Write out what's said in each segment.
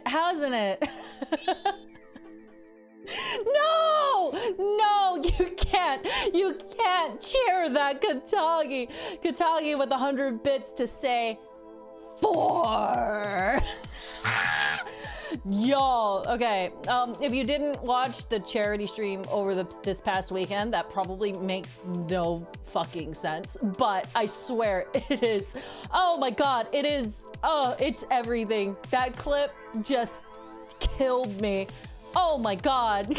hasn't it? No! No, you can't cheer that Katagi. Katagi with 100 bits to say 4. Y'all, okay, if you didn't watch the charity stream over this past weekend, that probably makes no fucking sense, but I swear it is. Oh my god, it is. Oh, it's everything. That clip just killed me. Oh my god.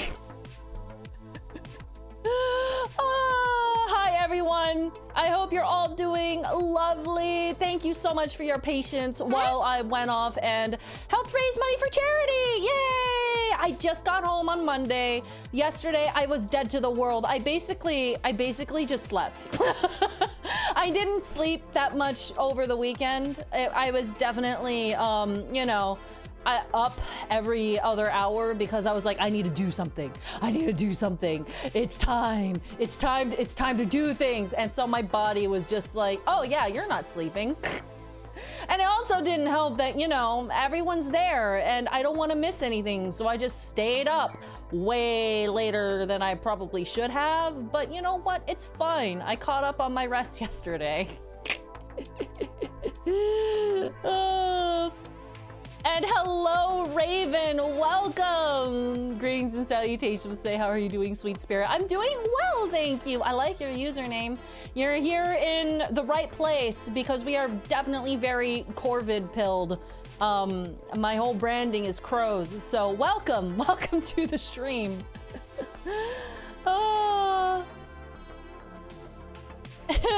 Hi everyone. I hope you're all doing lovely. Thank you so much for your patience while I went off and helped raise money for charity. Yay! I just got home on Monday. Yesterday I was dead to the world. I basically just slept. I didn't sleep that much over the weekend. I was definitely, you know, up every other hour because I was like, I need to do something. I need to do something. It's time. It's time to do things. And so my body was just like, oh yeah, you're not sleeping. And it also didn't help that, you know, everyone's there and I don't want to miss anything. So I just stayed up way later than I probably should have. But you know what? It's fine. I caught up on my rest yesterday. And hello, Raven. Welcome. Greetings and salutations. Say, how are you doing, sweet spirit? I'm doing well, thank you. I like your username. You're here in the right place because we are definitely very Corvid-pilled. My whole branding is crows. So welcome. Welcome to the stream.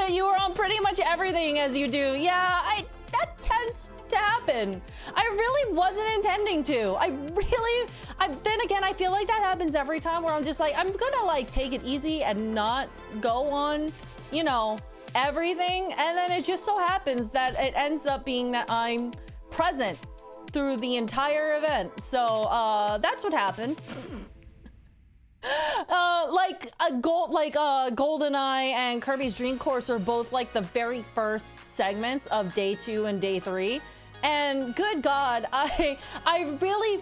You are on pretty much everything as you do. Yeah, that tends to happen. I really wasn't intending to. Then again, I feel like that happens every time where I'm just like, I'm gonna like take it easy and not go on, you know, everything. And then it just so happens that it ends up being that I'm present through the entire event. So that's what happened. GoldenEye and Kirby's Dream Course are both like the very first segments of day 2 and day 3. And good God, I really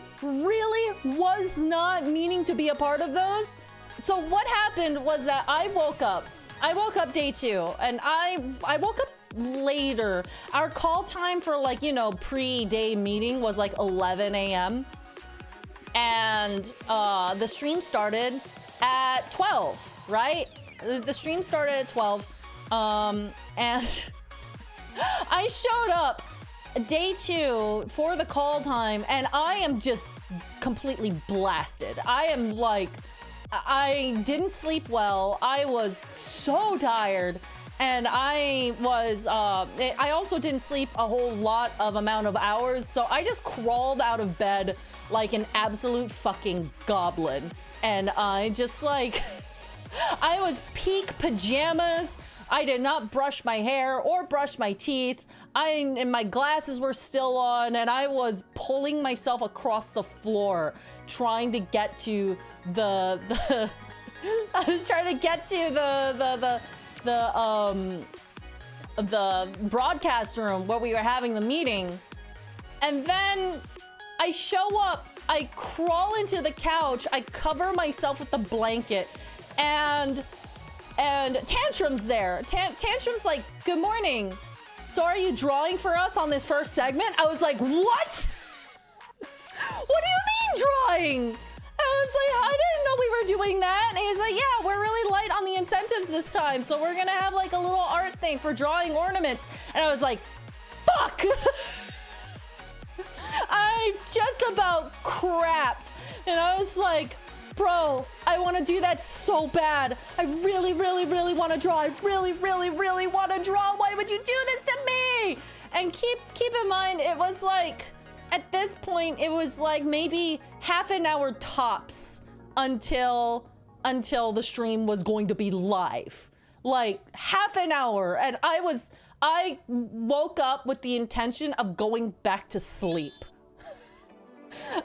was not meaning to be a part of those. So what happened was that I woke up day 2 and I woke up later. Our call time for like, you know, pre-day meeting was like 11 a.m. And the stream started at 12, right? The stream started at 12. And I showed up day 2 for the call time and I am just completely blasted. I am like, I didn't sleep well. I was so tired. And I also didn't sleep a whole lot of amount of hours. So I just crawled out of bed like an absolute fucking goblin. And I just like, I was peak pajamas. I did not brush my hair or brush my teeth. And my glasses were still on and I was pulling myself across the floor trying to get to the I was trying to get to the broadcast room where we were having the meeting. And then I show up, I crawl into the couch, I cover myself with the blanket, and Tantrum's there. Tantrum's like, good morning. So are you drawing for us on this first segment? I was like, what? What do you mean drawing? I was like, I didn't know we were doing that. And he's like, yeah, we're really light on the incentives this time. So we're gonna have like a little art thing for drawing ornaments. And I was like, fuck. I just about crapped. And I was like, bro, I want to do that so bad. I really want to draw. I really want to draw. Why would you do this to me? And keep in mind, it was like, at this point, it was like maybe half an hour tops until the stream was going to be live. Like half an hour. And I woke up with the intention of going back to sleep.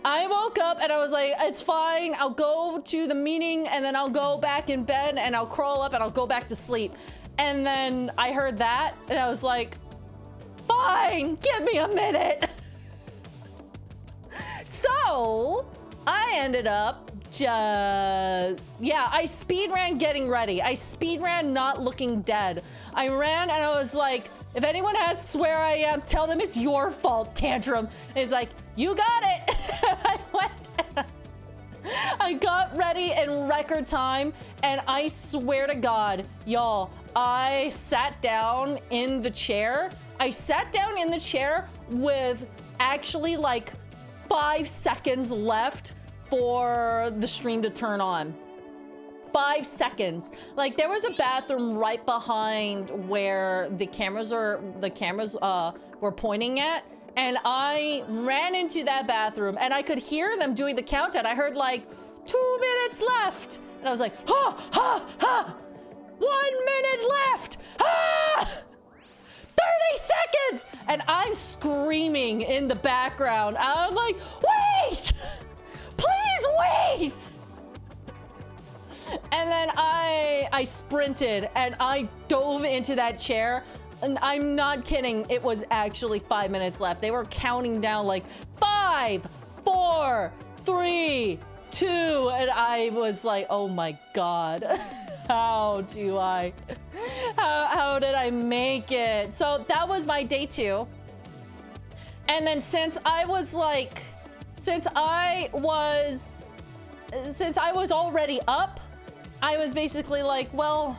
I woke up and I was like, it's fine. I'll go to the meeting and then I'll go back in bed and I'll crawl up and I'll go back to sleep. And then I heard that and I was like, fine, give me a minute. So I ended up I speed ran getting ready. I speed ran not looking dead. I ran and I was like, if anyone asks where I am, tell them it's your fault, Tantrum. And he's like, you got it. I went and I got ready in record time. And I swear to God, y'all, I sat down in the chair. I sat down in the chair with actually like 5 seconds left for the stream to turn on. 5 seconds. Like there was a bathroom right behind where the cameras were pointing at, and I ran into that bathroom and I could hear them doing the countdown. I heard like 2 minutes left, and I was like, ha ha ha, 1 minute left, ah, 30 seconds, and I'm screaming in the background. I'm like, wait, please wait. And then I sprinted and I dove into that chair. I'm not kidding. It was actually 5 minutes left. They were counting down like 5, 4, 3, 2, and I was like, oh my God. How did I make it? So that was my day 2. And then since I was already up, I was basically like, well,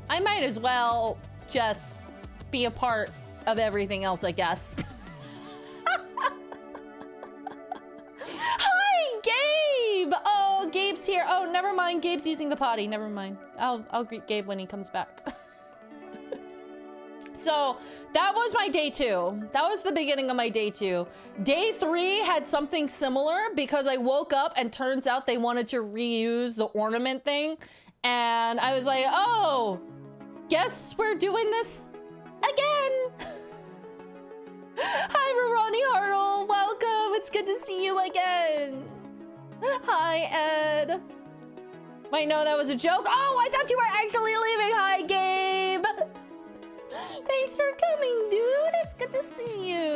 I might as well just be a part of everything else, I guess. Hi, Gabe! Oh, Gabe's here. Oh, never mind. Gabe's using the potty. Never mind. I'll greet Gabe when he comes back. So that was my day 2. That was the beginning of my day 2. Day 3 had something similar because I woke up and turns out they wanted to reuse the ornament thing. And I was like, oh, guess we're doing this again. Hi, Ronnie Hartle. Welcome. It's good to see you again. Hi, Ed. Wait, no, that was a joke. Oh, I thought you were actually leaving. Hi, Gabe. Thanks for coming, dude. It's good to see you.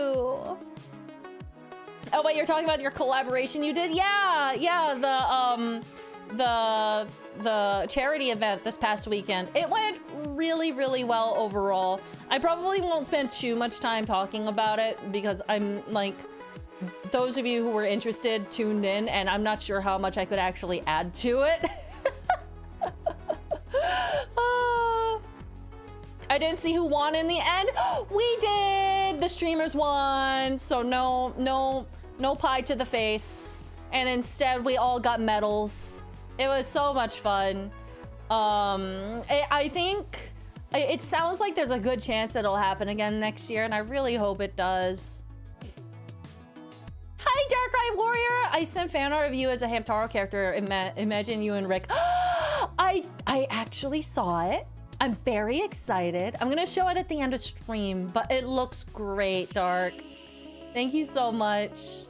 Oh, wait, you're talking about your collaboration you did? Yeah, the charity event this past weekend. It went really, really well overall. I probably won't spend too much time talking about it because I'm like, those of you who were interested tuned in, and I'm not sure how much I could actually add to it. I didn't see who won in the end. We did. The streamers won. So no pie to the face. And instead we all got medals. It was so much fun. I think it sounds like there's a good chance it'll happen again next year, and I really hope it does. Hi, Darkrai Warrior. I sent fan art of you as a Hamtaro character. Imagine you and Rick. I actually saw it. I'm very excited. I'm gonna show it at the end of stream, but it looks great, Dark. Thank you so much.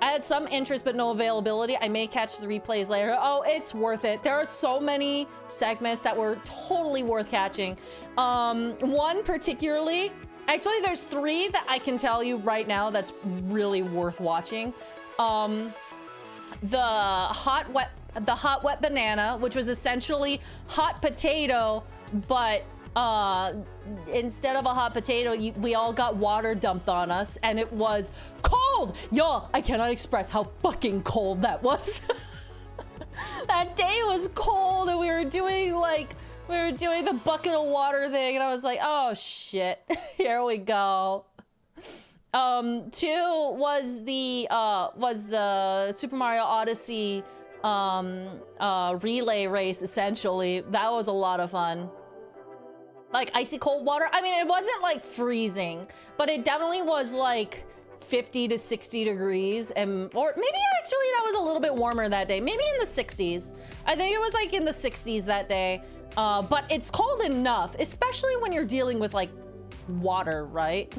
I had some interest, but no availability. I may catch the replays later. Oh, it's worth it. There are so many segments that were totally worth catching. One particularly, actually there's 3 that I can tell you right now that's really worth watching. The hot wet banana, which was essentially hot potato, but instead of a hot potato, we all got water dumped on us, and it was cold. Y'all, I cannot express how fucking cold that was. That day was cold, and we were doing the bucket of water thing, and I was like, oh shit, here we go. 2 was the Super Mario Odyssey relay race, essentially. That was a lot of fun. Like icy cold water. I mean, it wasn't like freezing, but it definitely was like 50 to 60 degrees, or maybe actually that was a little bit warmer that day. Maybe in the 60s. I think it was like in the 60s that day. But it's cold enough, especially when you're dealing with like water, right?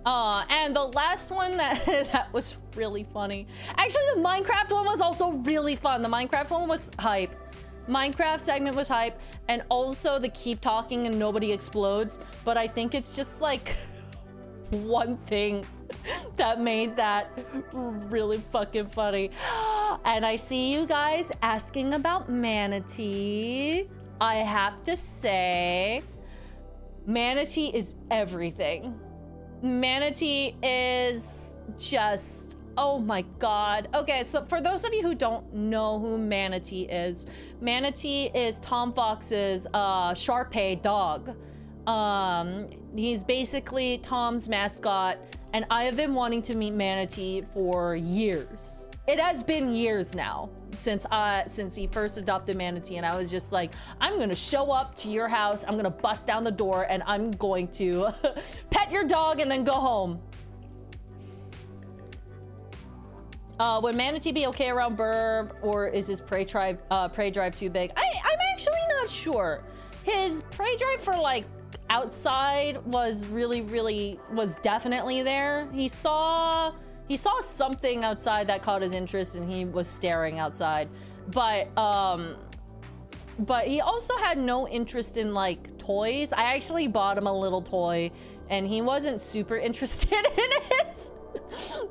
And the last one that was really funny. Actually, the Minecraft one was also really fun. The Minecraft one was hype. Minecraft segment was hype, and also the keep talking and nobody explodes. But I think it's just like one thing that made that really fucking funny. And I see you guys asking about Manatee. I have to say, Manatee is everything. Manatee is just, oh my god. Okay, so for those of you who don't know who Manatee is Tom Fox's Shar-Pei dog. He's basically Tom's mascot, and I have been wanting to meet Manatee for years. It has been years now since he first adopted Manatee, and I was just like, I'm gonna show up to your house, I'm gonna bust down the door, and I'm going to pet your dog and then go home. Would Manatee be okay around Burb, or is his prey drive too big? I'm actually not sure. His prey drive for like outside was was definitely there. He saw something outside that caught his interest, and he was staring outside. But but he also had no interest in like toys. I actually bought him a little toy and he wasn't super interested in it.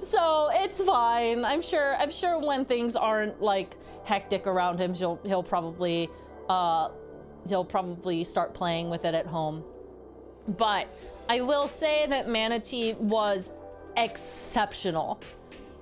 So it's fine. I'm sure when things aren't like hectic around him, he'll probably start playing with it at home. But I will say that Manatee was exceptional.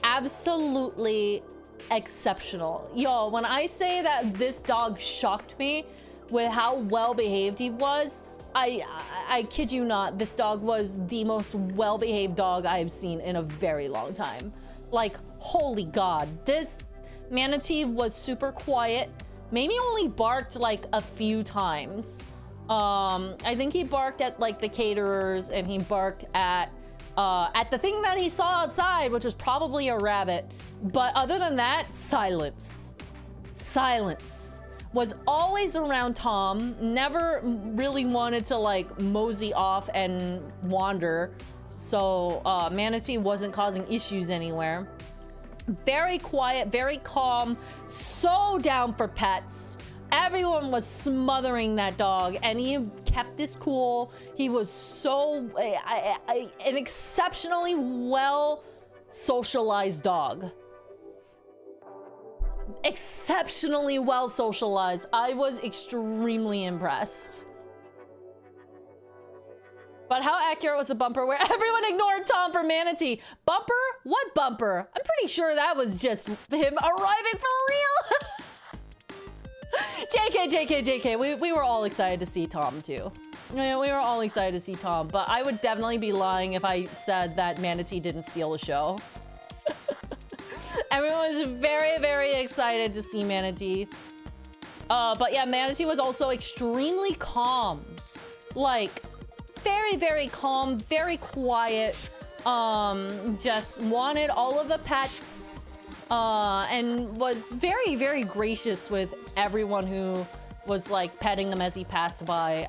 Absolutely exceptional. Yo, when I say that this dog shocked me with how well behaved he was, I kid you not, this dog was the most well-behaved dog I've seen in a very long time. Like, holy God, this Manatee was super quiet. Maybe only barked like a few times. I think he barked at like the caterers and he barked at the thing that he saw outside, which was probably a rabbit. But other than that, silence. Silence. Was always around Tom, never really wanted to like mosey off and wander. So Manatee wasn't causing issues anywhere. Very quiet, very calm, so down for pets. Everyone was smothering that dog and he kept this cool. He was so, an exceptionally well socialized dog. Exceptionally well socialized. I was extremely impressed. But how accurate was the bumper where everyone ignored Tom for Manatee? Bumper? What bumper? I'm pretty sure that was just him arriving for real. JK. We were all excited to see Tom too. Yeah, we were all excited to see Tom, but I would definitely be lying if I said that Manatee didn't steal the show. Everyone was very, very excited to see Manatee. But yeah, Manatee was also extremely calm. Like, very, very calm, very quiet. Just wanted all of the pets. And was very, very gracious with everyone who was like petting him as he passed by.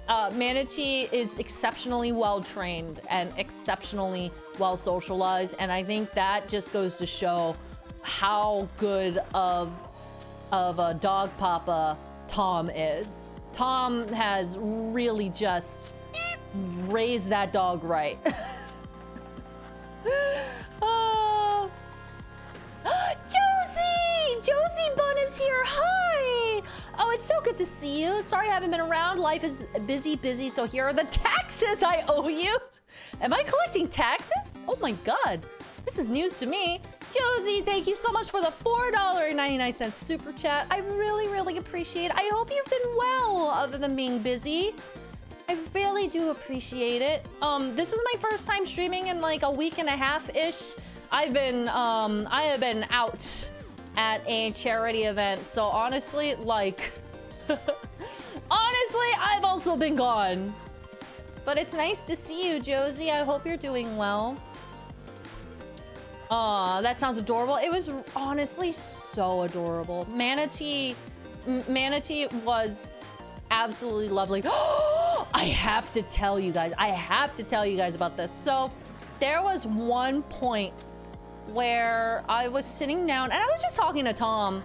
Manatee is exceptionally well trained and exceptionally well socialized, and I think that just goes to show how good of a dog papa Tom is. Tom has really just raised that dog right. Josie Bun is here. Hi. Oh, it's so good to see you. Sorry I haven't been around. Life is busy, so here are the taxes I owe you. Am I collecting taxes? Oh my God. This is news to me. Josie, thank you so much for the $4.99 super chat. I really, really appreciate it. I hope you've been well, other than being busy. I really do appreciate it. This is my first time streaming in like a week and a half-ish. I have been out at a charity event, so honestly, like, honestly, I've also been gone. But it's nice to see you, Josie. I hope you're doing well. That sounds adorable. It was honestly so adorable. Manatee was absolutely lovely. I have to tell you guys about this. So there was one point where I was sitting down and I was just talking to Tom.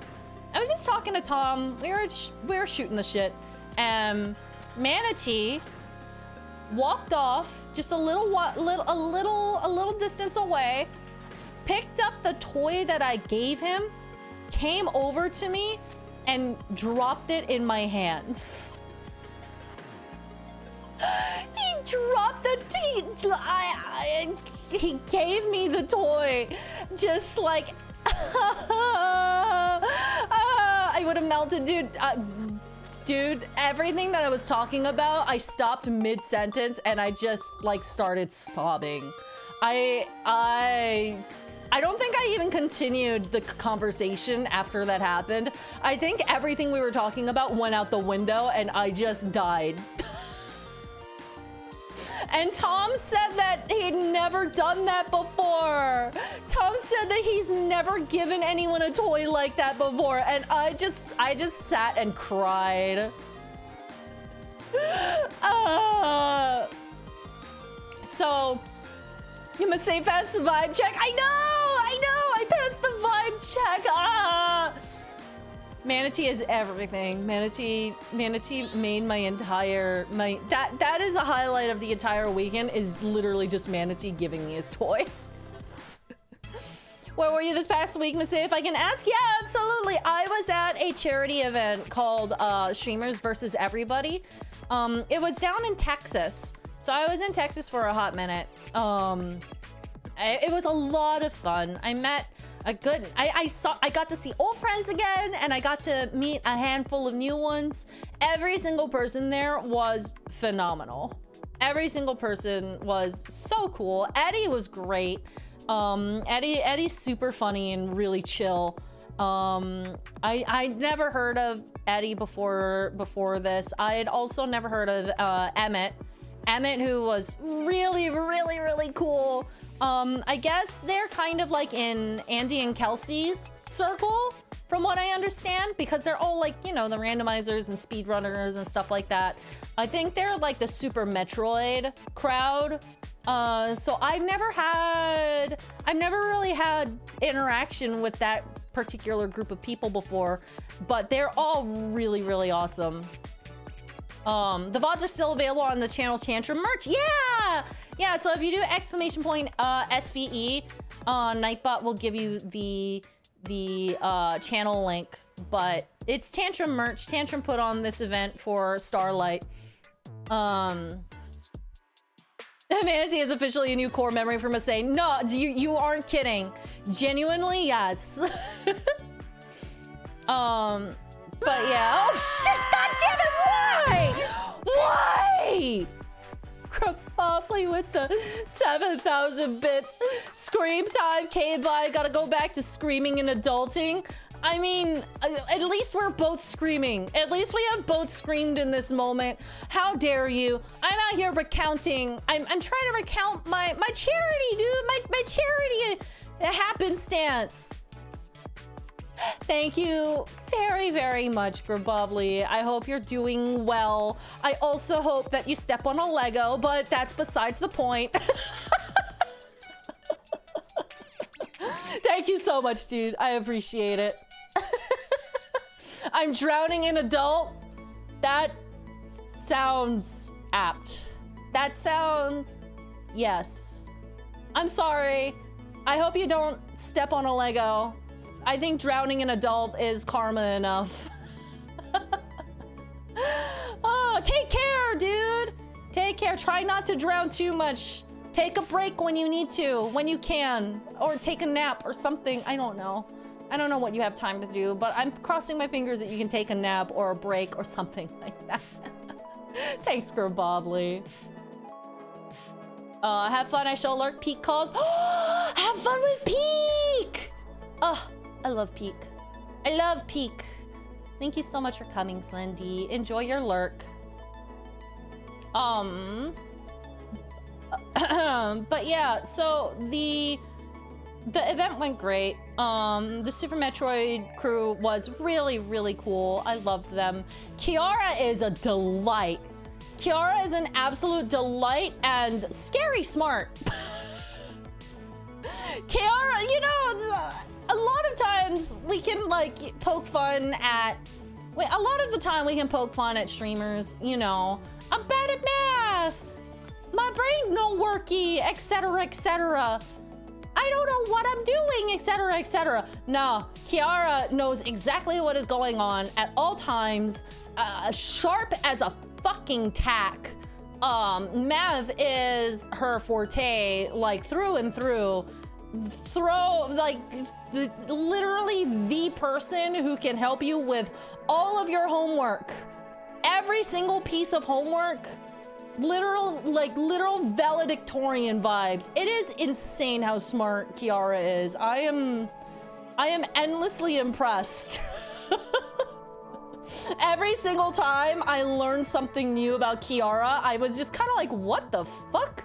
We were shooting the shit. Manatee walked off just a little distance away, picked up the toy that I gave him, came over to me, and dropped it in my hands. He gave me the toy, just like, I would have melted, dude. Dude, everything that I was talking about, I stopped mid-sentence and I just like started sobbing. I don't think I even continued the conversation after that happened. I think everything we were talking about went out the window and I just died. And Tom said that he'd never done that before. Tom said that he's never given anyone a toy like that before. And I just sat and cried. So, you must say pass the vibe check. I know, I passed the vibe check. Manatee is everything. Manatee made my entire that is a highlight of the entire weekend, is literally just Manatee giving me his toy. Where were you this past week, Masae? If I can ask? Yeah, absolutely. I was at a charity event called Streamers versus Everybody. It was down in Texas. So I was in Texas for a hot minute. It was a lot of fun. I met I got to see old friends again, and I got to meet a handful of new ones. Every single person there was phenomenal. Every single person was so cool. Eddie was great. Eddie's super funny and really chill. I'd never heard of Eddie before this. I had also never heard of Emmett, who was really cool. I guess they're kind of like in Andy and Kelsey's circle, from what I understand, because they're all like, you know, the randomizers and speedrunners and stuff like that. I think they're like the Super Metroid crowd. So I've never really had interaction with that particular group of people before, but they're all really awesome. The VODs are still available on the channel Tantrum merch. Yeah, so if you do !SVE, Nightbot will give you the channel link, but it's Tantrum merch. Tantrum put on this event for Starlight. Manatee is officially a new core memory for Masae. No, you aren't kidding. Genuinely, yes. But yeah. Oh shit! God damn it! Why? Probably with the 7,000 bits. Scream time, K-Bye. Gotta go back to screaming and adulting. I mean, at least we're both screaming. At least we have both screamed in this moment. How dare you? I'm out here recounting. I'm trying to recount my charity, dude. My charity happenstance. Thank you very much, Grabobly. I hope you're doing well. I also hope that you step on a Lego, but that's besides the point. Thank you so much, dude. I appreciate it. I'm drowning in adult. That sounds apt. That sounds... yes. I'm sorry. I hope you don't step on a Lego. I think drowning in adult is karma enough. Oh, take care, dude. Take care. Try not to drown too much. Take a break when you need to, when you can. Or take a nap or something. I don't know. I don't know what you have time to do, but I'm crossing my fingers that you can take a nap or a break or something like that. Thanks, Grabobly. Have fun. I shall lurk. Peak calls. Have fun with Peak. Oh, I love Peak. I love Peak. Thank you so much for coming, Slendy. Enjoy your lurk. But yeah, so the event went great. The Super Metroid crew was really cool. I loved them. Kiara is a delight. Kiara is an absolute delight and scary smart. Kiara, you know, a lot of times we can like poke fun at... wait, a lot of the time we can poke fun at streamers, you know. I'm bad at math. My brain no worky, etc. I don't know what I'm doing, etc. No, Kiara knows exactly what is going on at all times. Sharp as a fucking tack. Math is her forte, like through and through. Literally the person who can help you with all of your homework. Every single piece of homework. Literal valedictorian vibes. It is insane how smart Kiara is. I am endlessly impressed. Every single time I learned something new about Kiara, I was just kind of like, what the fuck?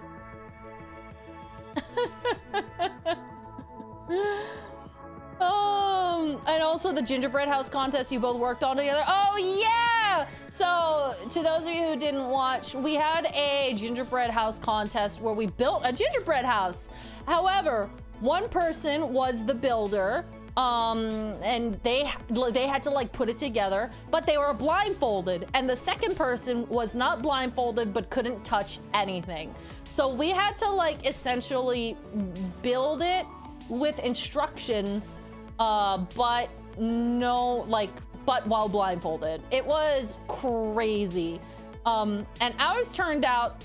And also the gingerbread house contest you both worked on together. Oh yeah! So to those of you who didn't watch, we had a gingerbread house contest where we built a gingerbread house. However, one person was the builder, and they had to like put it together, but they were blindfolded, and the second person was not blindfolded but couldn't touch anything. So we had to like essentially build it with instructions, but while blindfolded. It was crazy. And ours turned out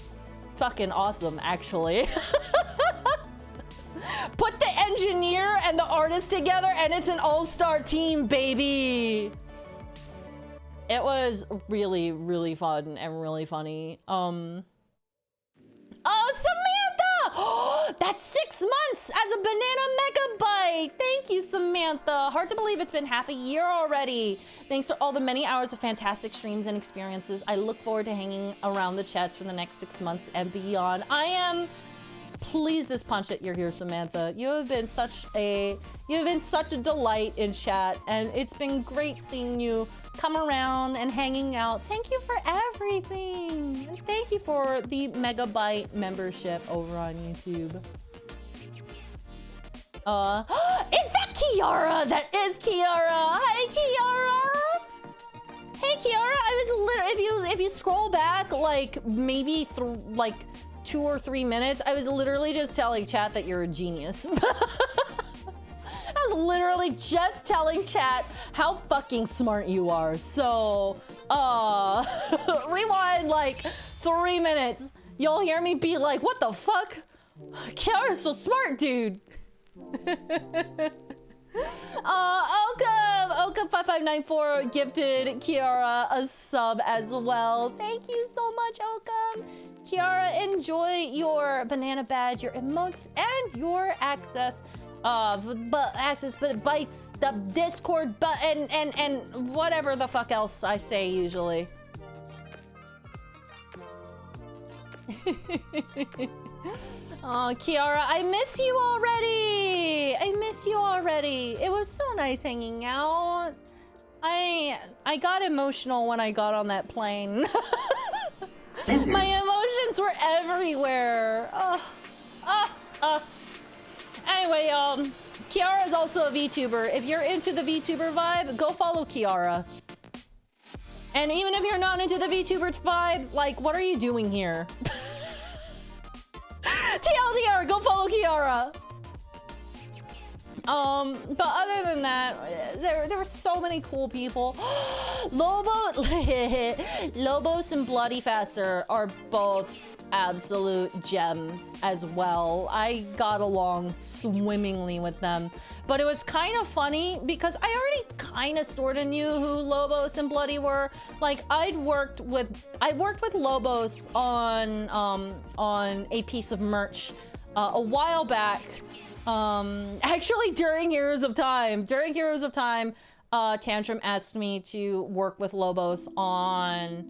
fucking awesome, actually. Put the engineer and the artist together and it's an all-star team, baby. It was really, really fun and really funny. Oh, Samantha! That's 6 months as a banana megabyte. Thank you, Samantha. Hard to believe it's been half a year already. Thanks for all the many hours of fantastic streams and experiences. I look forward to hanging around the chats for the next 6 months and beyond. I am pleased as punch that you're here, Samantha. You have been such a delight in chat, and it's been great seeing you come around and hanging out. Thank you for everything. Thank you for the megabyte membership over on YouTube. Is that Kiara? That is Kiara. Hi, Kiara. Hey, Kiara. If you scroll back like maybe through like 2 or 3 minutes, I was literally just telling chat that you're a genius. I was literally just telling chat how fucking smart you are. So, rewind like 3 minutes. You'll hear me be like, what the fuck? Kiara's so smart, dude. Oka5594 gifted Kiara a sub as well. Thank you so much, Oka. Kiara, enjoy your banana badge, your emotes, and your access bites, the Discord button, and whatever the fuck else I say usually. Oh, Kiara, I miss you already. I miss you already. It was so nice hanging out. I got emotional when I got on that plane. My emotions were everywhere. Anyway, Kiara is also a VTuber. If you're into the VTuber vibe, go follow Kiara. And even if you're not into the VTuber vibe, like, what are you doing here? TLDR, go follow Kiara. But other than that, there were so many cool people. Lobos and Bloody Faster are both absolute gems as well. I got along swimmingly with them, but it was kind of funny because I already kind of sort of knew who Lobos and Bloody were. Like I worked with Lobos on a piece of merch a while back. Actually during Heroes of Time, Tantrum asked me to work with Lobos on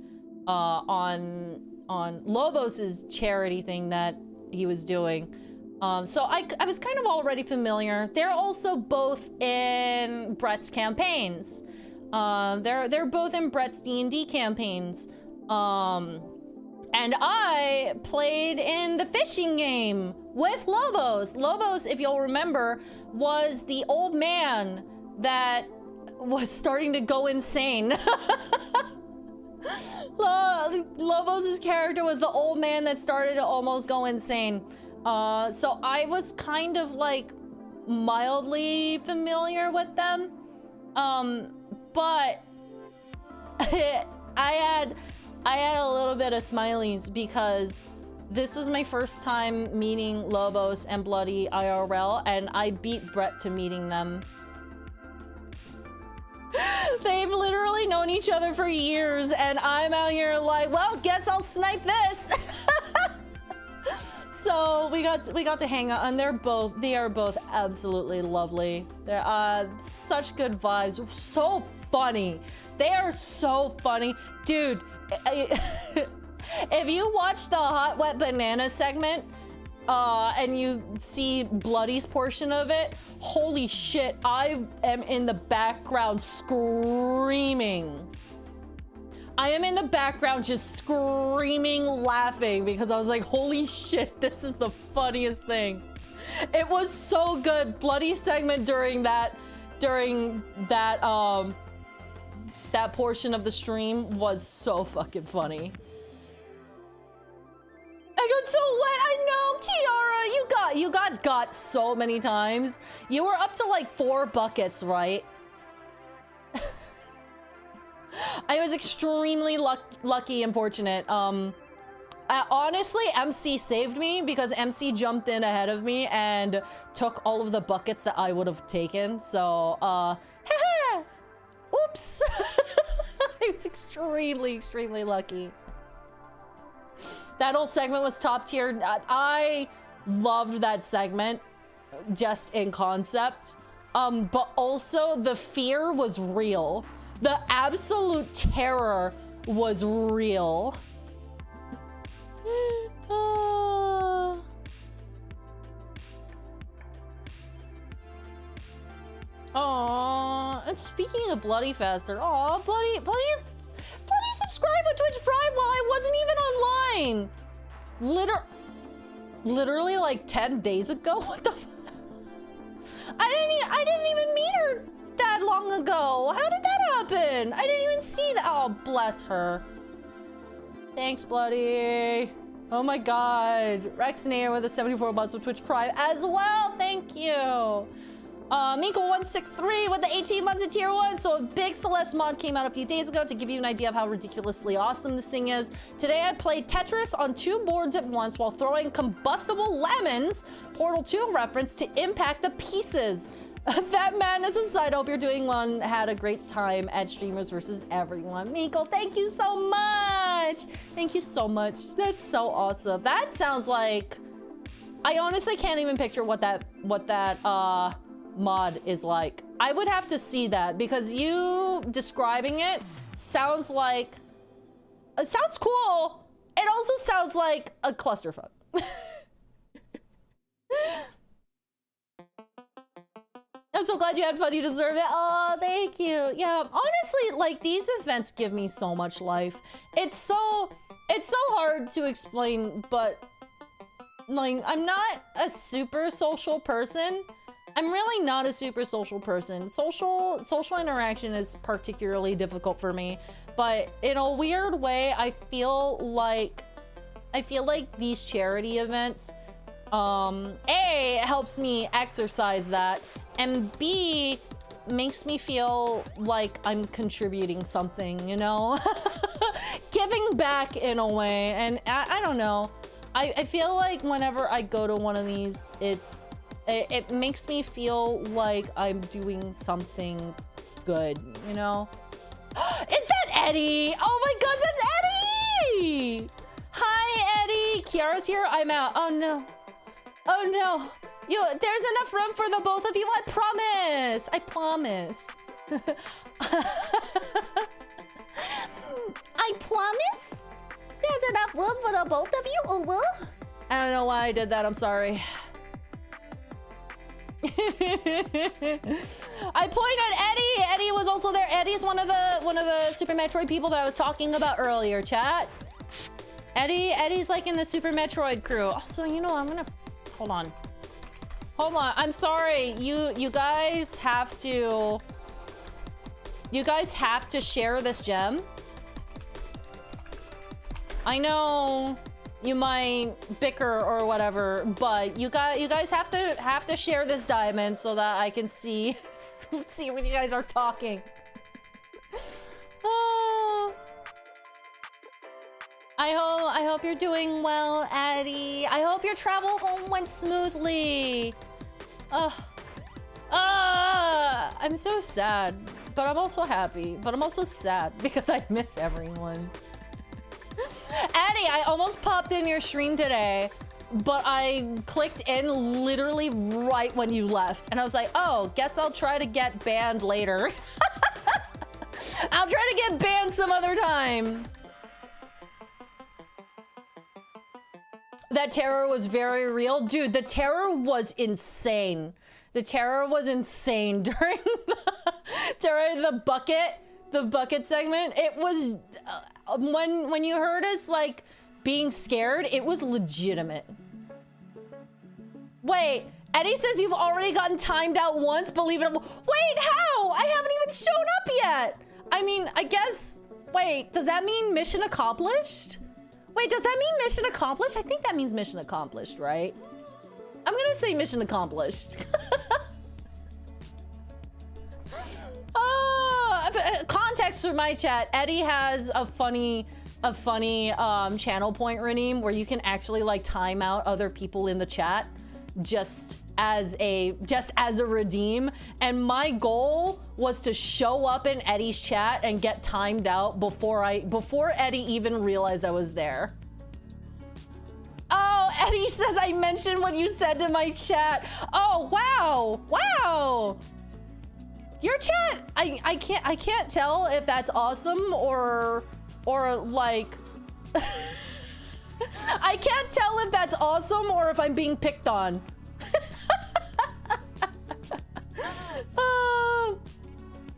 Lobos's charity thing that he was doing. So I was kind of already familiar. They're also both in Brett's campaigns. They're both in Brett's D&D campaigns. And I played in the fishing game with Lobos. Lobos, if you'll remember, was the old man that was starting to go insane. Lobos' character was the old man that started to almost go insane. So I was kind of like mildly familiar with them. But I had a little bit of smileys because this was my first time meeting Lobos and Bloody IRL, and I beat Brett to meeting them. They've literally known each other for years, and I'm out here like, well, guess I'll snipe this. So we got to hang out, and they are both absolutely lovely. They're such good vibes, so funny. They are so funny, dude. If you watch the Hot Wet Banana segment, and you see Bloody's portion of it, holy shit, I am in the background screaming. I am in the background just screaming, laughing, because I was like, holy shit, this is the funniest thing. It was so good. Bloody segment during that during that that portion of the stream was so fucking funny. I got so wet. I know, Kiara, you got so many times. You were up to like 4 buckets, right? I was extremely lucky and fortunate. Honestly, MC saved me because MC jumped in ahead of me and took all of the buckets that I would have taken. So, oops. I was extremely lucky. That old segment was top tier. I loved that segment just in concept. But also the fear was real. The absolute terror was real. Aww. And speaking of Bloody Faster, aw, Bloody subscribe on Twitch Prime while I wasn't even online. Literally like 10 days ago. What the? I didn't even meet her that long ago. How did that happen? I didn't even see that. Oh, bless her. Thanks, Bloody. Oh my God. Rexinator with the 74 months with Twitch Prime as well. Thank you. Miko163 with the 18 months of tier 1. So a big Celeste mod came out a few days ago to give you an idea of how ridiculously awesome this thing is. Today I played Tetris on 2 boards at once while throwing combustible lemons, Portal 2 reference, to impact the pieces. That madness aside, I hope you're doing well and had a great time at Streamers versus Everyone. Miko, thank you so much. Thank you so much. That's so awesome. That sounds like... I honestly can't even picture what that mod is like. I would have to see that because you describing it sounds like... It sounds cool. It also sounds like a clusterfuck. I'm so glad you had fun. You deserve it. Oh, thank you. Yeah, honestly, like, these events give me so much life. It's so hard to explain, but like, I'm not a super social person. I'm really not a super social person. Social interaction is particularly difficult for me, but in a weird way, I feel like these charity events, A, helps me exercise that, and B, makes me feel like I'm contributing something, you know? Giving back in a way, and I don't know. I feel like whenever I go to one of these, it makes me feel like I'm doing something good, you know? Is that Eddie? Oh my gosh, that's Eddie! Hi, Eddie. Kiara's here. I'm out. Oh no. Oh no. There's enough room for the both of you. I promise. I promise. I promise? There's enough room for the both of you? Oh, well? I don't know why I did that. I'm sorry. I point at Eddie. Eddie was also there. Eddie's one of the Super Metroid people that I was talking about earlier, chat. Eddie's like in the Super Metroid crew. Also, you know, I'm gonna hold on. I'm sorry. You guys have to share this gem. I know you might bicker or whatever, but you guys have to share this diamond so that I can see when you guys are talking. Oh. I hope you're doing well, Addie. I hope your travel home went smoothly. I'm so sad, but I'm also happy, but I'm also sad because I miss everyone. Addie, I almost popped in your stream today, but I clicked in literally right when you left. And I was like, oh, guess I'll try to get banned later. I'll try to get banned some other time. That terror was very real. Dude, the terror was insane. The terror was insane during the bucket segment. It was when you heard us like being scared, it was legitimate. Wait, Eddie says you've already gotten timed out once, believe it. Wait, how? I haven't even shown up yet. I mean, I guess, wait, does that mean mission accomplished? Wait, does that mean mission accomplished? I think that means mission accomplished, right? I'm gonna say mission accomplished. Context for my chat, Eddie has a funny channel point redeem where you can actually like time out other people in the chat just as a redeem, and my goal was to show up in Eddie's chat and get timed out before Eddie even realized I was there. Oh, Eddie says I mentioned what you said to my chat. Oh, wow. Your chat, I can't tell if that's awesome or like I can't tell if that's awesome or if I'm being picked on.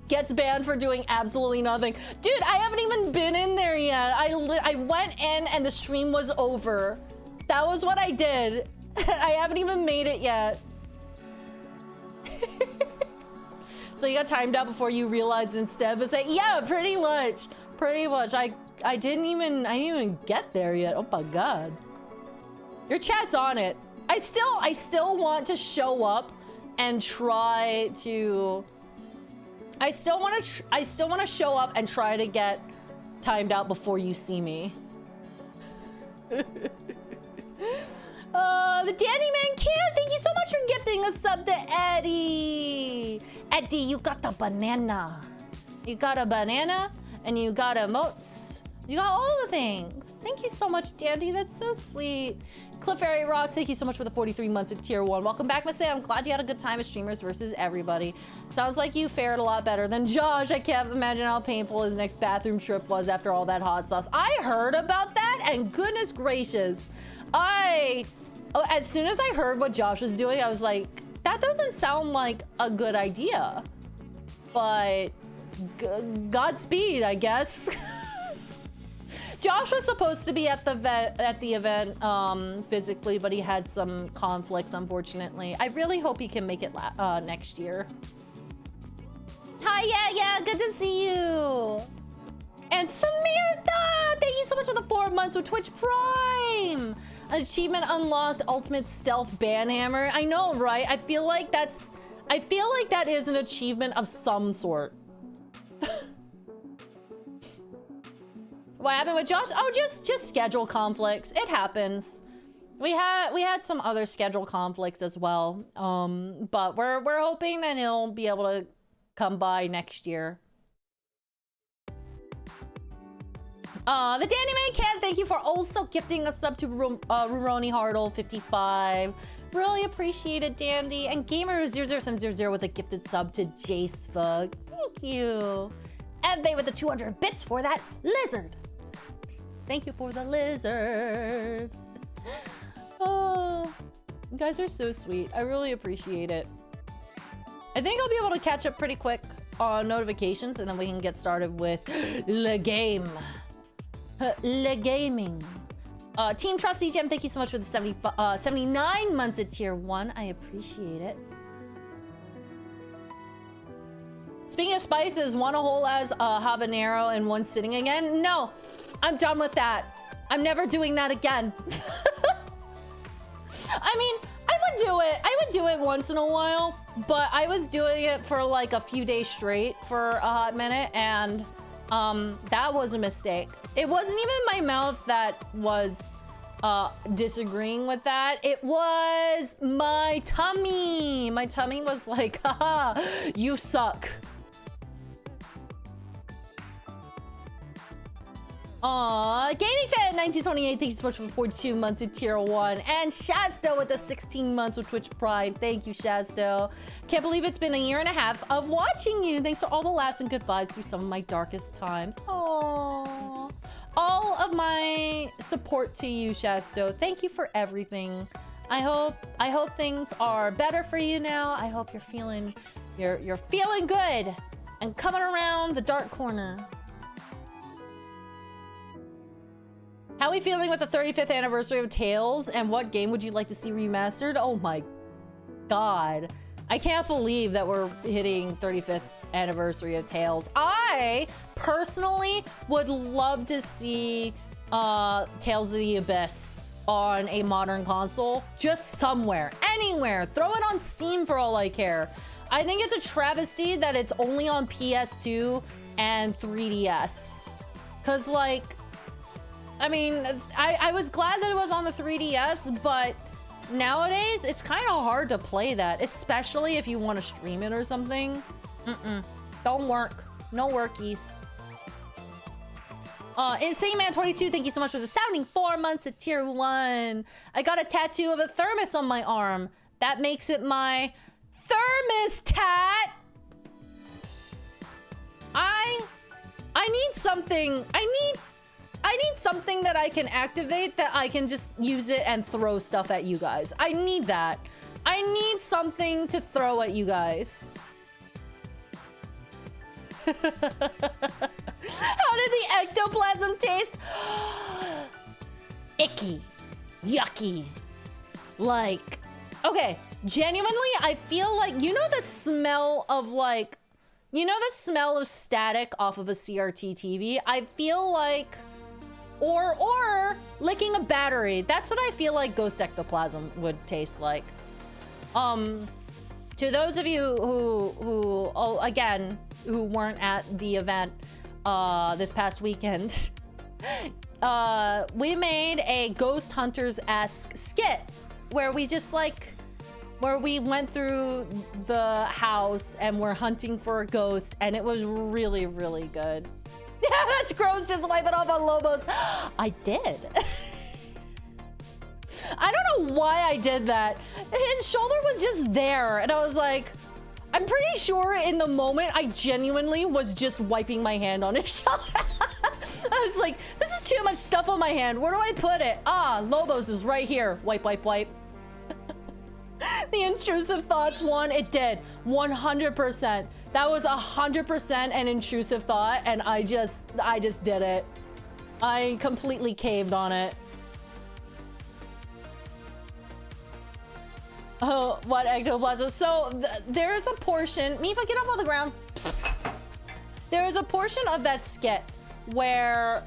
Gets banned for doing absolutely nothing. Dude, I haven't even been in there yet. I went in and the stream was over. That was what I did. I haven't even made it yet. So you got timed out before you realized instead of saying, yeah, pretty much. I didn't even get there yet. Oh my God. Your chat's on it. I still want to show up and try to, I still want to show up and try to get timed out before you see me. The Danny Man can. Thank you so much for gifting a sub to Eddie. Eddie, you got the banana. You got a banana and you got emotes. You got all the things. Thank you so much, Dandy. That's so sweet. Cliff Airy Rocks, thank you so much for the 43 months at tier 1. Welcome back, Masae. I'm glad you had a good time as streamers versus everybody. Sounds like you fared a lot better than Josh. I can't imagine how painful his next bathroom trip was after all that hot sauce. I heard about that, and goodness gracious. As soon as I heard what Josh was doing, I was like, that doesn't sound like a good idea. But Godspeed, I guess. Josh was supposed to be at the event physically, but he had some conflicts, unfortunately. I really hope he can make it next year. Hi, yeah, good to see you. And Samantha, thank you so much for the 4 months with Twitch Prime. Achievement unlocked, ultimate stealth banhammer. I know, right? I feel like that is an achievement of some sort. What happened with Josh? Oh, just schedule conflicts. It happens. We had some other schedule conflicts as well. But we're hoping that he'll be able to come by next year. The Danny May Cat, thank you for also gifting a sub to Ruroni Hartle 55. Really appreciate it, Dandy. And Gamer00700 with a gifted sub to Jacebug. Thank you. And they with the 200 bits for that lizard. Thank you for the lizard. Oh, you guys are so sweet. I really appreciate it. I think I'll be able to catch up pretty quick on notifications, and then we can get started with the game. Le gaming. Team Trusty Gem, thank you so much for the 79 months at tier 1. I appreciate it. Speaking of spices, want a whole as habanero in one sitting again? No, I'm done with that. I'm never doing that again. I mean, I would do it. I would do it once in a while, but I was doing it for like a few days straight for a hot minute, and that was a mistake. It wasn't even my mouth that was disagreeing with that. It was my tummy. My tummy was like, haha, you suck. Aww, Gaming Fan 1928, thank you so much for 42 months in tier 1. And Shazdo with the 16 months with Twitch Pride. Thank you, Shazdo. Can't believe it's been a year and a half of watching you. Thanks for all the laughs and good vibes through some of my darkest times. Aww. All of my support to you, Shazdo. Thank you for everything. I hope things are better for you now. I hope you're feeling good and coming around the dark corner. How are we feeling with the 35th anniversary of Tales, and what game would you like to see remastered? Oh my God. I can't believe that we're hitting 35th anniversary of Tales. I personally would love to see Tales of the Abyss on a modern console. Just somewhere, anywhere. Throw it on Steam for all I care. I think it's a travesty that it's only on PS2 and 3DS. Cause like, I mean, I was glad that it was on the 3DS, but nowadays it's kind of hard to play that, especially if you want to stream it or something. Don't work. No workies. Insane Man 22, thank you so much for the 74 months of tier 1. I got a tattoo of a thermos on my arm. That makes it my thermostat. I need something. I need something that I can activate that I can just use it and throw stuff at you guys. I need that. I need something to throw at you guys. How did the ectoplasm taste? Icky. Yucky. Like, okay, genuinely, I feel like, you know the smell of like, you know the smell of static off of a CRT TV? I feel like, or licking a battery. That's what I feel like ghost ectoplasm would taste like. To those of you who again, who weren't at the event this past weekend, we made a Ghost Hunters-esque skit where we just like, where we went through the house and we're hunting for a ghost, and it was really, really good. Yeah, that's gross. Just wipe it off on Lobos. I did. I don't know why I did that. His shoulder was just there, and I was like, I'm pretty sure in the moment I genuinely was just wiping my hand on his shoulder. I was like, this is too much stuff on my hand. Where do I put it? Ah, Lobos is right here. Wipe, wipe, wipe. The intrusive thoughts one, it did. 100%. That was 100% an intrusive thought, and I just did it. I completely caved on it. Oh, what ectoplasm? So there's a portion. Mipha, get up on the ground. There is a portion of that skit where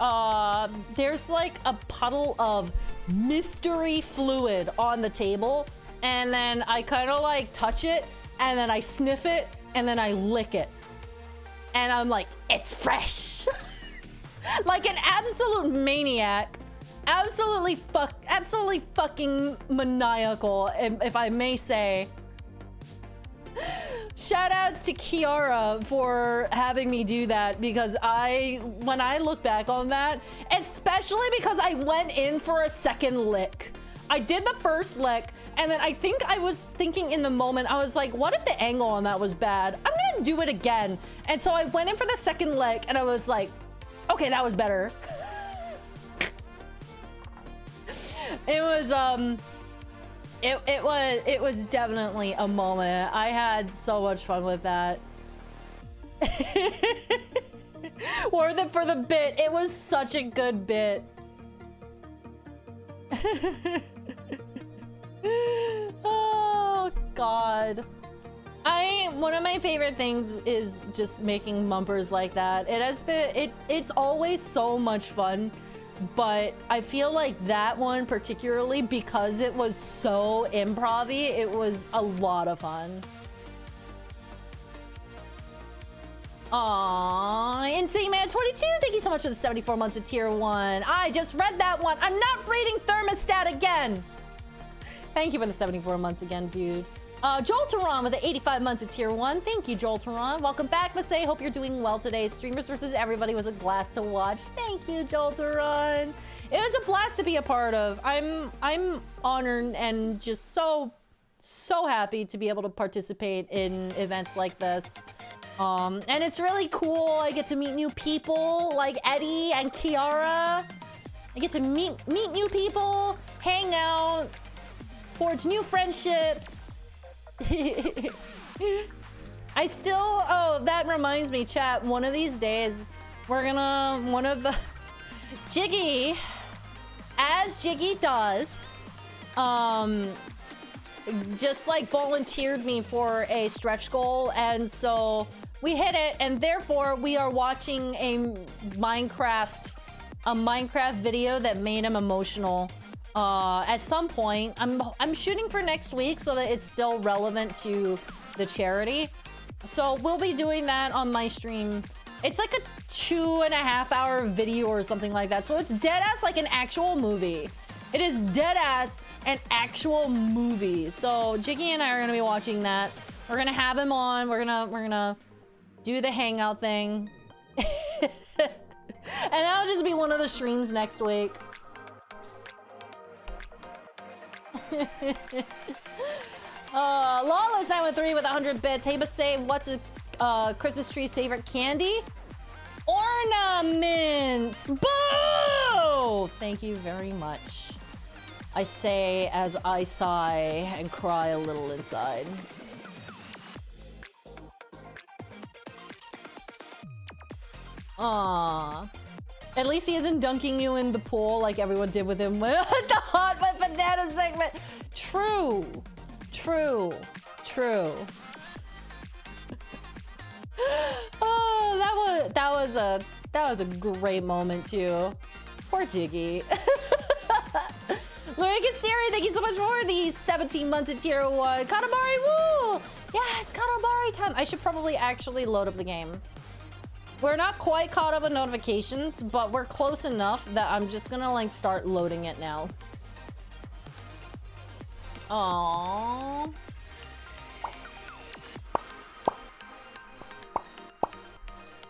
there's like a puddle of mystery fluid on the table, and then I kind of like touch it, and then I sniff it, and then I lick it, and I'm like, it's fresh. Like an absolute maniac. Absolutely fucking maniacal, if I may say. Shoutouts to Kiara for having me do that, because when I look back on that, especially because I went in for a second lick. I did the first lick, and then I think I was thinking in the moment, I was like, what if the angle on that was bad? I'm gonna do it again. And so I went in for the second lick, and I was like, okay, that was better. It was definitely a moment. I had so much fun with that. Worth it for the bit. It was such a good bit. Oh God. One of my favorite things is just making bumpers like that. It's always so much fun. But I feel like that one particularly, because it was so improv-y, it was a lot of fun. Aww, Insane Man 22, thank you so much for the 74 months of tier 1. I just read that one. I'm not reading thermostat again. Thank you for the 74 months again, dude. Jolteron with the 85 months of tier 1. Thank you, Jolteron. Welcome back, Masae. Hope you're doing well today. Streamers versus everybody was a blast to watch. Thank you, Jolteron. It was a blast to be a part of. I'm honored and just so happy to be able to participate in events like this. And it's really cool. I get to meet new people like Eddie and Kiara. I get to meet new people, hang out, forge new friendships. Oh, that reminds me, chat, one of these days we're gonna, Jiggy, as Jiggy does, just like volunteered me for a stretch goal, and so we hit it, and therefore we are watching a Minecraft video that made him emotional. At some point, I'm shooting for next week so that it's still relevant to the charity. So we'll be doing that on my stream. It's like a 2.5-hour video or something like that. So it's dead ass like an actual movie. It is dead ass an actual movie. So Jiggy and I are gonna be watching that. We're gonna have him on. We're gonna do the hangout thing. And that'll just be one of the streams next week. Lawless 913 with 100 bits. Hey, Masae, what's a Christmas tree's favorite candy? Ornaments. Boo! Thank you very much. I say as I sigh and cry a little inside. Aww. At least he isn't dunking you in the pool like everyone did with him with the hot with banana segment. True. True. True. Oh, that was a great moment too. Poor Jiggy. Lurika Siri, thank you so much for the 17 months in tier 1. Katamari, woo! Yeah, it's Katamari time. I should probably actually load up the game. We're not quite caught up with notifications, but we're close enough that I'm just gonna like start loading it now. Aww.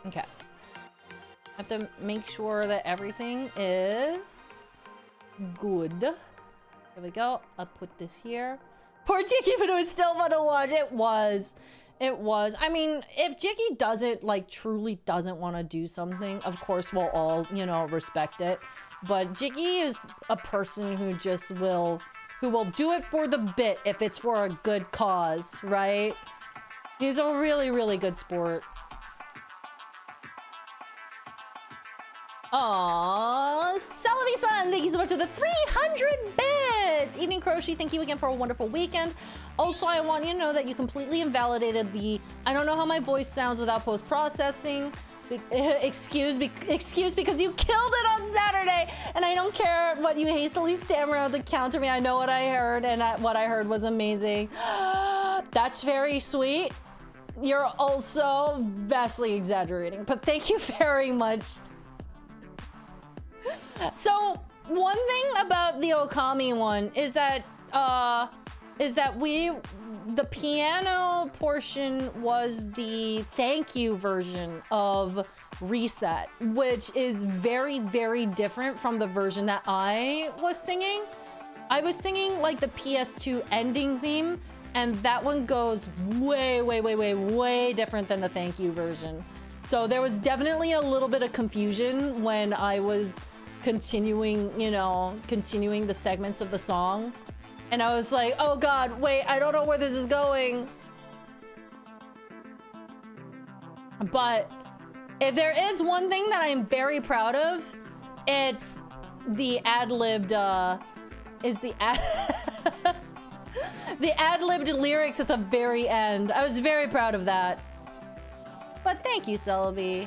Okay. I have to make sure that everything is good. There we go. I'll put this here. Poor Jiggy, but it was still fun to watch. It was. It was. I mean, if Jiggy doesn't, like, truly doesn't want to do something, of course we'll all, you know, respect it. But Jiggy is a person who just will, who will do it for the bit if it's for a good cause, right? He's a really, really good sport. Aww, Salavi-san, thank you so much for the 300 bits! Evening Croshi, thank you again for a wonderful weekend. Also, I want you to know that you completely invalidated the I don't know how my voice sounds without post-processing. Excuse because you killed it on Saturday, and I don't care what you hastily stammer out to counter me. I know what I heard, and what I heard was amazing. That's very sweet. You're also vastly exaggerating, but thank you very much. So one thing about the Okami one is that the piano portion was the thank you version of Reset, which is very, very different from the version that I was singing. I was singing like the PS2 ending theme, and that one goes way, way, way, way, way different than the thank you version. So there was definitely a little bit of confusion when I was continuing, you know, continuing the segments of the song. And I was like, oh God, wait, I don't know where this is going. But if there is one thing that I'm very proud of, it's the ad-libbed, the ad-libbed lyrics at the very end. I was very proud of that. But thank you, Celebi.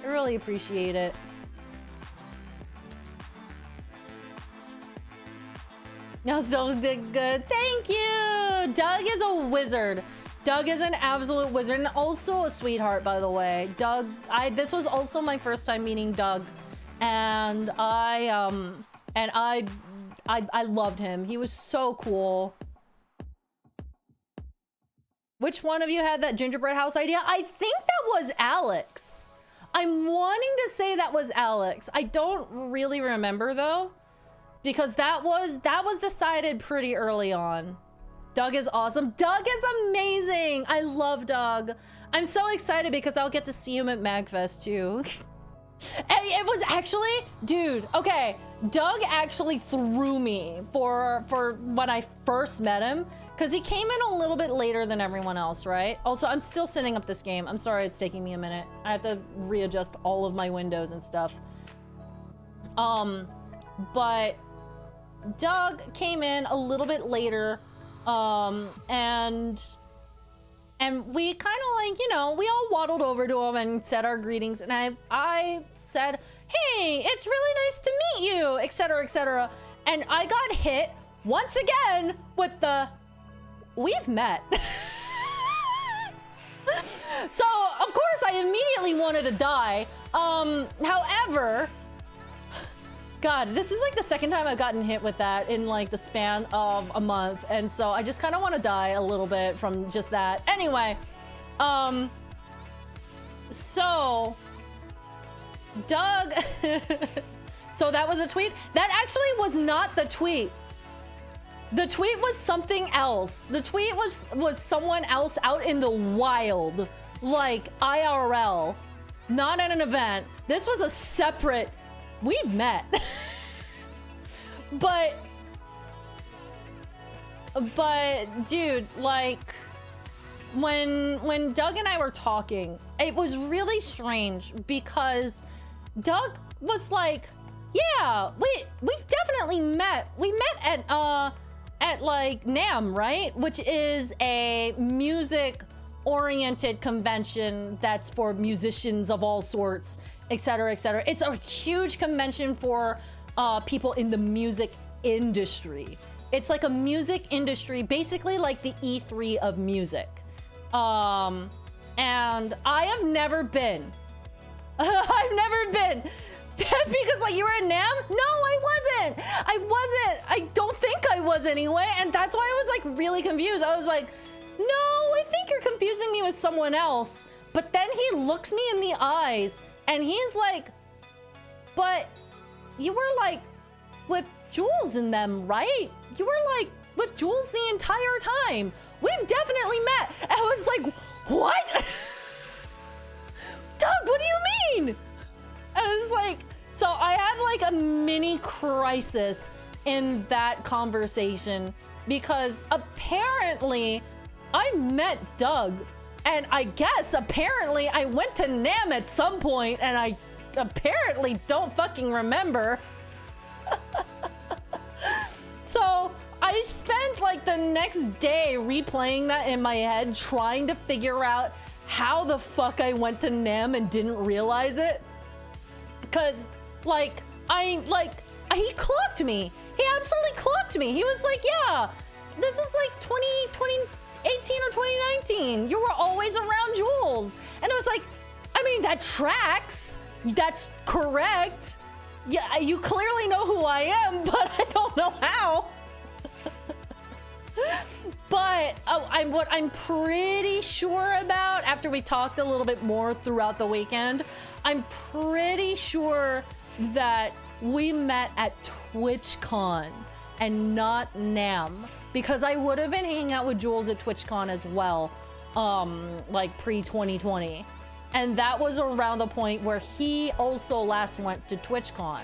I really appreciate it. No, so did good. Thank you. Doug is a wizard. Doug is an absolute wizard and also a sweetheart, by the way. Doug, this was also my first time meeting Doug, and I loved him. He was so cool. Which one of you had that gingerbread house idea? I think that was Alex. I'm wanting to say that was Alex. I don't really remember though, because that was decided pretty early on. Doug is awesome. Doug is amazing. I love Doug. I'm so excited because I'll get to see him at MagFest too. And it was actually, dude, okay, Doug actually threw me for when I first met him, because he came in a little bit later than everyone else, right? Also, I'm still setting up this game. I'm sorry it's taking me a minute. I have to readjust all of my windows and stuff. But Doug came in a little bit later And we kind of like, you know, we all waddled over to him and said our greetings. And I said, hey, it's really nice to meet you, etc., etc. And I got hit once again with the, we've met. So, of course, I immediately wanted to die. However, God, this is like the second time I've gotten hit with that in like the span of a month. And so I just kind of want to die a little bit from just that. Anyway, so Doug, so that was a tweet. That actually was not the tweet. The tweet was something else. The tweet was someone else out in the wild, like IRL, not at an event. This was a separate, we've met. but dude, like when Doug and I were talking, it was really strange because Doug was like, yeah, we've definitely met. We met at like NAMM, right? Which is a music-oriented convention that's for musicians of all sorts, etc., etc. It's a huge convention for people in the music industry. It's like a music industry, basically like the E3 of music. And I have never been. I've never been. Because like you were at NAMM? No, I wasn't. I don't think I was anyway. And that's why I was like really confused. I was like, no, I think you're confusing me with someone else. But then he looks me in the eyes and he's like, but you were like with Jules and them, right? You were like with Jules the entire time. We've definitely met. And I was like, what? Doug, what do you mean? I was like, so I had like a mini crisis in that conversation because apparently I met Doug and I guess apparently I went to NAMM at some point and I apparently don't fucking remember. So I spent like the next day replaying that in my head, trying to figure out how the fuck I went to NAMM and didn't realize it. Cause like, he clocked me. He absolutely clocked me. He was like, yeah, this was like 2018 or 2019. You were always around Jules. And I was like, I mean, that tracks. That's correct. Yeah, you clearly know who I am, but I don't know how. But what I'm pretty sure about, after we talked a little bit more throughout the weekend, I'm pretty sure that we met at TwitchCon and not NAMM, because I would have been hanging out with Jules at TwitchCon as well, like pre-2020. And that was around the point where he also last went to TwitchCon.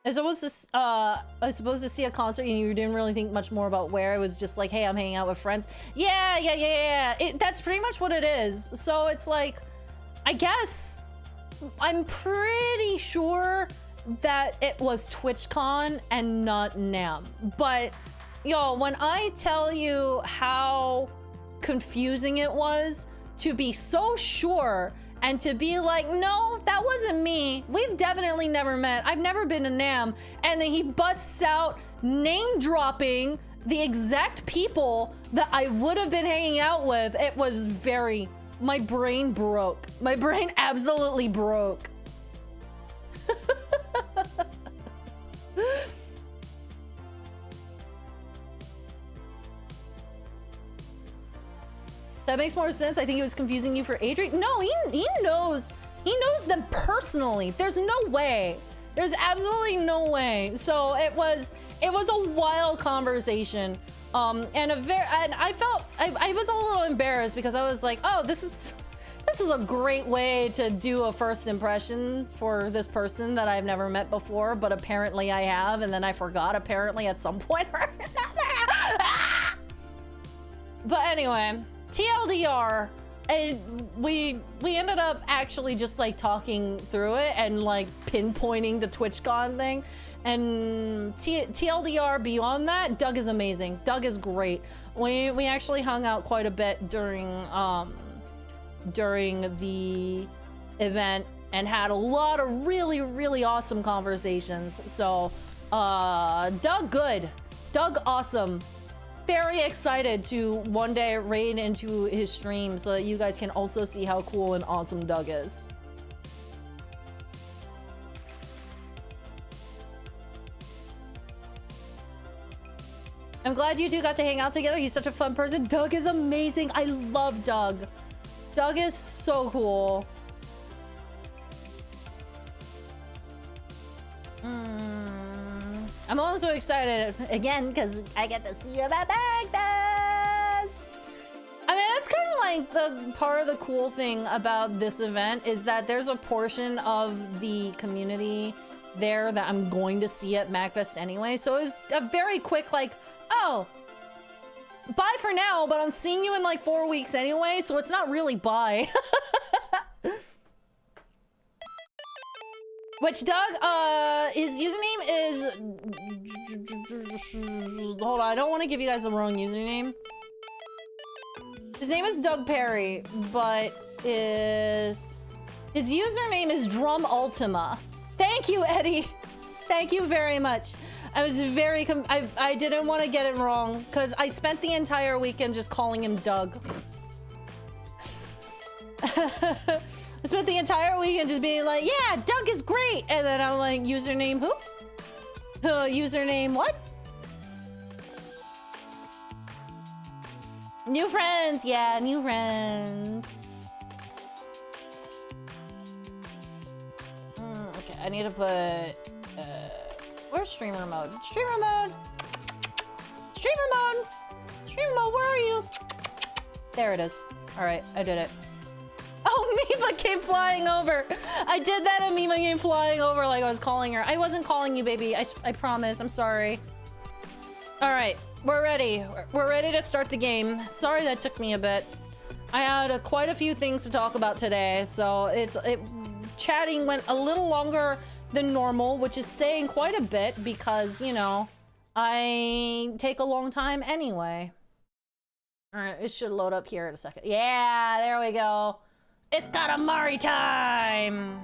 I was supposed to see a concert and you didn't really think much more about where. It was just like, hey, I'm hanging out with friends. Yeah. That's pretty much what it is. So it's like, I guess I'm pretty sure that it was TwitchCon and not NAMM. But yo, when I tell you how confusing it was to be so sure and to be like, no, that wasn't me. We've definitely never met. I've never been to NAMM. And then he busts out name dropping the exact people that I would have been hanging out with. It was very, my brain broke. My brain absolutely broke. That makes more sense. I think he was confusing you for Adri. No, he knows them personally. There's no way. There's absolutely no way. So it was a wild conversation. And I felt I was a little embarrassed because I was like, oh, this is a great way to do a first impression for this person that I've never met before, but apparently I have, and then I forgot apparently at some point. But anyway, TLDR, we ended up actually just like talking through it and like pinpointing the TwitchCon thing. And TLDR beyond that, Doug is amazing. Doug is great. We actually hung out quite a bit during the event and had a lot of really awesome conversations. So Doug good. Doug awesome. Very excited to one day raid into his stream so that you guys can also see how cool and awesome Doug is. I'm glad you two got to hang out together. He's such a fun person. Doug is amazing. I love Doug. Doug is so cool. I'm also excited again because I get to see you at Bagfest. I mean, that's kind of like the part of the cool thing about this event is that there's a portion of the community there that I'm going to see at MagFest anyway. So it's a very quick like, oh, bye for now, but I'm seeing you in like 4 weeks anyway, so it's not really bye. Which Doug, his username is... Hold on, I don't want to give you guys the wrong username. His name is Doug Perry, but his username is Drum Ultima. Thank you, Eddie. Thank you very much. I was very... I didn't want to get it wrong, because I spent the entire weekend just calling him Doug. I spent the entire weekend just being like, yeah, Doug is great. And then I'm like, username who? Username what? New friends. Yeah, new friends. Okay, I need to put... where's streamer mode? Streamer mode! Streamer mode! Streamer mode, where are you? There it is. All right, I did it. Oh, Mipha came flying over. I did that and Mipha came flying over like I was calling her. I wasn't calling you, baby. I promise. I'm sorry. All right, we're ready. We're ready to start the game. Sorry that took me a bit. I had quite a few things to talk about today, so chatting went a little longer than normal, which is saying quite a bit because, you know, I take a long time anyway. All right, it should load up here in a second. Yeah, there we go. It's Katamari time!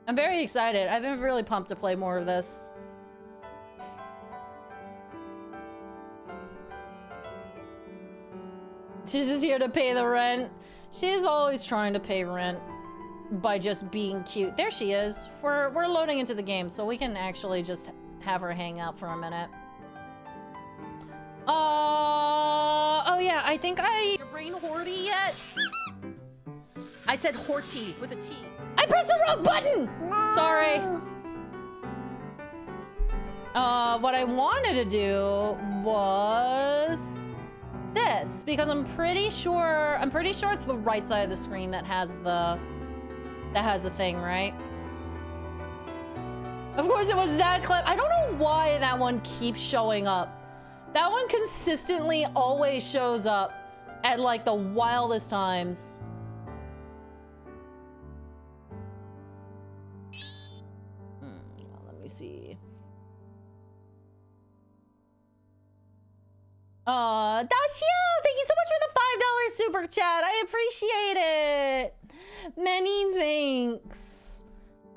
I'm very excited. I've been really pumped to play more of this. She's just here to pay the rent. She's always trying to pay rent by just being cute. There she is. We're loading into the game, so we can actually just have her hang out for a minute. Oh yeah, I think your brain horty yet? I said horty with a T. I pressed the wrong button! Sorry. What I wanted to do was this, because I'm pretty sure it's the right side of the screen that has the thing, right? Of course it was that clip. I don't know why that one keeps showing up. That one consistently always shows up at like the wildest times. Let me see. Dacia, thank you so much for the $5 super chat. I appreciate it. Many thanks.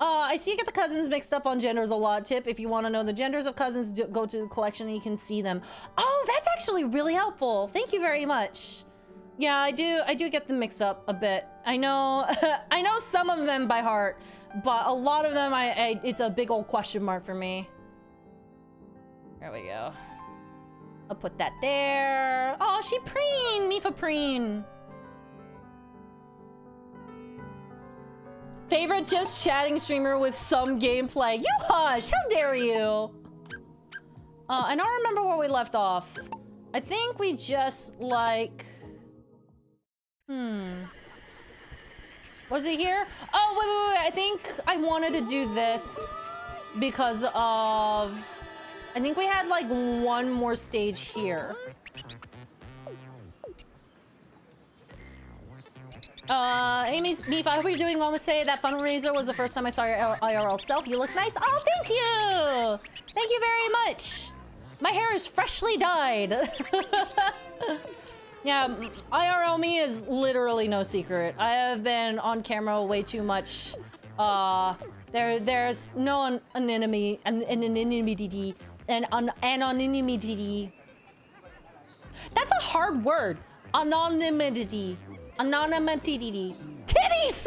I see you get the cousins mixed up on genders a lot. Tip, if you want to know the genders of cousins, go to the collection and you can see them. Oh, that's actually really helpful. Thank you very much. Yeah, I do get them mixed up a bit. I know, I know some of them by heart, but a lot of them, it's a big old question mark for me. There we go. I'll put that there. Oh, she preen, Mipha preen. Favorite just chatting streamer with some gameplay. You hush! How dare you? I don't remember where we left off. I think we just like... Was it here? Oh, wait. I think I wanted to do this because of I think we had like one more stage here. Hey, Mipha, I hope you're doing well. Masae, that fundraiser was the first time I saw your IRL self. You look nice. Oh, thank you! Thank you very much. My hair is freshly dyed. Yeah, IRL me is literally no secret. I have been on camera way too much. There's no anonymity. That's a hard word. Anonymity. Anonymity. Titties!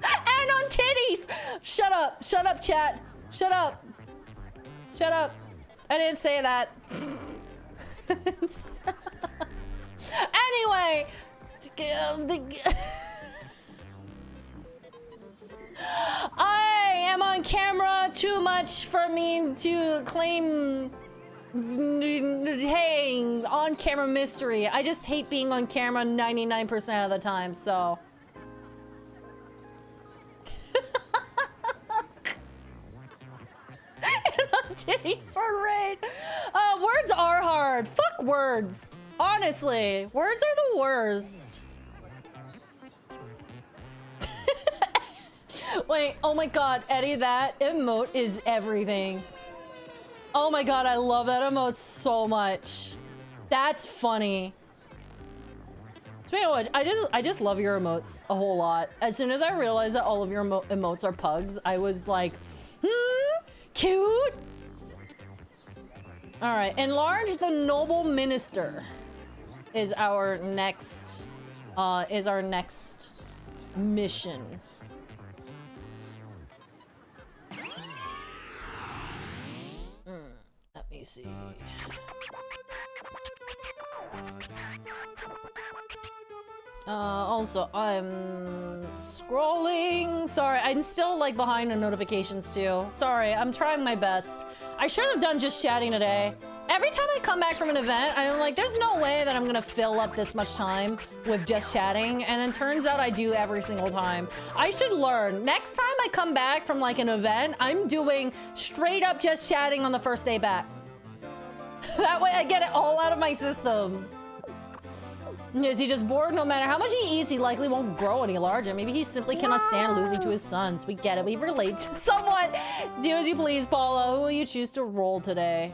Anon titties! Shut up, chat. Shut up. Shut up. I didn't say that. Anyway. I am on camera too much for me to claim, hey, on camera mystery. I just hate being on camera 99% of the time, so. And on titties for raid. Words are hard. Fuck words. Honestly, words are the worst. Wait, oh my god, Eddie, that emote is everything. Oh my god, I love that emote so much. That's funny. Speaking of which, I just love your emotes a whole lot. As soon as I realized that all of your emotes are pugs, I was like, cute. All right, enlarge the noble minister is our next mission. Let me see. Also, I'm scrolling. Sorry, I'm still like behind on notifications too. Sorry, I'm trying my best. I should have done just chatting today. Every time I come back from an event, I'm like, there's no way that I'm gonna fill up this much time with just chatting. And it turns out I do every single time. I should learn. Next time I come back from like an event, I'm doing straight up just chatting on the first day back. That way I get it all out of my system. Is he just bored? No matter how much he eats, he likely won't grow any larger. Maybe he simply cannot stand losing to his sons. We get it. We relate to someone. Do as you please, Paula. Who will you choose to roll today?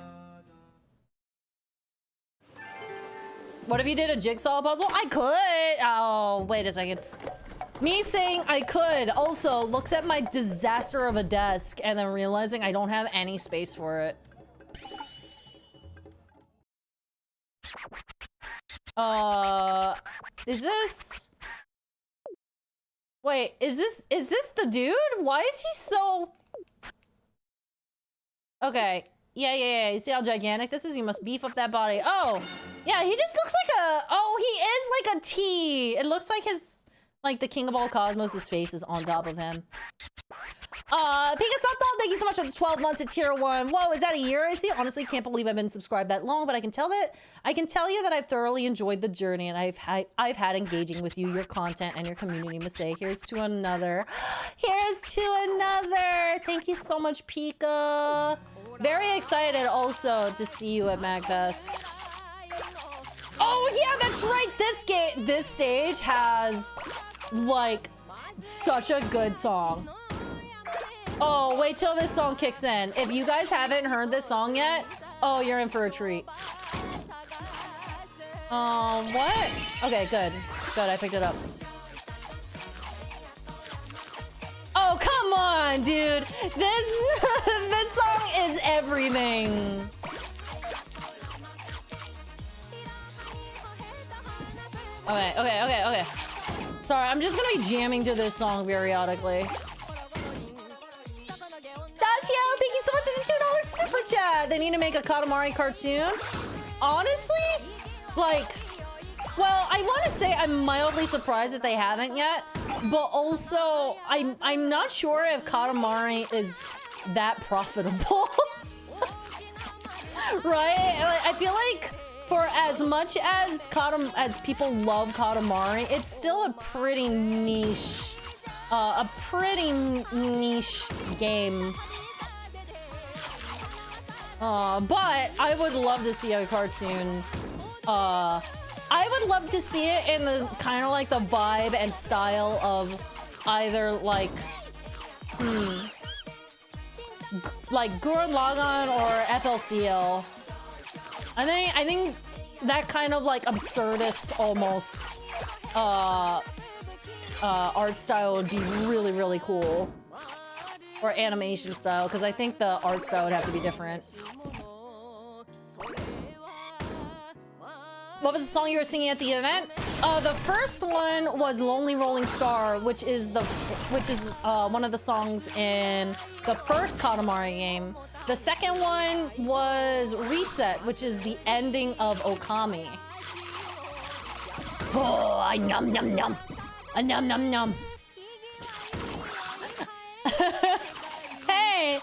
What if you did a jigsaw puzzle? I could. Oh, wait a second. Me saying I could also looks at my disaster of a desk and then realizing I don't have any space for it. Is this? Wait, is this the dude? Why is he so? Okay. Yeah. You see how gigantic this is? You must beef up that body. Oh, yeah, he just looks like a, oh, he is like a T. It looks like his, like the king of all cosmos' face is on top of him. Pika Sato, thank you so much for the 12 months at tier 1. Whoa, is that a year? I see. Honestly, can't believe I've been subscribed that long, but I can tell you that I've thoroughly enjoyed the journey and I've had engaging with you, your content, and your community, Masae. Here's to another. Here's to another. Thank you so much, Pika. Very excited also to see you at MagFest. Oh yeah, that's right. This stage has like such a good song. Oh, wait till this song kicks in. If you guys haven't heard this song yet, oh, you're in for a treat. What? Okay, good. Good, I picked it up. Oh, come on, dude. This song is everything. Okay. Sorry, I'm just gonna be jamming to this song periodically. Dashiel, thank you so much for the $2 super chat. They need to make a Katamari cartoon. Honestly, like, well, I want to say I'm mildly surprised that they haven't yet, but also I'm not sure if Katamari is that profitable. Right? Like, I feel like for as much as people love Katamari, it's still a pretty niche game. But I would love to see a cartoon. I would love to see it in the kind of like the vibe and style of either like, like Gurren Lagann or FLCL. I think that kind of like absurdist almost art style would be really, really cool. Or animation style, because I think the art style would have to be different. What was the song you were singing at the event? The first one was "Lonely Rolling Star," which is one of the songs in the first Katamari game. The second one was "Reset," which is the ending of Okami. Oh, I num num num, a num num num. Hey,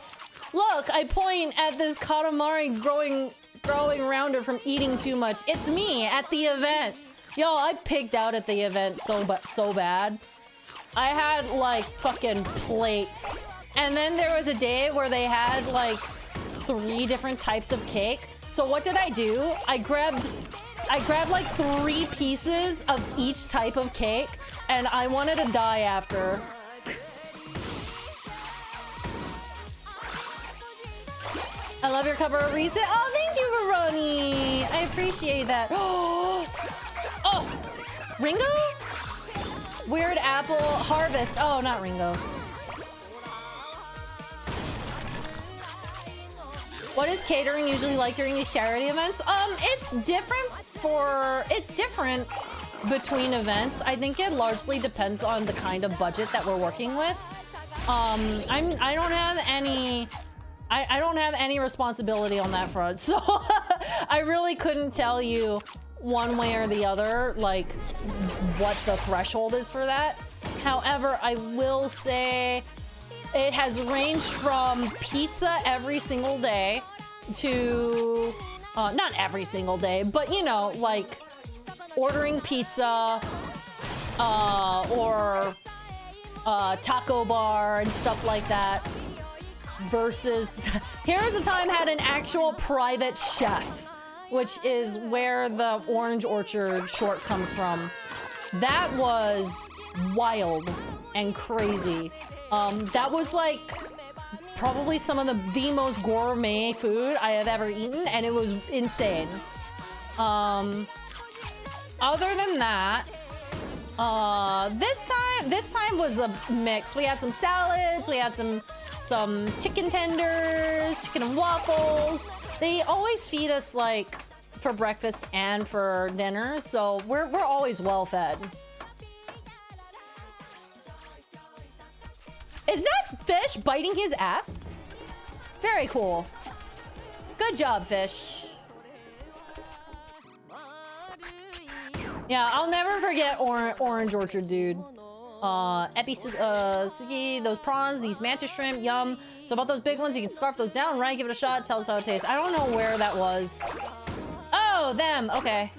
look! I point at this Katamari growing rounder from eating too much. It's me at the event. Yo, I pigged out at the event so bad. I had like fucking plates. And then there was a day where they had like 3 different types of cake. So what did I do? I grabbed like 3 pieces of each type of cake and I wanted to die after. I love your cover of Reset. Oh, thank you, Veroni. I appreciate that. Oh, Ringo? Weird Apple Harvest. Oh, not Ringo. What is catering usually like during these charity events? It's different between events. I think it largely depends on the kind of budget that we're working with. I don't have any responsibility on that front, so I really couldn't tell you one way or the other, like, what the threshold is for that. However, I will say it has ranged from pizza every single day to, not every single day, but you know, like ordering pizza, or taco bar and stuff like that. Versus, Here's a Time had an actual private chef, which is where the Orange Orchard short comes from. That was wild and crazy. That was like probably some of the most gourmet food I have ever eaten, and it was insane. Other than that, this time was a mix. We had some salads, we had some chicken tenders, chicken and waffles. They always feed us like for breakfast and for dinner, so we're always well fed. Is that fish biting his ass? Very cool. Good job, fish. Yeah, I'll never forget Orange Orchard, dude. Suki, those prawns, these mantis shrimp, yum. So about those big ones, you can scarf those down, right? Give it a shot, tell us how it tastes. I don't know where that was. Oh, them, okay.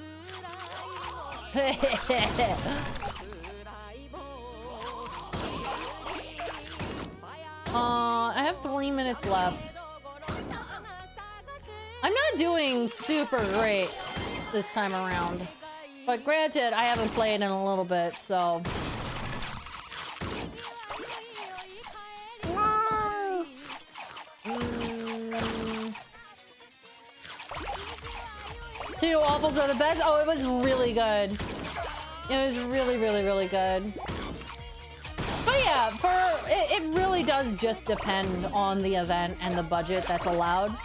I have 3 minutes left. I'm not doing super great this time around. But granted, I haven't played in a little bit, so... Two waffles are the best. Oh, it was really good. It was really, really, really good. But yeah, it really does just depend on the event and the budget that's allowed.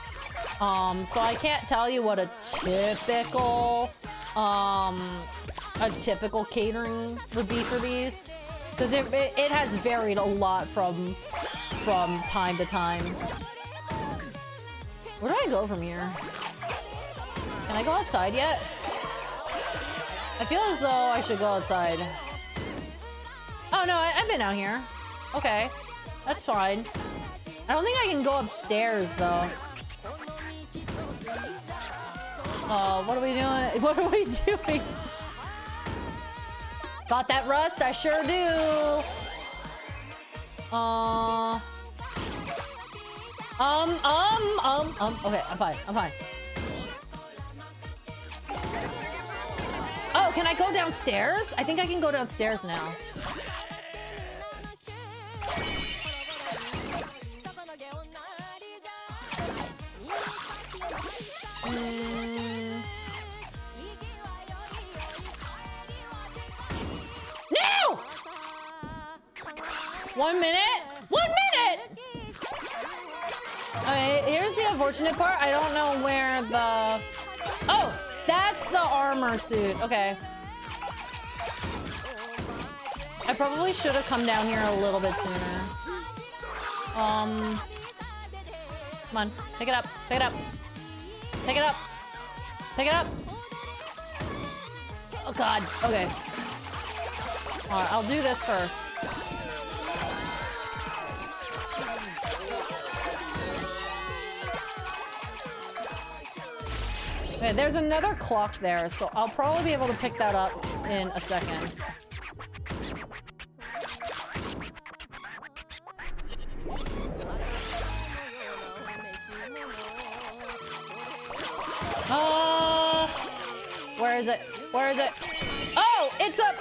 So I can't tell you what a typical catering would be for these, because it has varied a lot from time to time. Where do I go from here? Can I go outside yet? I feel as though I should go outside. Oh no, I've been out here. Okay, that's fine. I don't think I can go upstairs though. What are we doing? What are we doing? Got that rust? I sure do. Okay, I'm fine. I'm fine. Oh, can I go downstairs? I think I can go downstairs now. No! 1 minute? 1 minute! Okay, here's the unfortunate part. I don't know where the... Oh, that's the armor suit. Okay. I probably should have come down here a little bit sooner. Come on, pick it up, pick it up. Pick it up. Pick it up. Oh God, okay. All right, I'll do this first. Okay, there's another clock there, so I'll probably be able to pick that up in a second. Where is it? Where is it? Oh, it's up.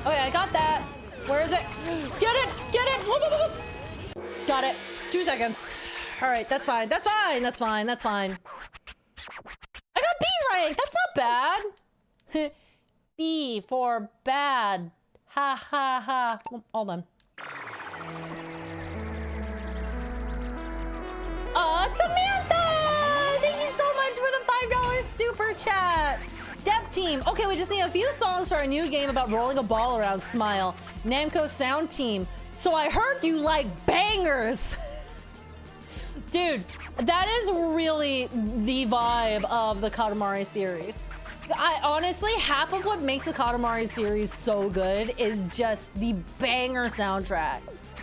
Okay, I got that. Where is it? Get it! Get it! Whoop, whoop, whoop. Got it. 2 seconds. All right, that's fine. That's fine. That's fine. That's fine. I got B right. That's not bad. B for bad. Ha ha ha. All done. Samantha! Thank you so much for the $5 super chat. Dev team. Okay, we just need a few songs for our new game about rolling a ball around. Smile. Namco sound team. So I heard you like bangers. Dude, that is really the vibe of the Katamari series. I honestly, half of what makes a Katamari series so good is just the banger soundtracks.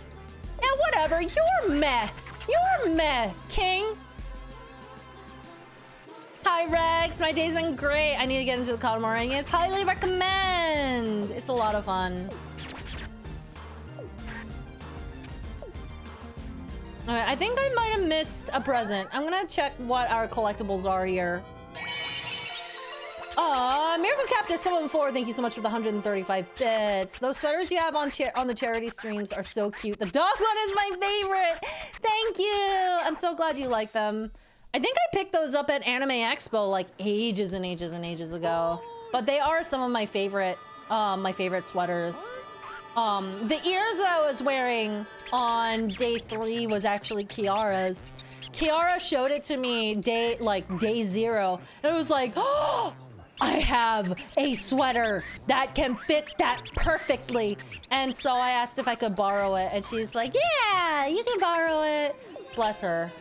And whatever, you're meh. You're meh, king. Hi, Rex. My day's been great. I need to get into the Katamari games. Highly recommend. It's a lot of fun. All right, I think I might have missed a present. I'm gonna check what our collectibles are here. Miracle Captor 714, thank you so much for the 135 bits. Those sweaters you have on the charity streams are so cute. The dog one is my favorite. Thank you. I'm so glad you like them. I think I picked those up at Anime Expo like ages and ages and ages ago. But they are some of my favorite sweaters. The ears that I was wearing on day 3 was actually Kiara's. Kiara showed it to me day 0. And it was like, oh, I have a sweater that can fit that perfectly. And so I asked if I could borrow it, and she's like, yeah, you can borrow it. Bless her.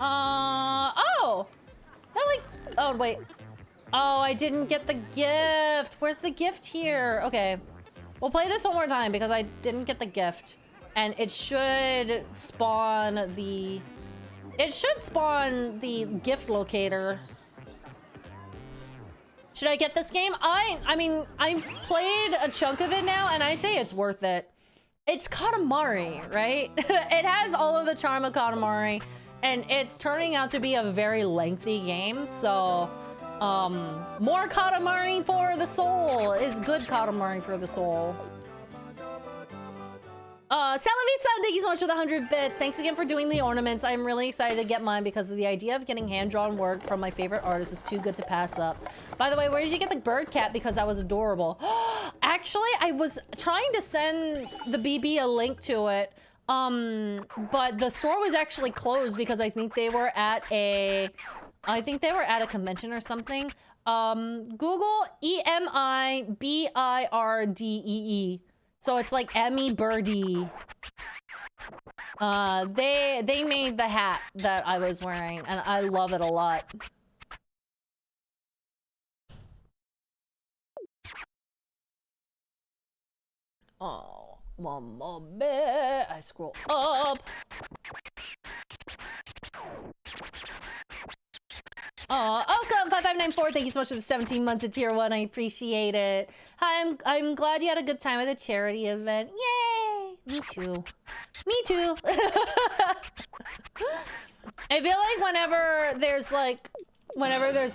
Oh, wait. Oh, I didn't get the gift. Where's the gift here? Okay, we'll play this one more time because I didn't get the gift. And it should spawn the... It should spawn the gift locator. Should I get this game? I mean, I've played a chunk of it now, and I say it's worth it. It's Katamari, right? It has all of the charm of Katamari, and it's turning out to be a very lengthy game, so... more Katamari for the soul is good Katamari for the soul. Salavisa, thank you so much for the 100 bits. Thanks again for doing the ornaments. I'm really excited to get mine because the idea of getting hand-drawn work from my favorite artist is too good to pass up. By the way, where did you get the bird cat? Because that was adorable. Actually, I was trying to send the BB a link to it, but the store was actually closed because I think they were at a convention or something. Google EMIBIRDEE. So it's like Emmy Birdie. They made the hat that I was wearing, and I love it a lot. Oh, one more bit. I scroll up. Aw, welcome 5594. Thank you so much for the 17 months of tier 1. I appreciate it. Hi, I'm glad you had a good time at the charity event. Yay! Me too. Me too. I feel like whenever there's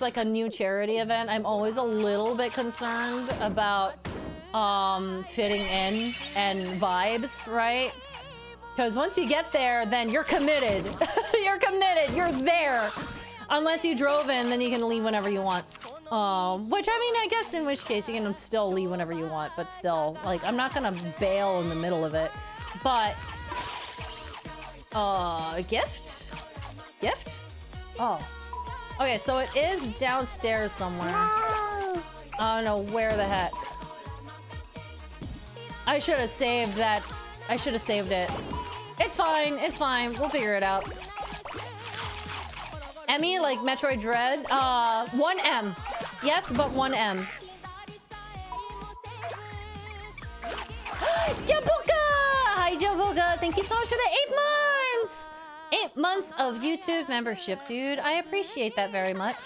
like a new charity event, I'm always a little bit concerned about fitting in and vibes, right? Because once you get there, then you're committed. You're committed. You're there. Unless you drove in, then you can leave whenever you want. Which, I mean, I guess in which case you can still leave whenever you want, but still, like, I'm not gonna bail in the middle of it. But, gift? Gift? Oh. Okay, so it is downstairs somewhere. I don't know where the heck. I should have saved that. I should have saved it. It's fine, it's fine. We'll figure it out. Emmy, like Metroid Dread? 1M. Yes, but 1M. Jabuka! Hi, Jabuka! Thank you so much for the 8 months! 8 months of YouTube membership, dude. I appreciate that very much.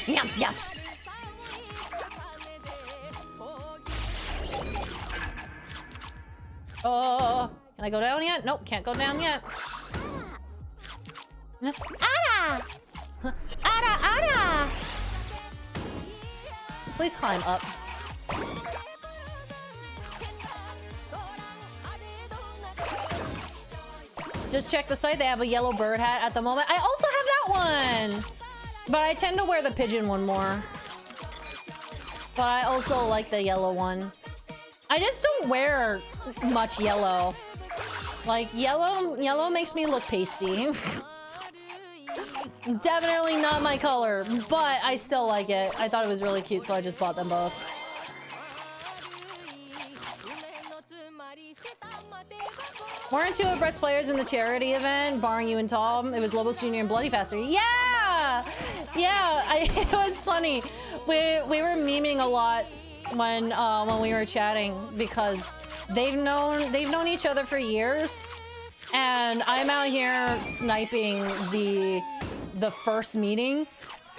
Yum, yum. Oh, can I go down yet? Nope, can't go down yet. Ada! Ada, Ada! Please climb up. Just check the site. They have a yellow bird hat at the moment. I also have that one! But I tend to wear the pigeon one more. But I also like the yellow one. I just don't wear much yellow. Like, yellow makes me look pasty. Definitely not my color, but I still like it. I thought it was really cute, so I just bought them both. Weren't two of Brett's players in the charity event, barring you and Tom? It was Lobos Jr. and Bloody Faster. Yeah! Yeah, it was funny. We were memeing a lot when we were chatting because they've known each other for years, and I'm out here sniping the first meeting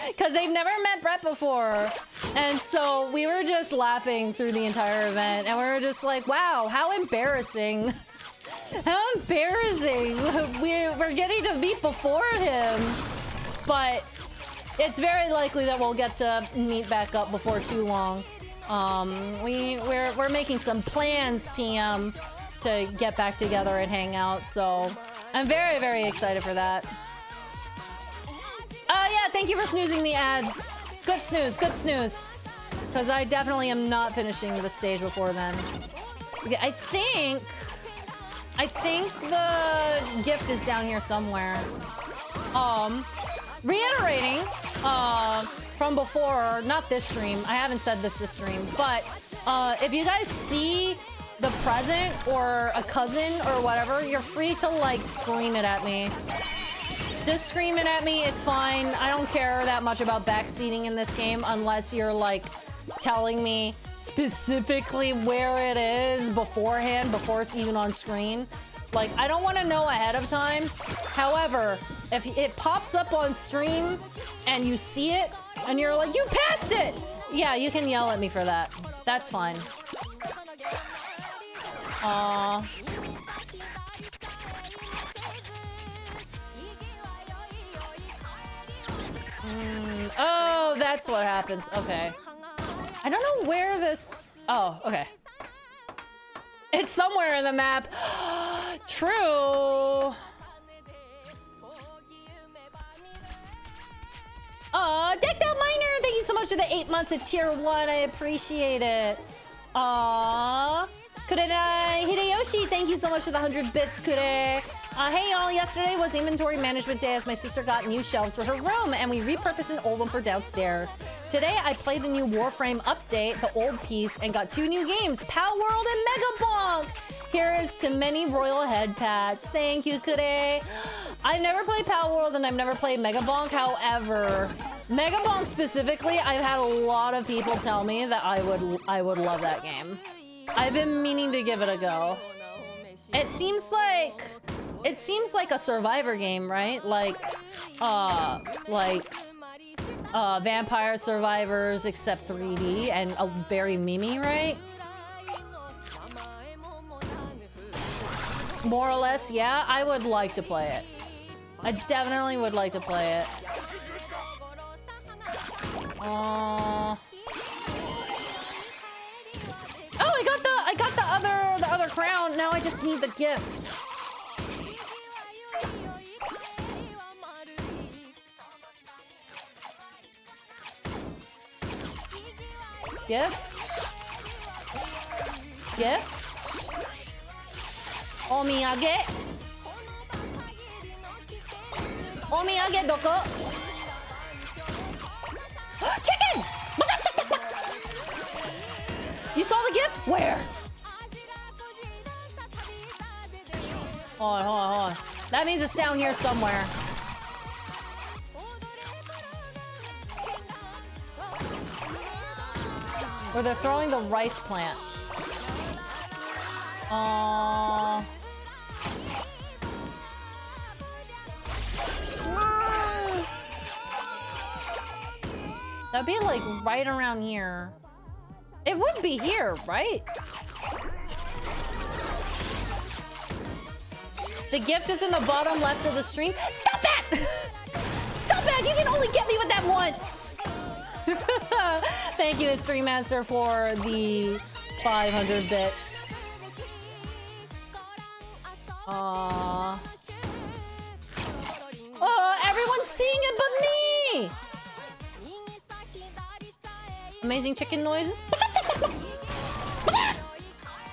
because they've never met Brett before, and so we were just laughing through the entire event, and we were just like, wow, how embarrassing. How embarrassing. We're getting to meet before him, but it's very likely that we'll get to meet back up before too long. We're making some plans, TM, to get back together and hang out, so I'm very, very excited for that. Yeah, thank you for snoozing the ads. Good snooze, good snooze. Because I definitely am not finishing the stage before then. Okay, I think the gift is down here somewhere. Reiterating, from before, not this stream, I haven't said this stream, but if you guys see the present or a cousin or whatever, you're free to like scream it at me. Just scream it at me, it's fine. I don't care that much about backseating in this game unless you're like telling me specifically where it is beforehand, before it's even on screen. Like, I don't want to know ahead of time. However, if it pops up on stream and you see it and you're like, you passed it! Yeah, you can yell at me for that. That's fine. Aww. Oh, that's what happens. Okay. I don't know where this... Oh, okay. It's somewhere in the map. True. Aw, Decked Out Miner, thank you so much for the 8 months of tier 1. I appreciate it. Aw. Kurenai Hideyoshi, thank you so much for the 100 bits, Kure. Hey y'all, yesterday was inventory management day as my sister got new shelves for her room and we repurposed an old one for downstairs. Today I played the new Warframe update, the old piece, and got 2 new games, Pal World and Mega Bonk. Here is to many royal head pats. Thank you, Kure. I've never played Pal World and I've never played Mega Bonk. However, Mega Bonk specifically, I've had a lot of people tell me that I would love that game. I've been meaning to give it a go. It seems like It seems like a Survivor game, right? Like Vampire Survivors, except 3D and a very Mimi, right? More or less, yeah. I would like to play it. I definitely would like to play it. Oh, I got the other crown. Now I just need the gift. Gift. Omiyage. Omiyage doko? Chickens! You saw the gift? Where? Hold on. That means it's down here somewhere. Where they're throwing the rice plants. That'd be like right around here. It would be here, right? The gift is in the bottom left of the stream. Stop that! Stop that! You can only get me with that once! Thank you, Stream Master, for the 500 bits. Oh, everyone's seeing it but me! Amazing chicken noises.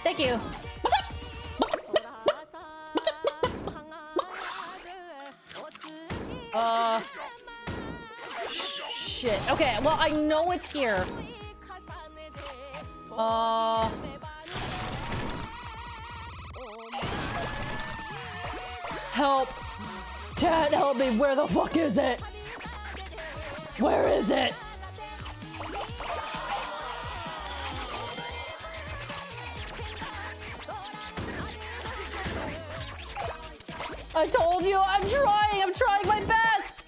Thank you. Shit. Okay, well, I know it's here. Help. Dad, help me. Where the fuck is it? Where is it? I told you, I'm trying my best.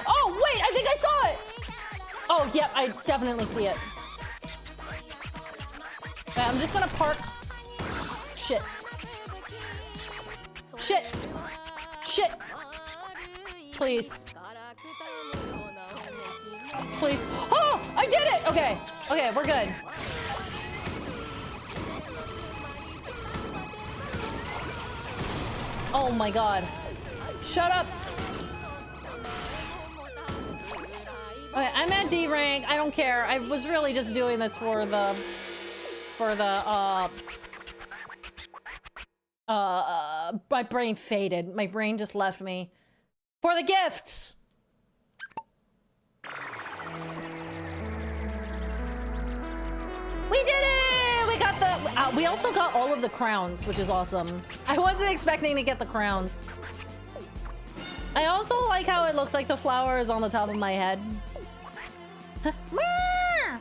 Oh, wait, I think I saw it. Oh, yep, I definitely see it. Okay, I'm just gonna park. Shit. Please. Oh, I did it. Okay, we're good. Oh my god. Shut up. Okay, I'm at D rank. I don't care. I was really just doing this for the my brain faded. My brain just left me. For the gifts. We did it! We got the we also got all of the crowns, which is awesome. I wasn't expecting to get the crowns. I also like how it looks like the flower is on the top of my head. Pikmin!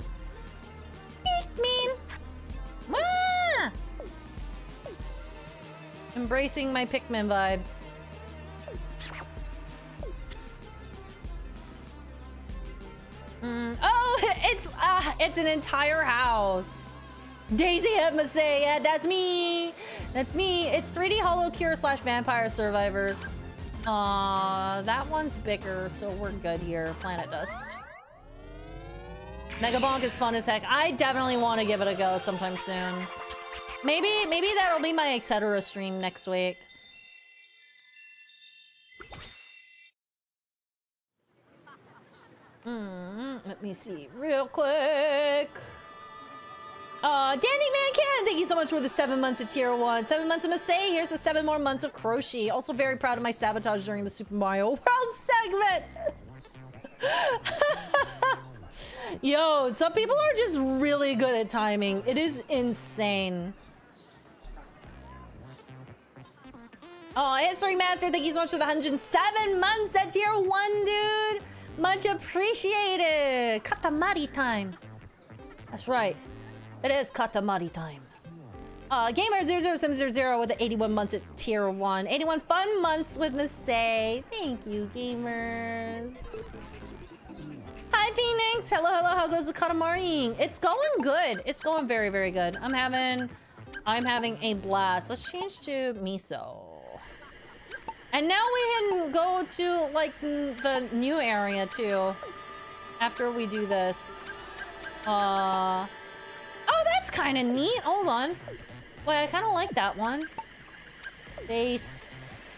Embracing my Pikmin vibes. Oh, it's an entire house. Daisy at Masae, yeah, that's me. That's me. It's 3D Hollow Cure / Vampire Survivors. That one's bigger, so we're good here. Planet Dust. Mega Bonk is fun as heck. I definitely want to give it a go sometime soon. Maybe that'll be my etc. stream next week. Let me see real quick. Dandy Man Cannon, thank you so much for the 7 months of tier 1. 7 months of Masae, here's the 7 more months of Crochet. Also very proud of my sabotage during the Super Mario World segment. Yo, some people are just really good at timing. It is insane. Oh, History Master, thank you so much for the 107 months at tier 1, dude. Much appreciated. Katamari time. That's right. It is Katamari time. Gamer00700 with the 81 months at tier 1. 81 fun months with Masae. Thank you, gamers. Hi, Phoenix. Hello, hello. How goes the Katamari? It's going good. It's going very, very good. I'm having a blast. Let's change to miso. And now we can go to, like, the new area, too. After we do this. Oh, that's kind of neat. Hold on. Wait, I kind of like that one. Base.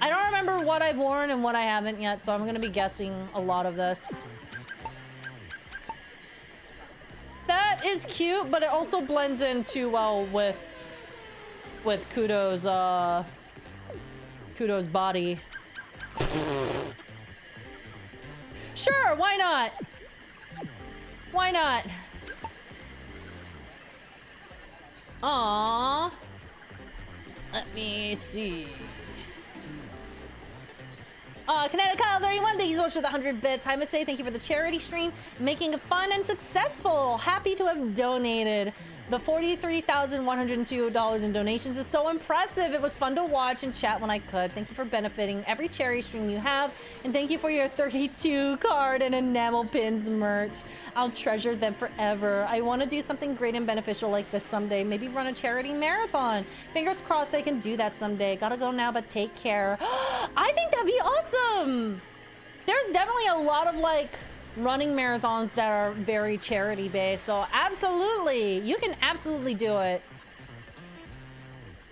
I don't remember what I've worn and what I haven't yet, so I'm going to be guessing a lot of this. That is cute, but it also blends in too well with Kudo's, Kudo's body. Sure, why not? Why not? Aww. Let me see. Kinetic Kyle 31, thank you so much for the 100 bits. Hi, Masae, thank you for the charity stream. Making it fun and successful. Happy to have donated. The $43,102 in donations is so impressive. It was fun to watch and chat when I could. Thank you for benefiting every charity stream you have. And thank you for your 32 card and enamel pins merch. I'll treasure them forever. I want to do something great and beneficial like this someday. Maybe run a charity marathon. Fingers crossed I can do that someday. Gotta go now, but take care. I think that'd be awesome. There's definitely a lot of, like, running marathons that are very charity based, so absolutely, you can absolutely do it.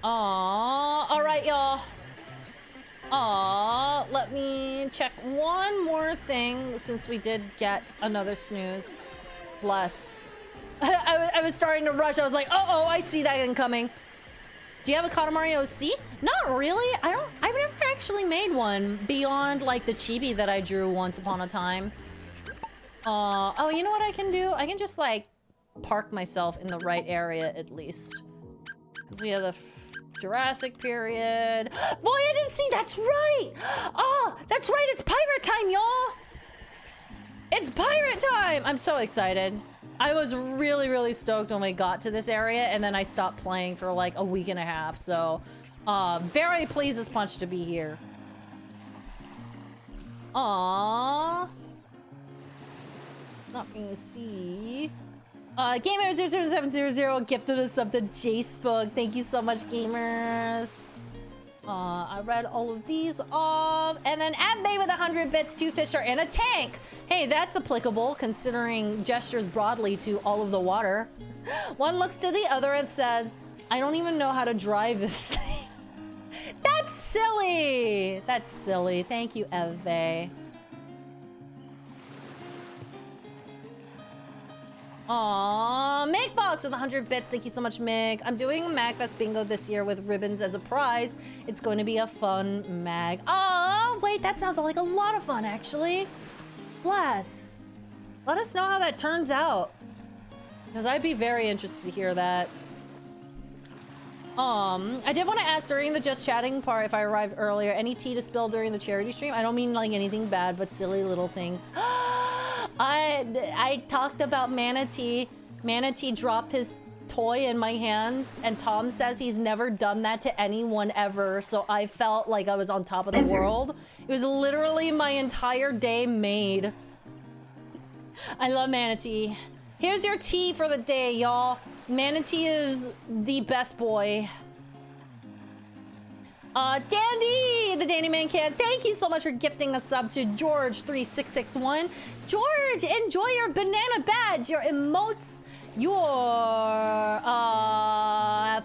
Aww, all right, y'all. Aww, let me check one more thing since we did get another snooze. Bless. I was starting to rush. I was like, oh, I see that incoming. Do you have a Katamari OC? Not really. I've never actually made one beyond, like, the chibi that I drew once upon a time. Oh, you know what I can do? I can just, like, park myself in the right area, at least. Because we have the Jurassic period. Boy, I didn't see! That's right! Oh, that's right! It's pirate time, y'all! It's pirate time! I'm so excited. I was really, really stoked when we got to this area, and then I stopped playing for, like, a week and a half, so... very pleased as punch to be here. Aww. Let me see. Gamer00700 gifted us up to J-Spook. Thank you so much, gamers. I read all of these off. And then Abbe with 100 bits, 2 Fisher, and a tank. Hey, that's applicable considering gestures broadly to all of the water. One looks to the other and says, I don't even know how to drive this thing. That's silly. That's silly. Thank you, Abbe. Aww, Megbox with 100 bits. Thank you so much, Meg. I'm doing a MagFest bingo this year with ribbons as a prize. It's going to be a fun mag. Aww, wait, that sounds like a lot of fun, actually. Bless. Let us know how that turns out. Because I'd be very interested to hear that. I did want to ask during the just chatting part if I arrived earlier, any tea to spill during the charity stream? I don't mean like anything bad, but silly little things. I talked about Manatee. Manatee dropped his toy in my hands, and Tom says he's never done that to anyone ever, so I felt like I was on top of the world. It was literally my entire day made. I love Manatee. Here's your tea for the day, y'all. Manatee is the best boy. Dandy, the Dandy Man Can, thank you so much for gifting a sub to George3661. George, enjoy your banana badge, your emotes, your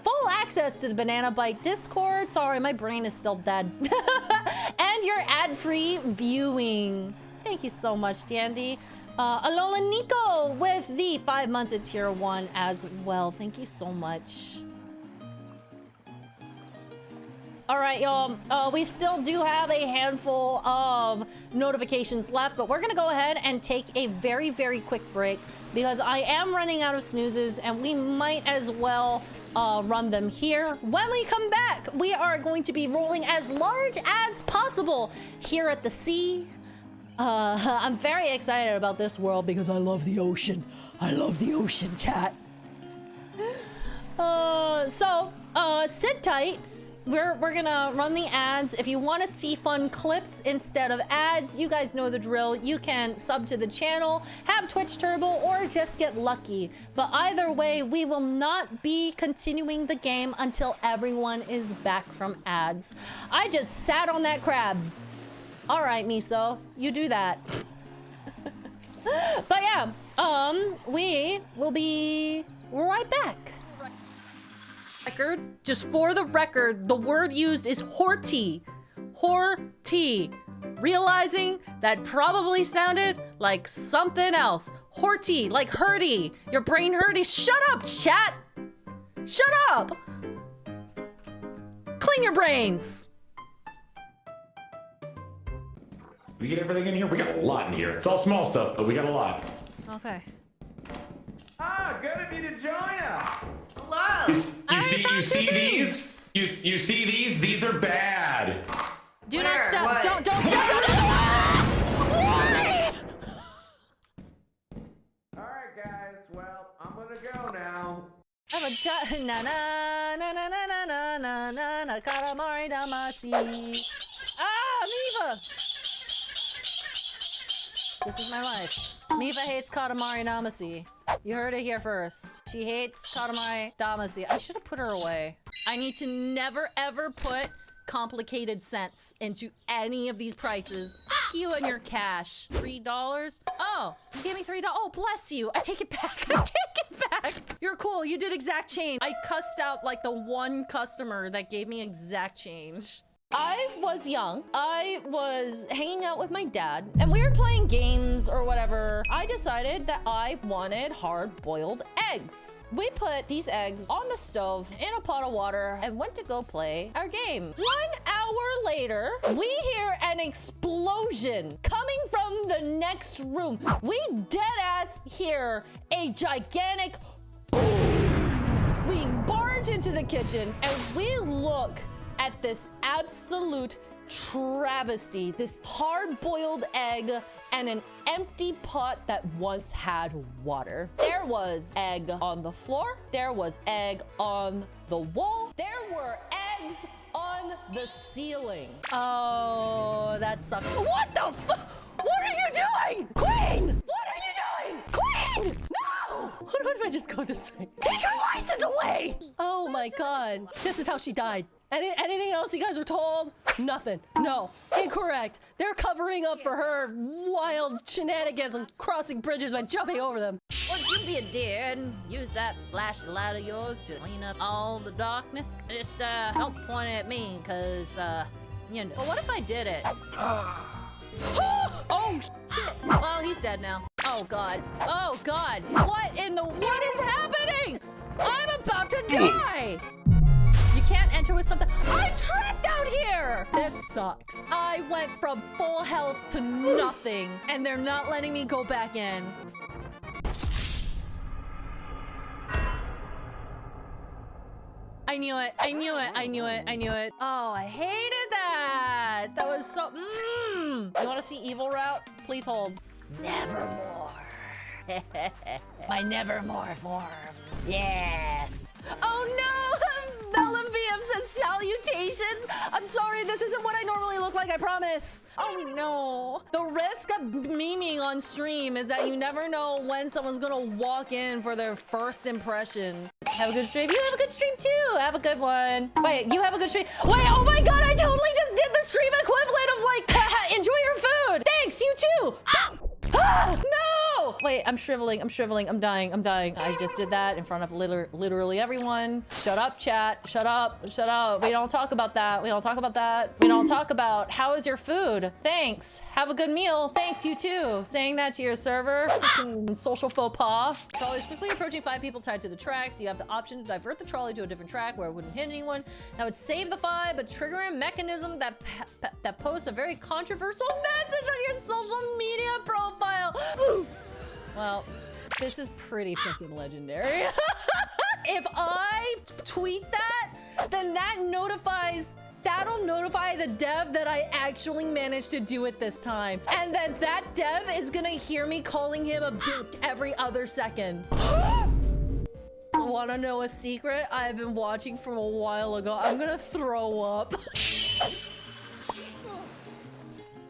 full access to the Banana Bite Discord. Sorry, my brain is still dead. And your ad-free viewing. Thank you so much, Dandy. Alola Nico with the 5 months at tier 1 as well. Thank you so much. All right, y'all. We still do have a handful of notifications left, but we're gonna go ahead and take a very, very quick break because I am running out of snoozes and we might as well run them here. When we come back, we are going to be rolling as large as possible here at the sea. I'm very excited about this world because I love the ocean. I love the ocean, chat. Sit tight. We're gonna run the ads. If you want to see fun clips instead of ads, you guys know the drill. You can sub to the channel, have Twitch Turbo, or just get lucky. But either way, we will not be continuing the game until everyone is back from ads. I just sat on that crab. All right, Miso, you do that. But yeah, we will be right back. Just for the record, the word used is horty. Horty. Realizing that probably sounded like something else. Horty, like hurty. Your brain hurty. Shut up, chat. Shut up. Clean your brains. We get everything in here? We got a lot in here. It's all small stuff, but we got a lot. Okay. Ah, good of you to join us. Hello. You see these? You see these? These are bad. Do not step. What? Don't step. Why? All right, guys. Well, I'm gonna go now. I'm a na na na na na na na na na Katamari Damasi. Ah, Mipha. This is my life. Mipha hates Katamari Damacy. You heard it here first. She hates Katamari Damacy. I should have put her away. I need to never ever put complicated cents into any of these prices. Fuck you and your cash. $3? Oh, you gave me $3. Oh, bless you. I take it back. I take it back. You're cool. You did exact change. I cussed out like the one customer that gave me exact change. I was young. I was hanging out with my dad and we were playing games or whatever. I decided that I wanted hard-boiled eggs. We put these eggs on the stove in a pot of water and went to go play our game. 1 hour later, we hear an explosion coming from the next room. We dead-ass hear a gigantic boom. We barge into the kitchen and we look at this absolute travesty, this hard-boiled egg and an empty pot that once had water. There was egg on the floor. There was egg on the wall. There were eggs on the ceiling. Oh, that sucks. What the fuck? What are you doing? Queen! What are you doing? Queen! No! What if I just go this way? Take her license away! Oh my god. This is how she died. Anything else you guys are told? Nothing. No. Incorrect. They're covering up for her wild shenanigans and crossing bridges by jumping over them. Would you be a dear and use that flashlight of yours to clean up all the darkness? Just, don't point at me, cause, you know. But what if I did it? Oh, shit. Well, he's dead now. Oh, God. Oh, God. What is happening? I'm about to die. You can't enter with something. I'm trapped out here! This sucks. I went from full health to nothing, and they're not letting me go back in. I knew it. I knew it. I knew it. I knew it. Oh, I hated that. That was so... You want to see evil route? Please hold. Nevermore. My nevermore form. Yes. Oh no! Melonbeam says salutations. I'm sorry, this isn't what I normally look like, I promise. Oh no. The risk of memeing on stream is that you never know when someone's gonna walk in for their first impression. Have a good stream. You have a good stream too. Have a good one. Wait, you have a good stream. Wait, oh my god, I totally just did the stream equivalent of like, enjoy your food. Thanks, you too. Ah, no! Wait, I'm shriveling, I'm dying. I just did that in front of literally everyone. Shut up, chat. Shut up. We don't talk about that. We don't talk about how is your food? Thanks. Have a good meal. Thanks, you too. Saying that to your server. Freaking social faux pas. Trolley is quickly approaching 5 people tied to the tracks. You have the option to divert the trolley to a different track where it wouldn't hit anyone. That would save the 5, but trigger a mechanism that posts a very controversial message on your social media profile. Well, this is pretty freaking legendary. If I tweet that, then that'll notify the dev that I actually managed to do it this time. And then that dev is gonna hear me calling him a bitch every other second. wanna know a secret I've been watching from a while ago? I'm gonna throw up.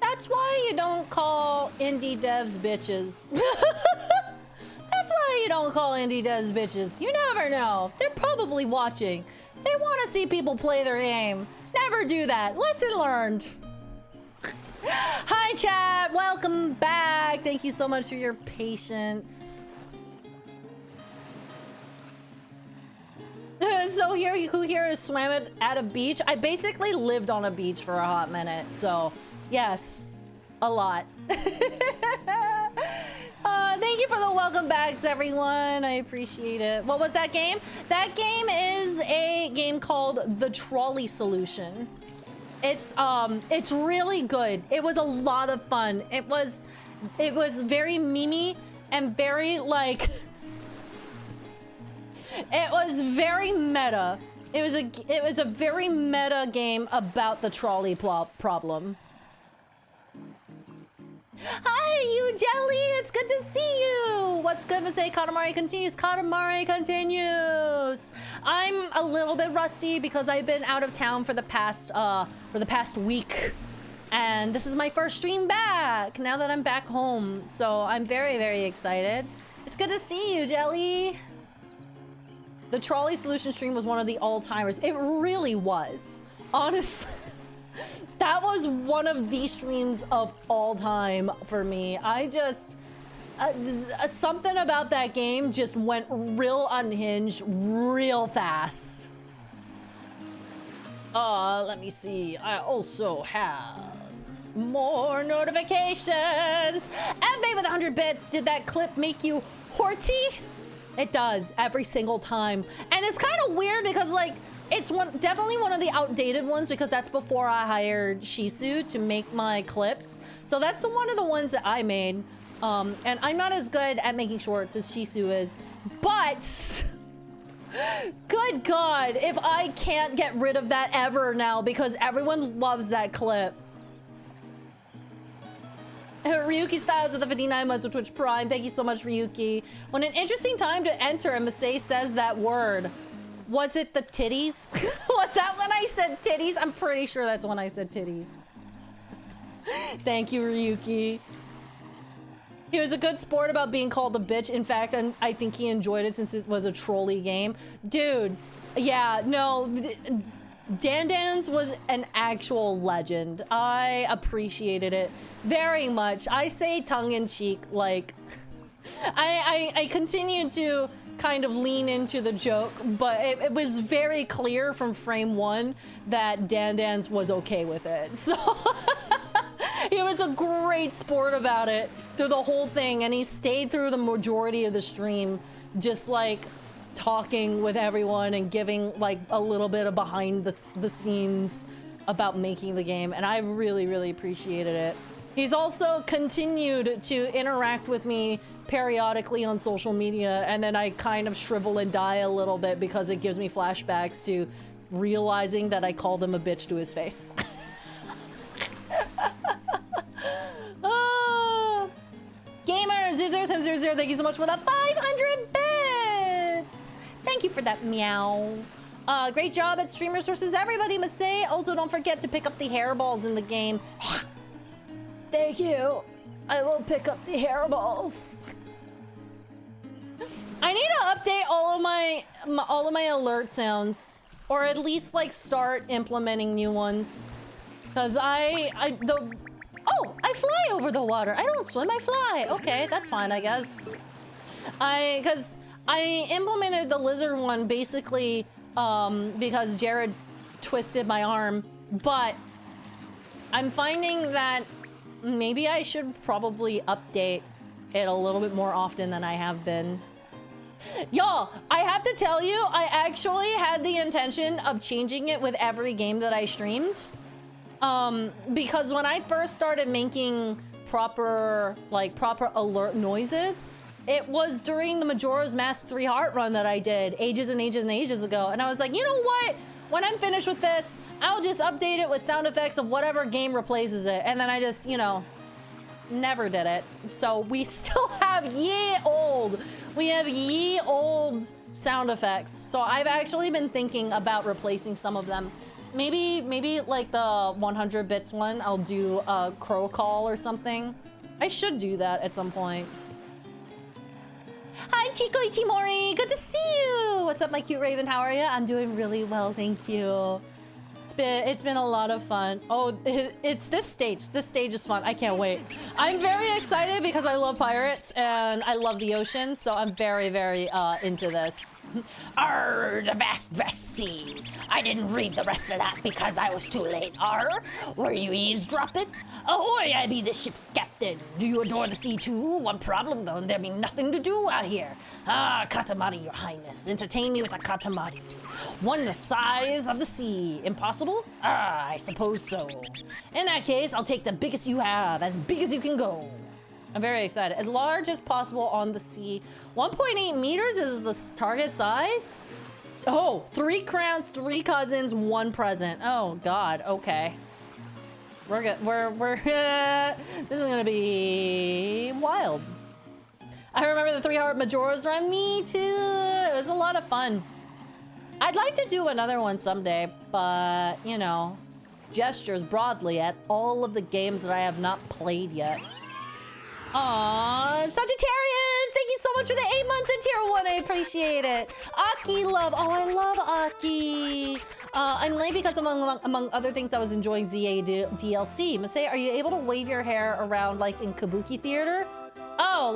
That's why you don't call indie devs bitches. That's why you don't call indie devs bitches. You never know. They're probably watching. They want to see people play their game. Never do that. Lesson learned. Hi, chat. Welcome back. Thank you so much for your patience. So who here has swam at a beach? I basically lived on a beach for a hot minute. So, yes, a lot. Thank you for the welcome backs, everyone. I appreciate it. What was that game? That game is a game called The Trolley Solution. It's really good. It was a lot of fun. It was very memey and very like it was very meta. It was a very meta game about the trolley problem. Hi, you Jelly! It's good to see you! What's good, Masae? Katamari continues. Katamari continues! I'm a little bit rusty because I've been out of town for the past week. And this is my first stream back, now that I'm back home. So I'm very, very excited. It's good to see you, Jelly! The Trolley Solution stream was one of the all-timers. It really was. Honestly. That was one of the streams of all time for me. I just... something about that game just went real unhinged real fast. Let me see. I also have more notifications. FA with 100 bits. Did that clip make you horty? It does every single time. And it's kind of weird because like, it's definitely one of the outdated ones because that's before I hired Shisu to make my clips. So that's one of the ones that I made. And I'm not as good at making shorts as Shisu is, but good God, if I can't get rid of that ever now because everyone loves that clip. Ryuki Styles with the 59 months of Twitch Prime. Thank you so much, Ryuki. When an interesting time to enter, and Masae says that word. Was it the titties? Was that when I said titties? I'm pretty sure that's when I said titties. Thank you, Ryuki. He was a good sport about being called a bitch. In fact, I think he enjoyed it since it was a trolley game. Dude, yeah, no. Dandan's was an actual legend. I appreciated it very much. I say tongue-in-cheek, like... I continued to kind of lean into the joke, but it was very clear from frame one that Dandan's was okay with it. So he was a great sport about it through the whole thing, and he stayed through the majority of the stream, just like talking with everyone and giving like a little bit of behind the scenes about making the game, and I really, really appreciated it. He's also continued to interact with me periodically on social media, and then I kind of shrivel and die a little bit because it gives me flashbacks to realizing that I called him a bitch to his face. Gamer00700, thank you so much for that 500 bits! Thank you for that, meow. Great job at Streamers versus Everybody, Masae. Also, don't forget to pick up the hairballs in the game. Thank you. I will pick up the hairballs. I need to update all of my alert sounds, or at least like start implementing new ones, because I fly over the water. I don't swim, I fly. Okay, that's fine, I guess. Because I implemented the lizard one basically because Jared twisted my arm, but I'm finding that maybe I should probably update it a little bit more often than I have been. Y'all, I have to tell you, I actually had the intention of changing it with every game that I streamed. Because when I first started making proper alert noises, it was during the Majora's Mask 3 Heart run that I did ages and ages and ages ago. And I was like, you know what? When I'm finished with this, I'll just update it with sound effects of whatever game replaces it. And then I just, you know, never did it. So we still have We have ye old sound effects. So I've actually been thinking about replacing some of them. Maybe like the 100 bits one, I'll do a crow call or something. I should do that at some point. Hi, Chico Ichimori. Good to see you. What's up, my cute Raven? How are you? I'm doing really well, thank you. It's been a lot of fun. Oh, it's this stage. This stage is fun. I can't wait. I'm very excited because I love pirates and I love the ocean, so I'm very, very into this. Arr, the vast sea. I didn't read the rest of that because I was too late. Arr, were you eavesdropping? Ahoy, I be the ship's captain. Do you adore the sea too? One problem though, there be nothing to do out here. Ah, Katamari, your highness. Entertain me with a Katamari. One the size of the sea. Impossible? Ah, I suppose so. In that case, I'll take the biggest you have, as big as you can go. I'm very excited. As large as possible on the sea. 1.8 meters is the target size? Oh, 3 crowns, 3 cousins, 1 present. Oh God, okay. We're this is gonna be wild. I remember the 3-heart Majora's run. Me too. It was a lot of fun. I'd like to do another one someday, but you know, gestures broadly at all of the games that I have not played yet. Aww, Sagittarius! Thank you so much for the 8 months in tier 1. I appreciate it. Aki love. Oh, I love Aki. I'm late because among other things, I was enjoying ZA DLC. Masae, are you able to wave your hair around like in Kabuki theater? Oh,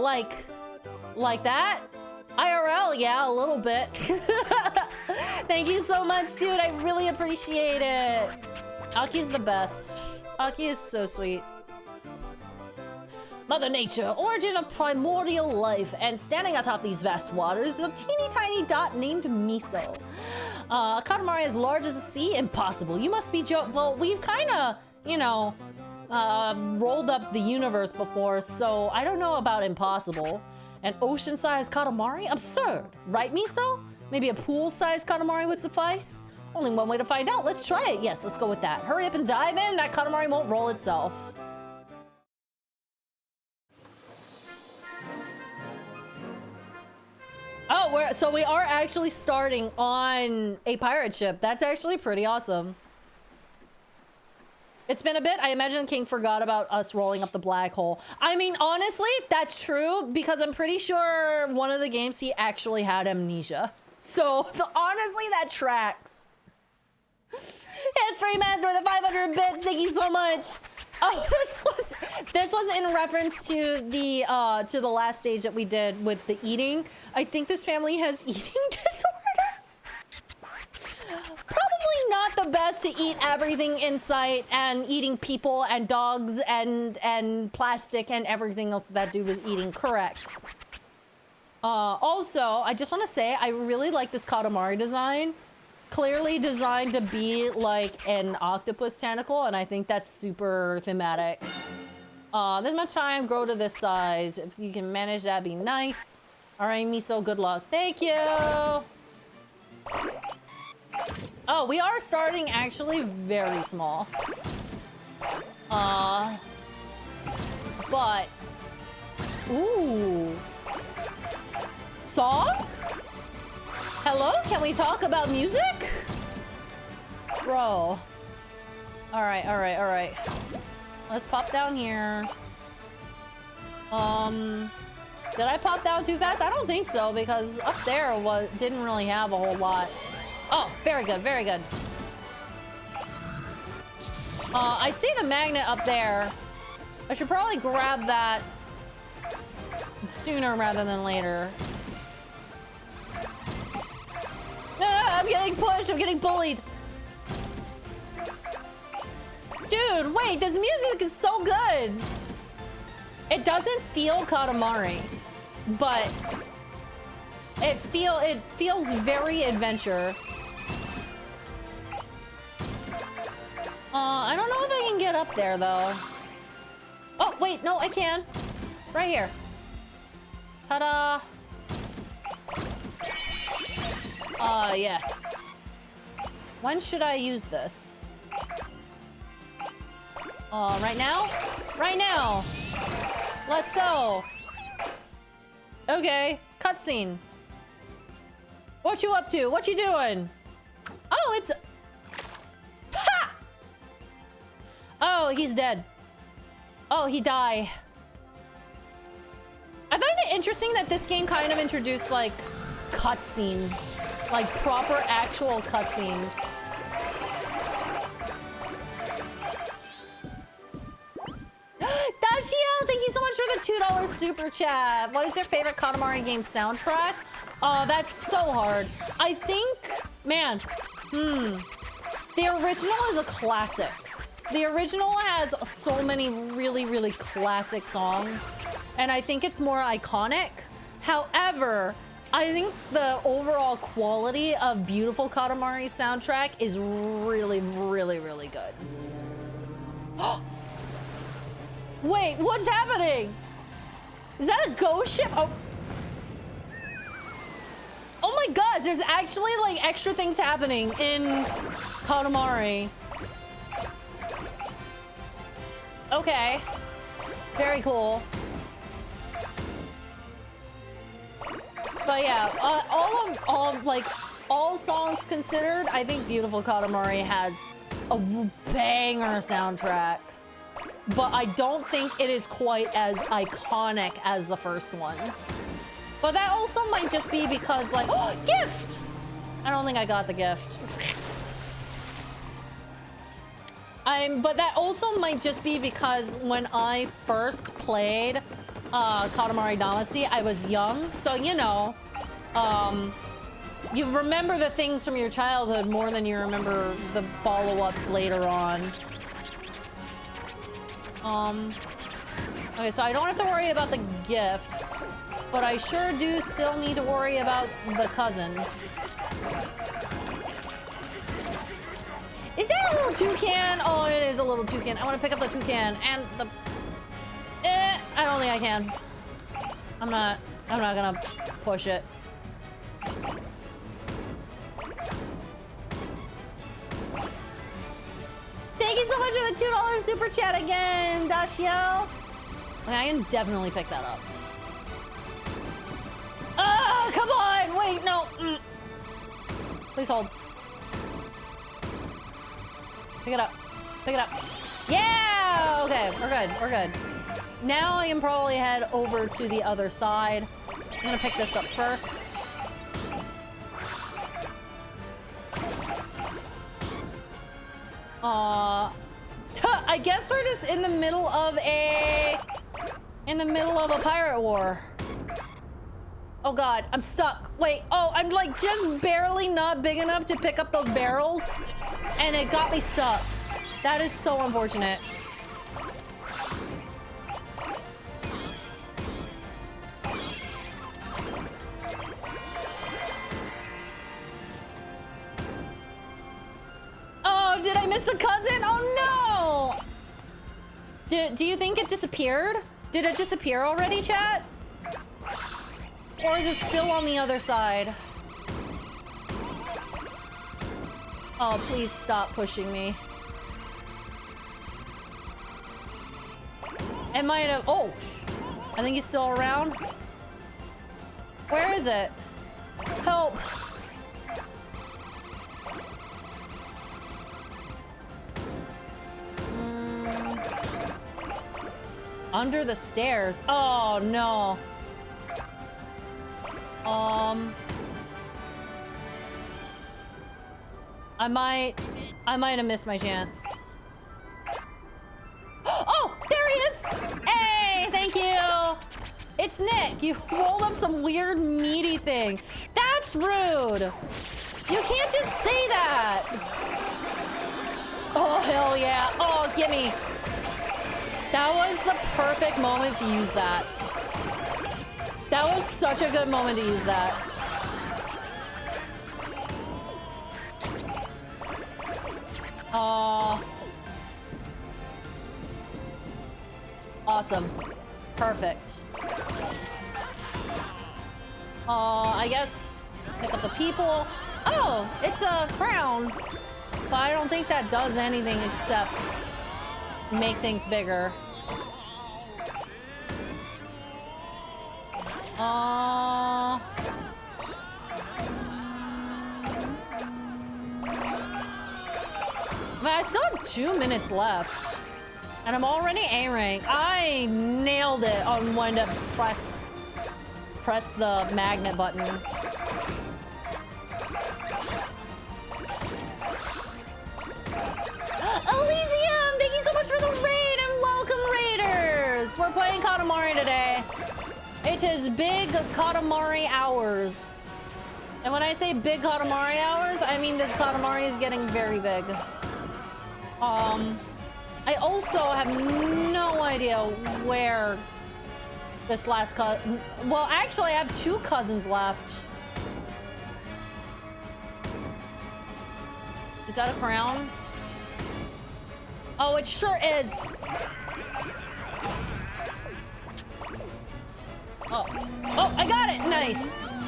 like that? IRL, yeah, a little bit. Thank you so much, dude. I really appreciate it. Aki's the best. Aki is so sweet. Mother Nature, origin of primordial life, and standing atop these vast waters is a teeny tiny dot named Miso. A Katamari as large as the sea? Impossible. You must be well, we've kind of, you know, rolled up the universe before, so I don't know about impossible. An ocean-sized Katamari? Absurd, right, Miso? Maybe a pool-sized Katamari would suffice? Only one way to find out. Let's try it. Yes, let's go with that. Hurry up and dive in. That Katamari won't roll itself. Oh, so we are actually starting on a pirate ship. That's actually pretty awesome. It's been a bit. I imagine King forgot about us rolling up the black hole. I mean, honestly, that's true because I'm pretty sure one of the games he actually had amnesia. So honestly, that tracks. It's Remaster with the 500 bits. Thank you so much. Oh, this was in reference to the last stage that we did with the eating. I think this family has eating disorders. Probably not the best to eat everything in sight and eating people and dogs and plastic and everything else that dude was eating. Correct. Also, I just want to say I really like this Katamari design. Clearly designed to be like an octopus tentacle, and I think that's super thematic. This much time, grow to this size. If you can manage that, be nice. All right, Miso, good luck. Thank you. Oh, we are starting actually very small. But, ooh. Song? Hello? Can we talk about music? Bro. Alright, alright, alright. Let's pop down here. Did I pop down too fast? I don't think so, because up there didn't really have a whole lot. Oh, very good, very good. I see the magnet up there. I should probably grab that sooner rather than later. Ah, I'm getting pushed, I'm getting bullied. Dude, wait, this music is so good. It doesn't feel Katamari, but it feels very adventure. I don't know if I can get up there though. Oh, wait, no, I can. Right here. Ta-da. Yes. When should I use this? Right now? Right now! Let's go! Okay. cutscene. What you up to? What you doing? Oh, it's... Ha! Oh, he's dead. Oh, he died. I find it interesting that this game kind of introduced, like, cutscenes. Like, proper, actual cutscenes. Dashio, thank you so much for the $2 super chat. What is your favorite Katamari game soundtrack? Oh, that's so hard. I think, man, the original is a classic. The original has so many really, really classic songs, and I think it's more iconic. However, I think the overall quality of Beautiful Katamari soundtrack is really, really, really good. Wait, what's happening? Is that a ghost ship? Oh. Oh my gosh, there's actually like extra things happening in Katamari. Okay. Very cool. But yeah, all songs considered, I think Beautiful Katamari has a banger soundtrack. But I don't think it is quite as iconic as the first one. But that also might just be because, like, oh, gift! I don't think I got the gift. But that also might just be because when I first played Katamari Damacy, I was young. So, you know, you remember the things from your childhood more than you remember the follow-ups later on. Okay, so I don't have to worry about the gift, but I sure do still need to worry about the cousins. Is that a little toucan? Oh, it is a little toucan. I want to pick up the toucan and the... I don't think I can. I'm not gonna push it. Thank you so much for the $2 super chat again, Dashio. Okay, I can definitely pick that up. Oh, come on! Wait, no. Please hold. Pick it up. Pick it up. Yeah! Okay, we're good. We're good. Now I can probably head over to the other side. I'm gonna pick this up first. I guess we're just in the middle of a pirate war. Oh god, I'm stuck. Wait, oh, I'm like just barely not big enough to pick up those barrels, and it got me stuck. That is so unfortunate. Oh, did I miss the cousin? Oh no! Do you think it disappeared? Did it disappear already, chat? Or is it still on the other side? Oh, please stop pushing me. It might have... Oh! I think he's still around. Where is it? Help! Under the stairs. Oh, no. I might have missed my chance. Oh, there he is! Hey, thank you! It's Nick. You rolled up some weird meaty thing. That's rude. You can't just say that. Oh, hell yeah. Oh, gimme. That was the perfect moment to use that. That was such a good moment to use that. Awesome. Perfect. I guess pick up the people. Oh, it's a crown. But I don't think that does anything except make things bigger. I mean, I still have 2 minutes left. And I'm already A rank. I nailed it on when to press the magnet button. Elysium, thank you so much for the raid and welcome raiders. We're playing Katamari today. It is big Katamari hours. And when I say big Katamari hours, I mean this Katamari is getting very big. I also have no idea where this last cousin... Well, actually, I have 2 cousins left. Is that a crown? Oh, it sure is. Oh. Oh, I got it. Nice.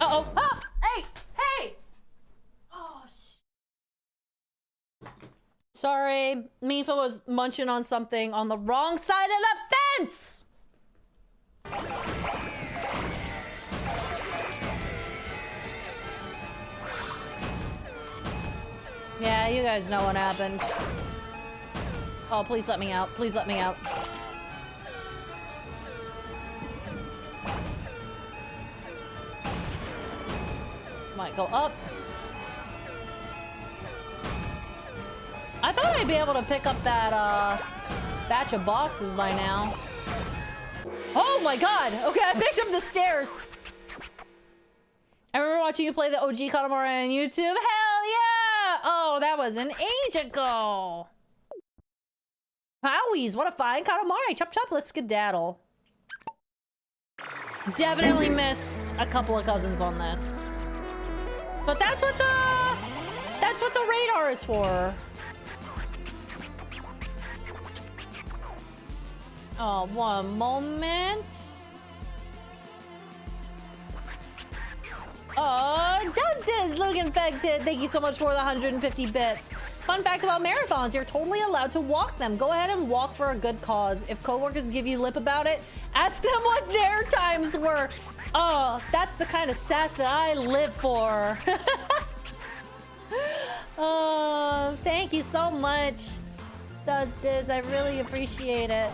Uh-oh. Ah! Hey! Hey! Oh, sorry. Mipha was munching on something on the wrong side of the fence! Yeah, you guys know what happened. Oh, please let me out. Please let me out. Might go up. I thought I'd be able to pick up that batch of boxes by now. Oh my god! Okay, I picked up the stairs. I remember watching you play the OG Katamari on YouTube. Hell yeah! Oh, that was an age ago. Howies, what a fine Katamari. Chop chop, let's skedaddle. Definitely missed a couple of cousins on this. But that's what the radar is for. Oh, one moment. Oh, Dustis, Look Infected. Thank you so much for the 150 bits. Fun fact about marathons, you're totally allowed to walk them. Go ahead and walk for a good cause. If coworkers give you lip about it, ask them what their times were. Oh, that's the kind of sass that I live for. Oh, thank you so much, Dustis. I really appreciate it.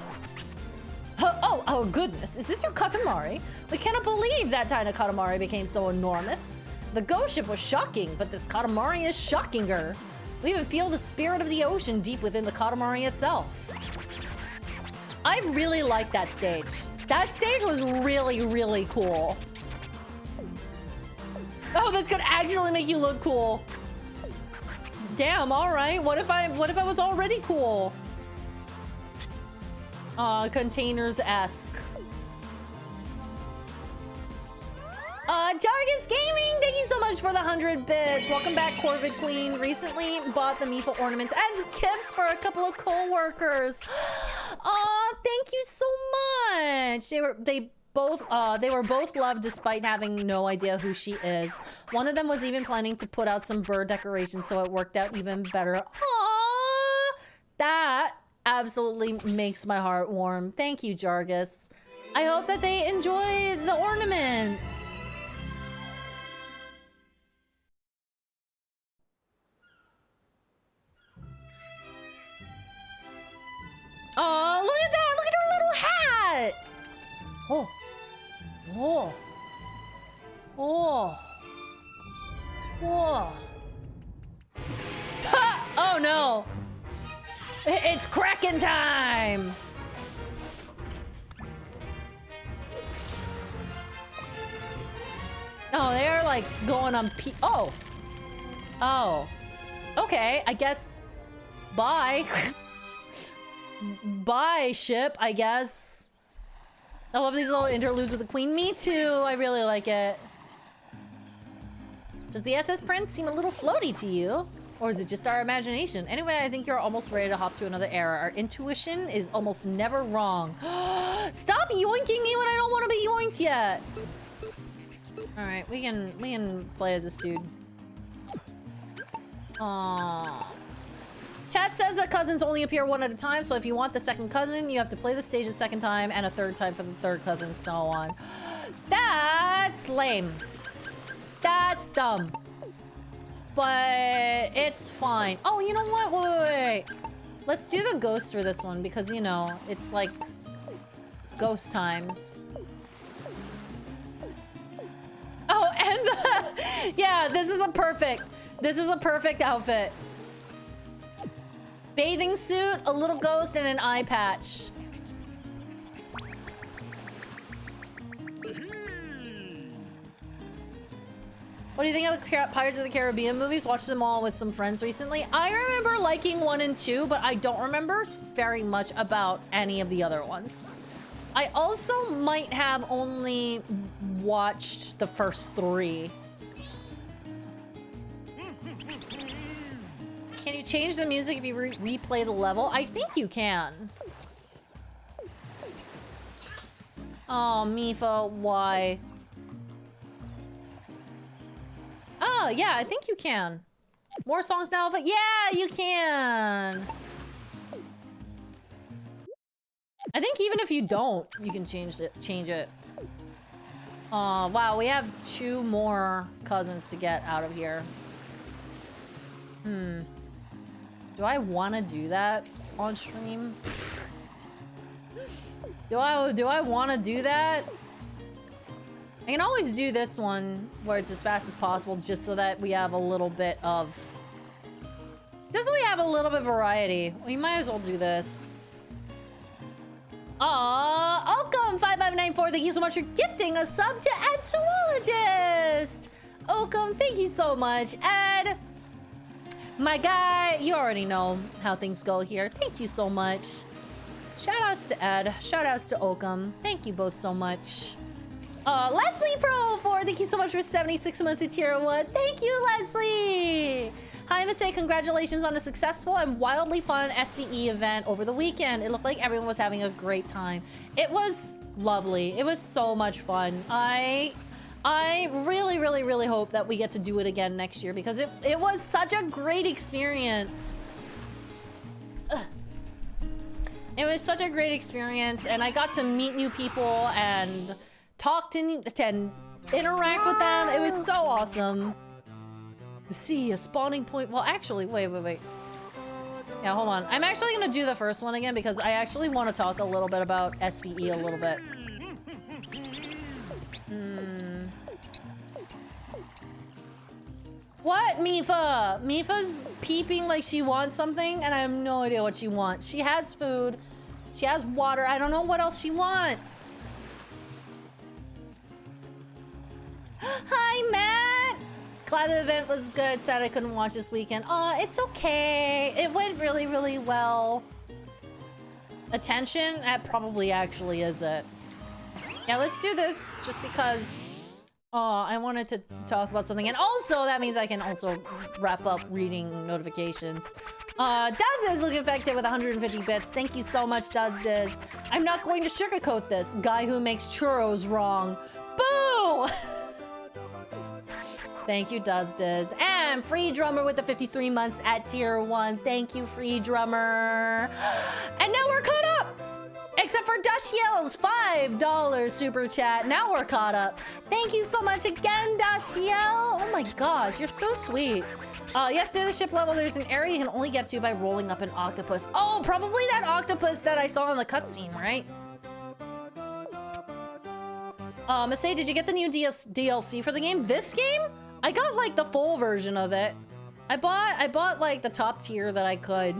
Oh, goodness. Is this your Katamari? We cannot believe that tiny Katamari became so enormous. The ghost ship was shocking, but this Katamari is shockinger. We even feel the spirit of the ocean deep within the Katamari itself. I really like that stage. That stage was really, really cool. Oh, this could actually make you look cool. Damn, all right. What if I was already cool? Containers-esque. Jargus Gaming, thank you so much for the 100 bits. Welcome back, Corvid Queen. Recently bought the Mipha ornaments as gifts for a couple of co-workers. Aw, thank you so much. They were both loved despite having no idea who she is. One of them was even planning to put out some bird decorations, so it worked out even better. Aww, that absolutely makes my heart warm. Thank you, Jargus. I hope that they enjoy the ornaments. Oh, look at that! Look at her little hat! Oh. Oh. Oh. Whoa. Ha! Oh no! It's Kraken time! Oh, they're like going on oh. Oh. Okay, I guess. Bye. Bye, ship, I guess. I love these little interludes with the queen. Me too. I really like it. Does the SS Prince seem a little floaty to you? Or is it just our imagination? Anyway, I think you're almost ready to hop to another era. Our intuition is almost never wrong. Stop yoinking me when I don't want to be yoinked yet. All right, we can play as this dude. Aww. Chat says that cousins only appear one at a time, so if you want the second cousin, you have to play the stage a second time and a third time for the third cousin, so on. That's lame. That's dumb. but it's fine. Oh, you know what? Wait. Let's do the ghost for this one because, you know, it's like ghost times. Oh, and the... Yeah, this is a perfect outfit. Bathing suit, a little ghost, and an eye patch. What do you think of the Pirates of the Caribbean movies? Watched them all with some friends recently. I remember liking 1 and 2, but I don't remember very much about any of the other ones. I also might have only watched the first 3. Can you change the music if you replay the level? I think you can. Oh, Mipha, why? Oh, yeah, I think you can. More songs now, but yeah, you can. I think even if you don't, you can change it. Oh, wow, we have 2 more cousins to get out of here. Do I want to do that on stream? Do I want to do that? I can always do this one where it's as fast as possible just so that we have a little bit of... Just so we have a little bit of variety. We might as well do this. Aww, Oakum 5594, thank you so much for gifting a sub to Ed Zoologist. Oakum, thank you so much. Ed, my guy, you already know how things go here. Thank you so much. Shoutouts to Ed, shoutouts to Oakum. Thank you both so much. Leslie Pro 4, thank you so much for 76 months of tier 1. Thank you, Leslie. Hi, Masae, congratulations on a successful and wildly fun SVE event over the weekend. It looked like everyone was having a great time. It was lovely. It was so much fun. I really hope that we get to do it again next year because it was such a great experience. It was such a great experience, and I got to meet new people and talk to and interact with them. It was so awesome. See a spawning point. Well, actually, wait. Yeah, hold on. I'm actually gonna do the first one again because I actually want to talk a little bit about SVE a little bit. What, Mipha? Mipha's peeping like she wants something, and I have no idea what she wants. She has food. She has water. I don't know what else she wants. Hi, Matt. Glad the event was good. Sad I couldn't watch this weekend. Aw, it's okay. It went really well. Attention? That probably actually is it. Yeah, let's do this just because I wanted to talk about something. And also, that means I can also wrap up reading notifications. Duz is looking infected with 150 bits. Thank you so much, Duz. I'm not going to sugarcoat this. Guy who makes churros wrong. Boo! Thank you, Duz. And Free Drummer with the 53 months at tier 1. Thank you, Free Drummer. And now we're caught up! Except for Dashiel's $5 super chat. Now we're caught up. Thank you so much again, Dashiel. Oh my gosh, you're so sweet. Yes, near the ship level, there's an area you can only get to by rolling up an octopus. Oh, probably that octopus that I saw in the cutscene, right? Masae, did you get the new DLC for the game? This game? I got like the full version of it. I bought like the top tier that I could.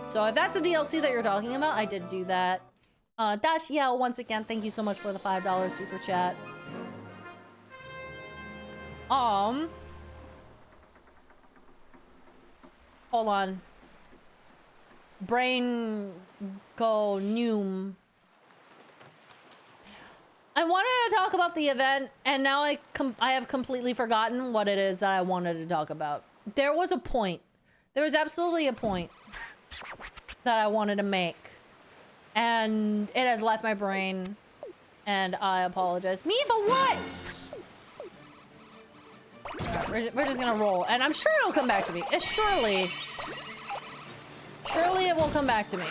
So if that's the DLC that you're talking about, I did do that. Dashiel, once again, thank you so much for the $5 super chat. Hold on. Brain go noom. I wanted to talk about the event, and now I have completely forgotten what it is that I wanted to talk about. There was a point. There was absolutely a point that I wanted to make. And it has left my brain, and I apologize. Mipha, what? Right, we're just gonna roll, and I'm sure it'll come back to me. Surely it will come back to me.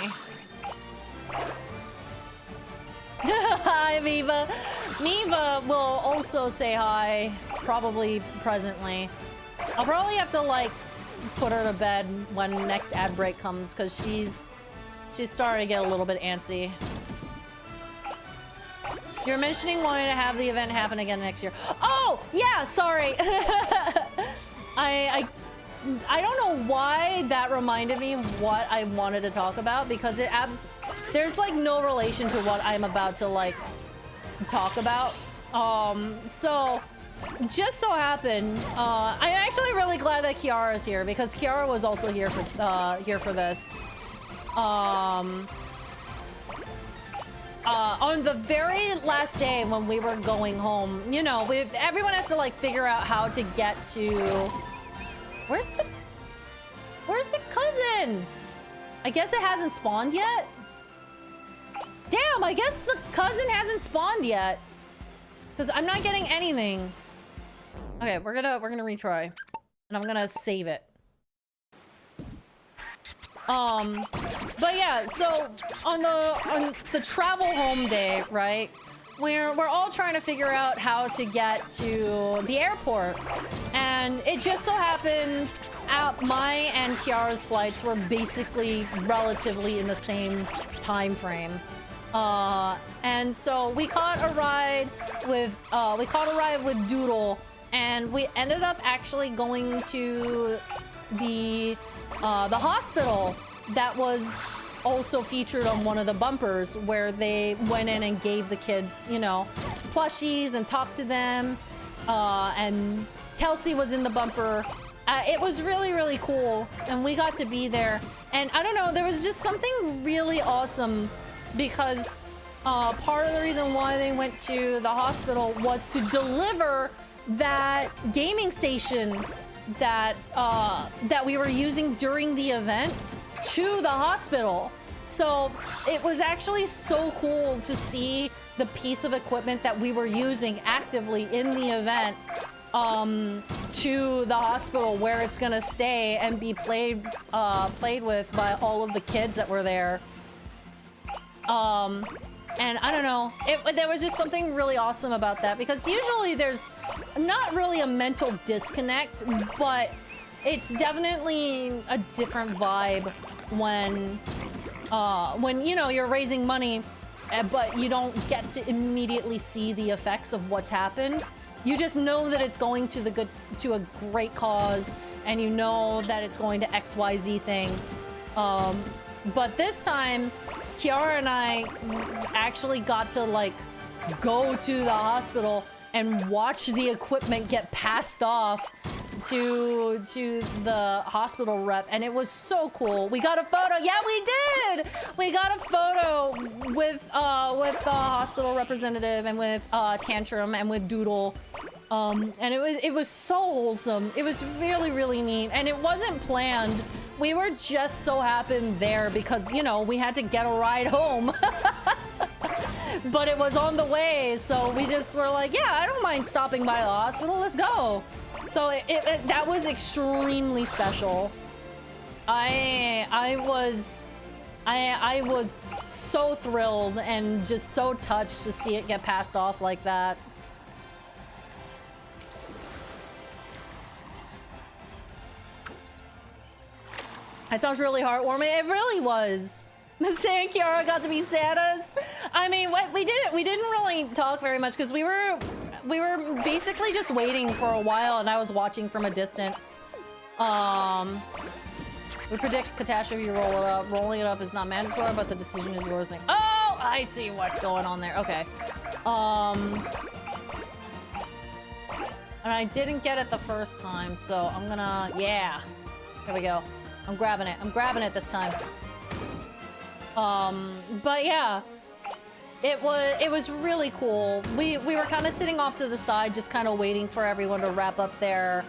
Hi, Mipha. Mipha will also say hi, probably presently. I'll probably have to like put her to bed when next ad break comes because she's starting to get a little bit antsy. You're mentioning wanting to have the event happen again next year. Oh, yeah, sorry. I don't know why that reminded me of what I wanted to talk about because there's like no relation to what I'm about to like talk about. So just so happened, I'm actually really glad that Kiara's here because Kiara was also here for this. On the very last day when we were going home, you know, everyone has to like figure out how to get to. Where's the cousin? I guess it hasn't spawned yet. Damn, I guess the cousin hasn't spawned yet. Because I'm not getting anything. Okay, we're gonna retry. And I'm gonna save it. But yeah, so on the travel home day, right? We're all trying to figure out how to get to the airport. And it just so happened my and Kiara's flights were basically relatively in the same time frame. And so we caught a ride with Doodle, and we ended up actually going to the hospital that was also featured on one of the bumpers where they went in and gave the kids, you know, plushies and talked to them. And Kelsey was in the bumper. It was really, really cool. And we got to be there. And I don't know, there was just something really awesome because part of the reason why they went to the hospital was to deliver that gaming station that we were using during the event to the hospital. So it was actually so cool to see the piece of equipment that we were using actively in the event to the hospital where it's gonna stay and be played with by all of the kids that were there. And I don't know, there was just something really awesome about that because usually there's not really a mental disconnect, but it's definitely a different vibe when you know you're raising money, but you don't get to immediately see the effects of what's happened. You just know that it's going to a great cause, and you know that it's going to XYZ thing. But this time, Kiara and I actually got to like go to the hospital and watch the equipment get passed off to the hospital rep, and it was so cool. We got a photo. Yeah, we did. We got a photo with the hospital representative and with Tantrum and with Doodle. And it was so wholesome. It was really, really neat, and it wasn't planned. We were just so happened there because, you know, we had to get a ride home. But it was on the way, so we just were like, yeah, I don't mind stopping by the hospital. Let's go. So that was extremely special. I was so thrilled and just so touched to see it get passed off like that. That sounds really heartwarming. It really was. Masae and Kiara got to be Santas. I mean, what we didn't really talk very much because we were basically just waiting for a while, and I was watching from a distance. We predict catastrophe, roll it up. Rolling it up is not mandatory, but the decision is yours. Oh, I see what's going on there. Okay. And I didn't get it the first time, so I'm gonna, yeah. Here we go. I'm grabbing it. I'm grabbing it this time. But yeah, it was really cool. We were kind of sitting off to the side, just kind of waiting for everyone to wrap up their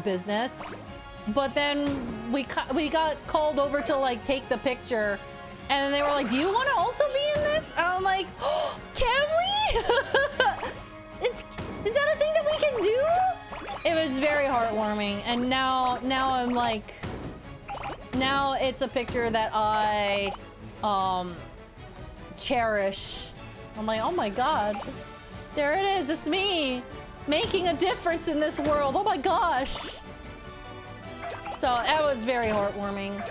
business. But then we got called over to like take the picture, and they were like, "Do you want to also be in this?" And I'm like, oh, "Can we? Is that a thing that we can do?" It was very heartwarming, and now I'm like, now it's a picture that I cherish. I'm like, oh my god, there it is. It's me making a difference in this world. Oh my gosh. So that was very heartwarming.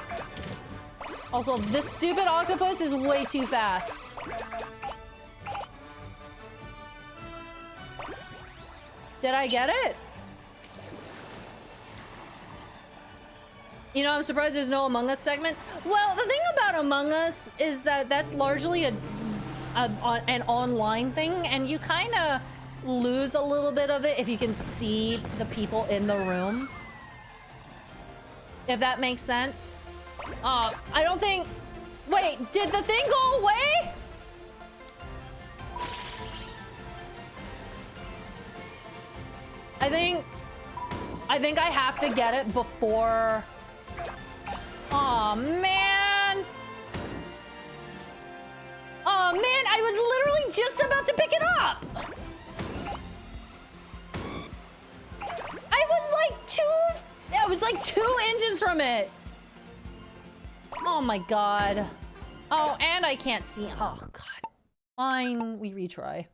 Also, this stupid octopus is way too fast. Did I get it? You know, I'm surprised there's no Among Us segment. Well, the thing about Among Us is that that's largely an online thing, and you kind of lose a little bit of it if you can see the people in the room. If that makes sense. I don't think... Wait, did the thing go away? I think I have to get it before... Aw, man! Aw, man, I was literally just about to pick it up! I was like 2 inches from it! Oh my god. Oh, and I can't see. Oh god. Fine, we retry.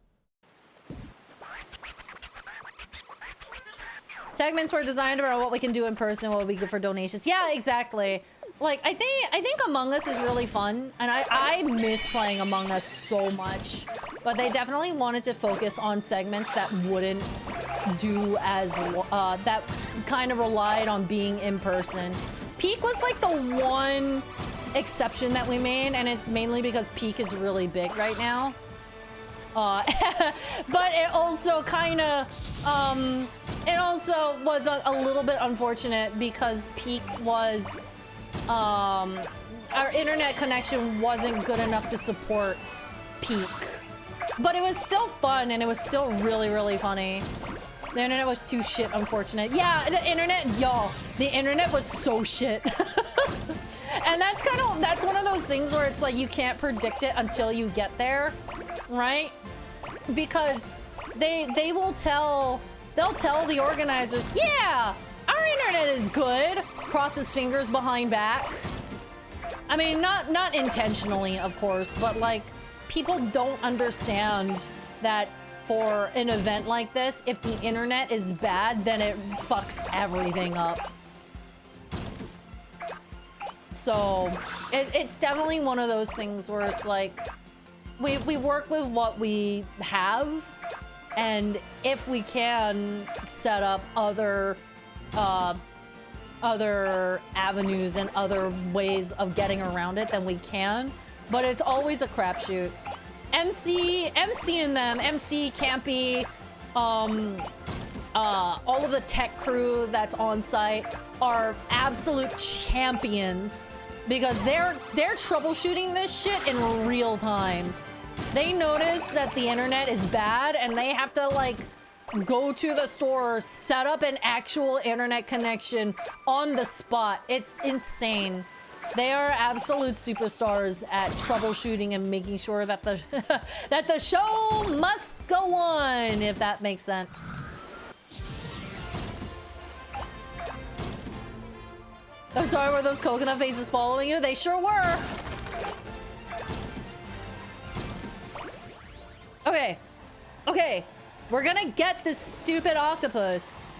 Segments were designed around what we can do in person, what would be good for donations. Yeah, exactly. Like, I think Among Us is really fun, and I miss playing Among Us so much. But they definitely wanted to focus on segments that wouldn't do as that kind of relied on being in person. Peak was like the one exception that we made, and it's mainly because Peak is really big right now. But it also kind of, it also was a little bit unfortunate because Peak was, our internet connection wasn't good enough to support Peak. But it was still fun, and it was still really, really funny. The internet was too shit, unfortunate. Yeah, the internet, y'all, the internet was so shit. And that's one of those things where it's like you can't predict it until you get there, right? Because they'll tell the organizers, yeah, our internet is good. Cross his fingers behind back. I mean, not intentionally, of course, but like people don't understand that for an event like this, if the internet is bad, then it fucks everything up. So it's definitely one of those things where it's like we work with what we have, and if we can set up other avenues and other ways of getting around it, then we can. But it's always a crapshoot. MC and them, MC, Campy, all of the tech crew that's on site are absolute champions because they're troubleshooting this shit in real time. They notice that the internet is bad and they have to like go to the store, set up an actual internet connection on the spot. It's insane. They are absolute superstars at troubleshooting and making sure that the that the show must go on, if that makes sense. I'm sorry, were those coconut faces following you? They sure were. Okay. Okay. We're gonna get this stupid octopus.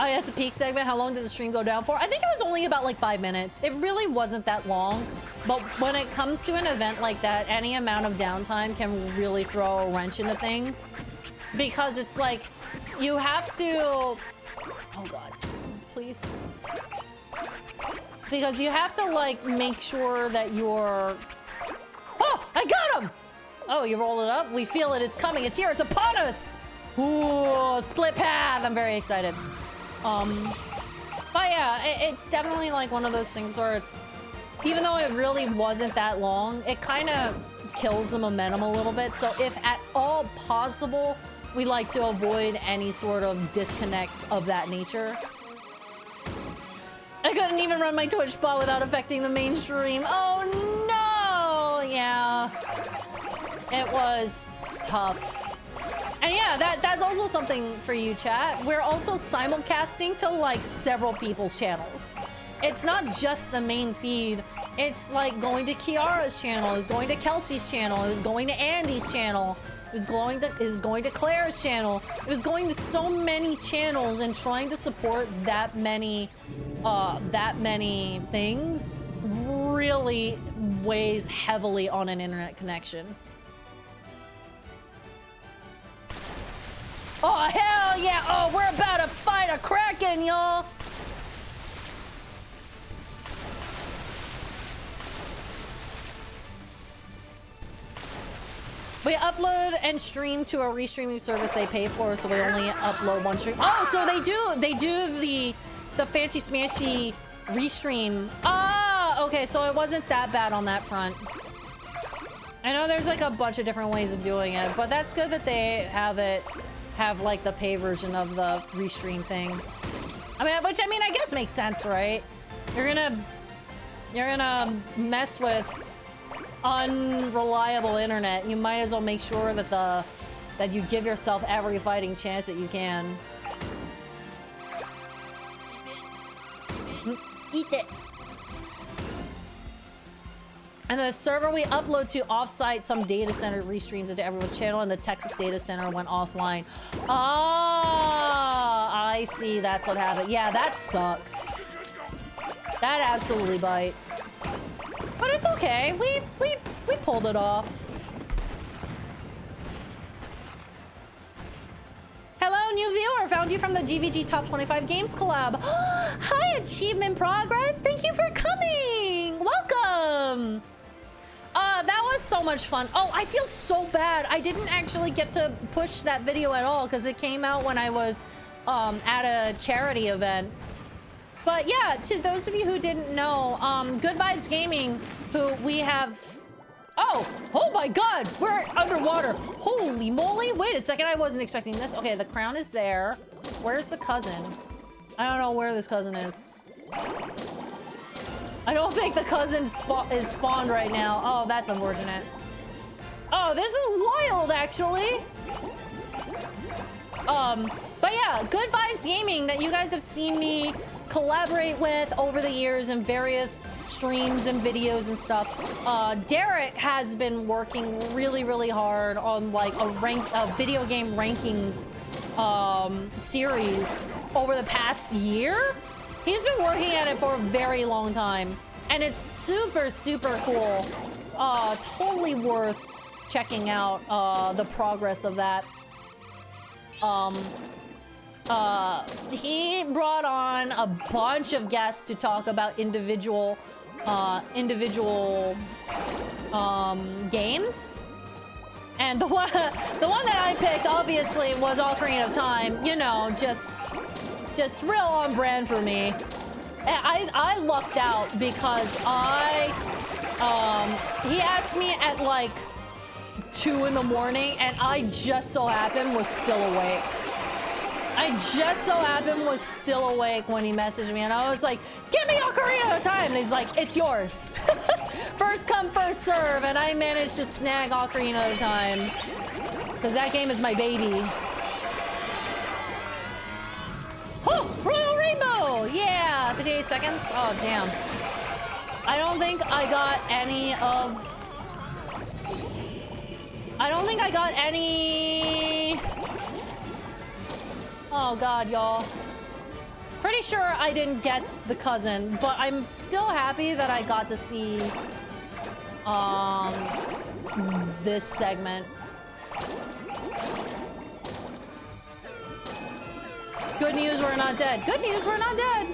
Oh, yeah, it's a peak segment. How long did the stream go down for? I think it was only about like 5 minutes. It really wasn't that long. But when it comes to an event like that, any amount of downtime can really throw a wrench into things. Because it's like, you have to... Oh god, please. Because you have to like make sure that you're... Oh, I got him! Oh, you rolled it up? We feel it, it's coming, it's here, it's upon us! Ooh, split path, I'm very excited. But yeah, it's definitely like one of those things where it's, even though it really wasn't that long, it kind of kills the momentum a little bit. So if at all possible, we like to avoid any sort of disconnects of that nature. I couldn't even run my Twitch spot without affecting the mainstream. Oh no! Yeah. It was tough. And yeah, that's also something for you, chat. We're also simulcasting to like several people's channels. It's not just the main feed. It's like going to Kiara's channel, it's going to Kelsey's channel, it's going to Andy's channel. It was going to Claire's channel. It was going to so many channels, and trying to support that many things really weighs heavily on an internet connection. Oh, hell yeah! Oh, we're about to fight a Kraken, y'all! We upload and stream to a restreaming service they pay for, so we only upload one stream. Oh, so they do the fancy smashy restream. Ah, okay, so it wasn't that bad on that front. I know there's like a bunch of different ways of doing it, but that's good that they have like the pay version of the restream thing. I mean, which I guess makes sense, right? You're gonna mess with unreliable internet. You might as well make sure that you give yourself every fighting chance that you can. Eat it. And the server we upload to offsite some data center restreams into everyone's channel, and the Texas data center went offline. Ah, I see. That's what happened. Yeah, that sucks. That absolutely bites. But it's okay. We pulled it off. Hello, new viewer. Found you from the GVG Top 25 Games collab. Hi, Achievement Progress. Thank you for coming. Welcome. That was so much fun. Oh, I feel so bad. I didn't actually get to push that video at all because it came out when I was at a charity event. But yeah, to those of you who didn't know, Good Vibes Gaming, who we have... Oh my God, we're underwater. Holy moly. Wait a second, I wasn't expecting this. Okay, the crown is there. Where's the cousin? I don't know where this cousin is. I don't think the cousin is spawned right now. Oh, that's unfortunate. Oh, this is wild, actually. But yeah, Good Vibes Gaming that you guys have seen me collaborate with over the years in various streams and videos and stuff. Derek has been working really hard on like a video game rankings series over the past year. He's been working at it for a very long time, and it's super cool. Totally worth checking out the progress of that. He brought on a bunch of guests to talk about individual games. And the one that I picked, obviously, was Ocarina of Time. You know, just real on brand for me. I lucked out because he asked me at like 2 in the morning, and I just so happened was still awake. When he messaged me, and I was like, give me Ocarina of Time! And he's like, it's yours. First come, first serve, and I managed to snag Ocarina of Time. Because that game is my baby. Oh, Royal Rainbow! Yeah, 58 seconds. Oh, damn. I don't think I got any... Oh God, y'all. Pretty sure I didn't get the cousin, but I'm still happy that I got to see this segment. Good news, we're not dead. Good news, we're not dead.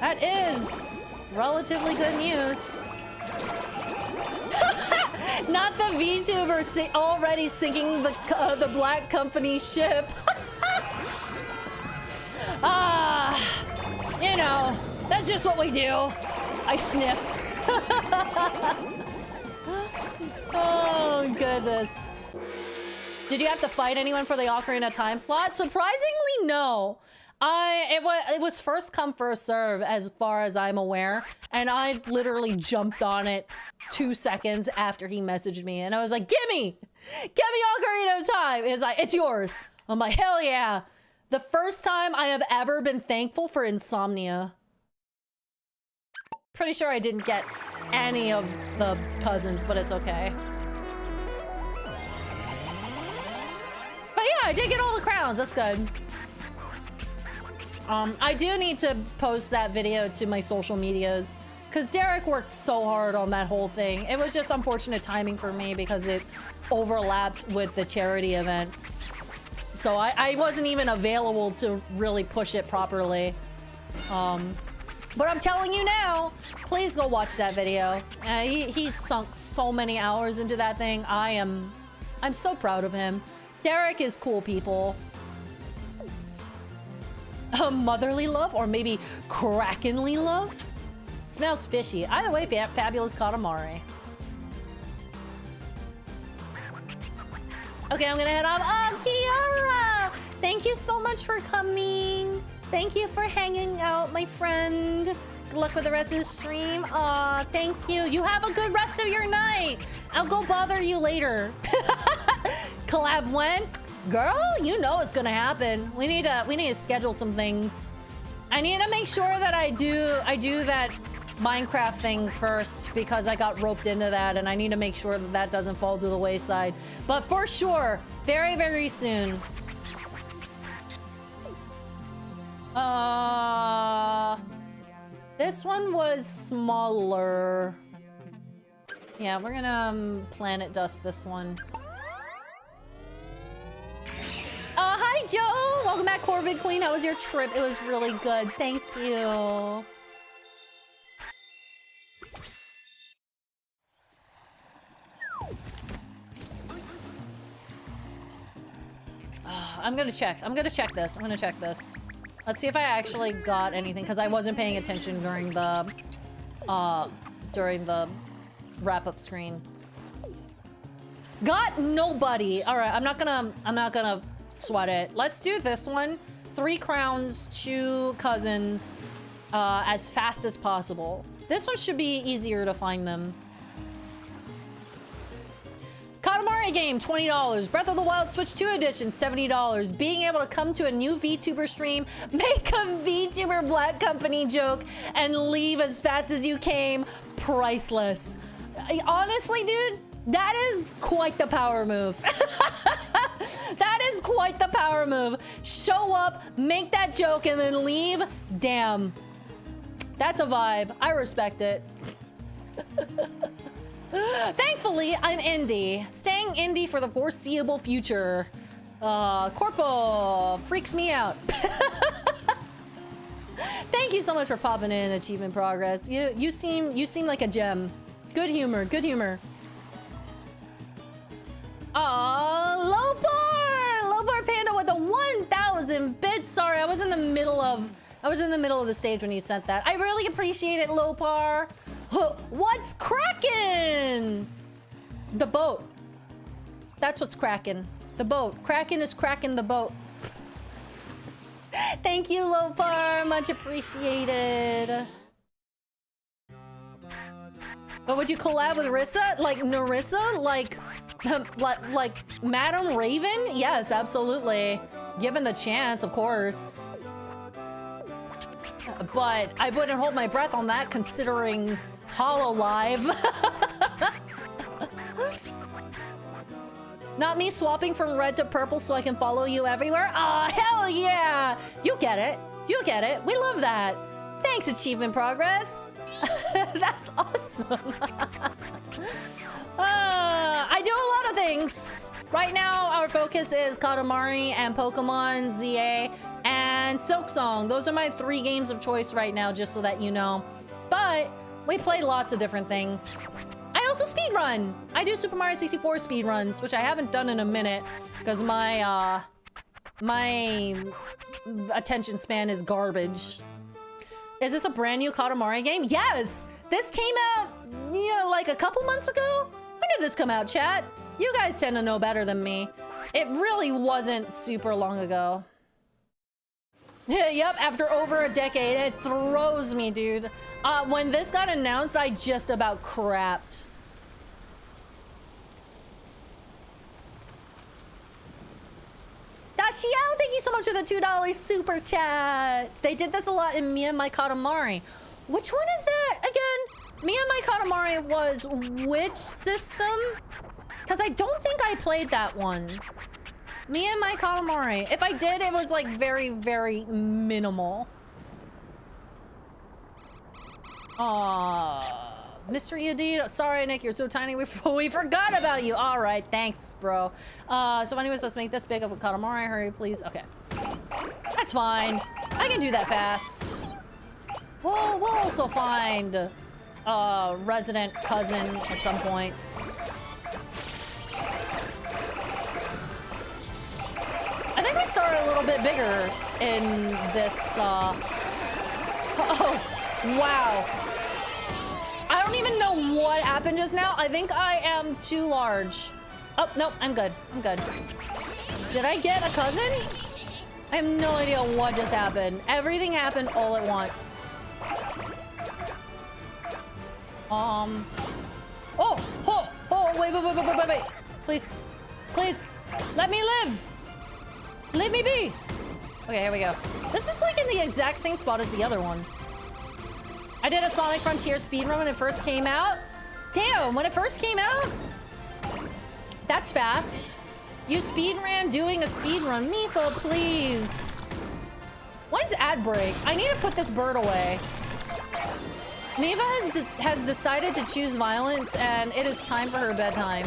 That is relatively good news. Not the Vtuber already sinking the Black Company ship. You know, that's just what we do. I sniff. Oh, goodness. Did you have to fight anyone for the Ocarina of Time slot? Surprisingly, no. It was first come, first serve, as far as I'm aware. And I literally jumped on it 2 seconds after he messaged me. And I was like, gimme Ocarina of Time. He's like, it's yours. I'm like, hell yeah. The first time I have ever been thankful for insomnia. Pretty sure I didn't get any of the cousins, but it's okay. I did get all the crowns. That's good. I do need to post that video to my social medias because Derek worked so hard on that whole thing. It was just unfortunate timing for me because it overlapped with the charity event. So I wasn't even available to really push it properly. But I'm telling you now, please go watch that video. He's sunk so many hours into that thing. I'm so proud of him. Derek is cool, people. Motherly love, or maybe crackenly love? Smells fishy. Either way, fabulous Katamari. Okay, I'm gonna head off. Oh, Kiara! Thank you so much for coming. Thank you for hanging out, my friend. Good luck with the rest of the stream. Aw, thank you. You have a good rest of your night. I'll go bother you later. Collab when? Girl, you know it's gonna happen. We need to schedule some things. I need to make sure that I do that Minecraft thing first because I got roped into that and I need to make sure that that doesn't fall to the wayside. But for sure, very, very soon. This one was smaller. Yeah, we're gonna planet dust this one. Hi Joe! Welcome back, Corvid Queen. How was your trip? It was really good. Thank you. I'm gonna check. I'm gonna check this. I'm gonna check this. Let's see if I actually got anything, because I wasn't paying attention during the wrap-up screen. Got nobody. All right, I'm not gonna sweat it. Let's do this one. 3 crowns, 2 cousins, as fast as possible. This one should be easier to find them. Katamari game, $20. Breath of the Wild Switch 2 edition, $70. Being able to come to a new VTuber stream, make a VTuber Black Company joke, and leave as fast as you came, priceless. Honestly, dude, that is quite the power move. That is quite the power move. Show up, make that joke, and then leave. Damn. That's a vibe. I respect it. Thankfully, I'm indie. Staying indie for the foreseeable future. Corpo freaks me out. Thank you so much for popping in, Achievement Progress. You seem like a gem. Good humor, good humor. Lopar Panda with the 1,000 bits. Sorry, I was in the middle of the stage when you sent that. I really appreciate it, Lopar. What's cracking? The boat. That's what's cracking. The boat. Kraken is cracking the boat. Thank you, Lopar. Much appreciated. But would you collab with Rissa? Like Narissa? Like Madam Raven? Yes, absolutely. Given the chance, of course. But I wouldn't hold my breath on that considering Hololive. Not me swapping from red to purple so I can follow you everywhere? Aw, hell yeah! You get it. You get it. We love that. Thanks, Achievement Progress. That's awesome. I do a lot of things. Right now, our focus is Katamari and Pokemon ZA and Silksong. Those are my 3 games of choice right now, just so that you know. But we play lots of different things. I also speedrun. I do Super Mario 64 speedruns, which I haven't done in a minute because my attention span is garbage. Is this a brand new Katamari game? Yes! This came out, like a couple months ago? When did this come out, chat? You guys tend to know better than me. It really wasn't super long ago. Yep, after over a decade. It throws me, dude. When this got announced, I just about crapped. Dashiel, thank you so much for the $2 super chat. They did this a lot in Me and My Katamari. Which one is that again? Me and My Katamari was which system? Because I don't think I played that one. Me and my Katamari. If I did, it was like very, very minimal. Mystery indeed. Sorry, Nick, you're so tiny. We forgot about you. All right, thanks, bro. So anyways, let's make this big of a Katamari. Hurry, please. Okay. That's fine. I can do that fast. We'll also find resident cousin at some point. I think we started a little bit bigger in this, oh, wow. I don't even know what happened just now. I think I am too large. Oh, nope, I'm good. I'm good. Did I get a cousin? I have no idea what just happened. Everything happened all at once. Wait. Please, please, let me live. Leave me be. Okay, here we go. This is like in the exact same spot as the other one. I did a Sonic Frontier speedrun when it first came out. Damn, when it first came out? That's fast. You speedran doing a speedrun. Mipha, please. When's ad break? I need to put this bird away. Mipha has decided to choose violence, and it is time for her bedtime.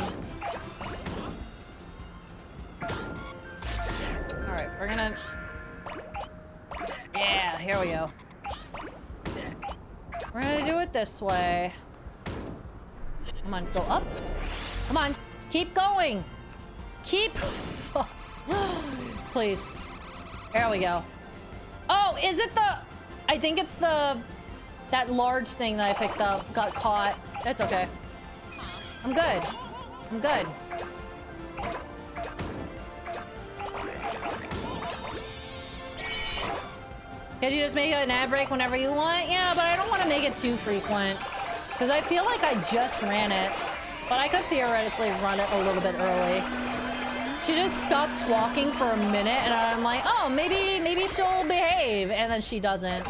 All right, we're gonna... Yeah, here we go. We're gonna do it this way. Come on, go up. Come on, keep going. Keep... Please. There we go. Oh, is it the... I think it's the... That large thing that I picked up got caught. That's okay. I'm good. I'm good. Can you just make an ad break whenever you want? Yeah, but I don't want to make it too frequent. Because I feel like I just ran it. But I could theoretically run it a little bit early. She just stopped squawking for a minute, and I'm like, oh, maybe she'll behave. And then she doesn't.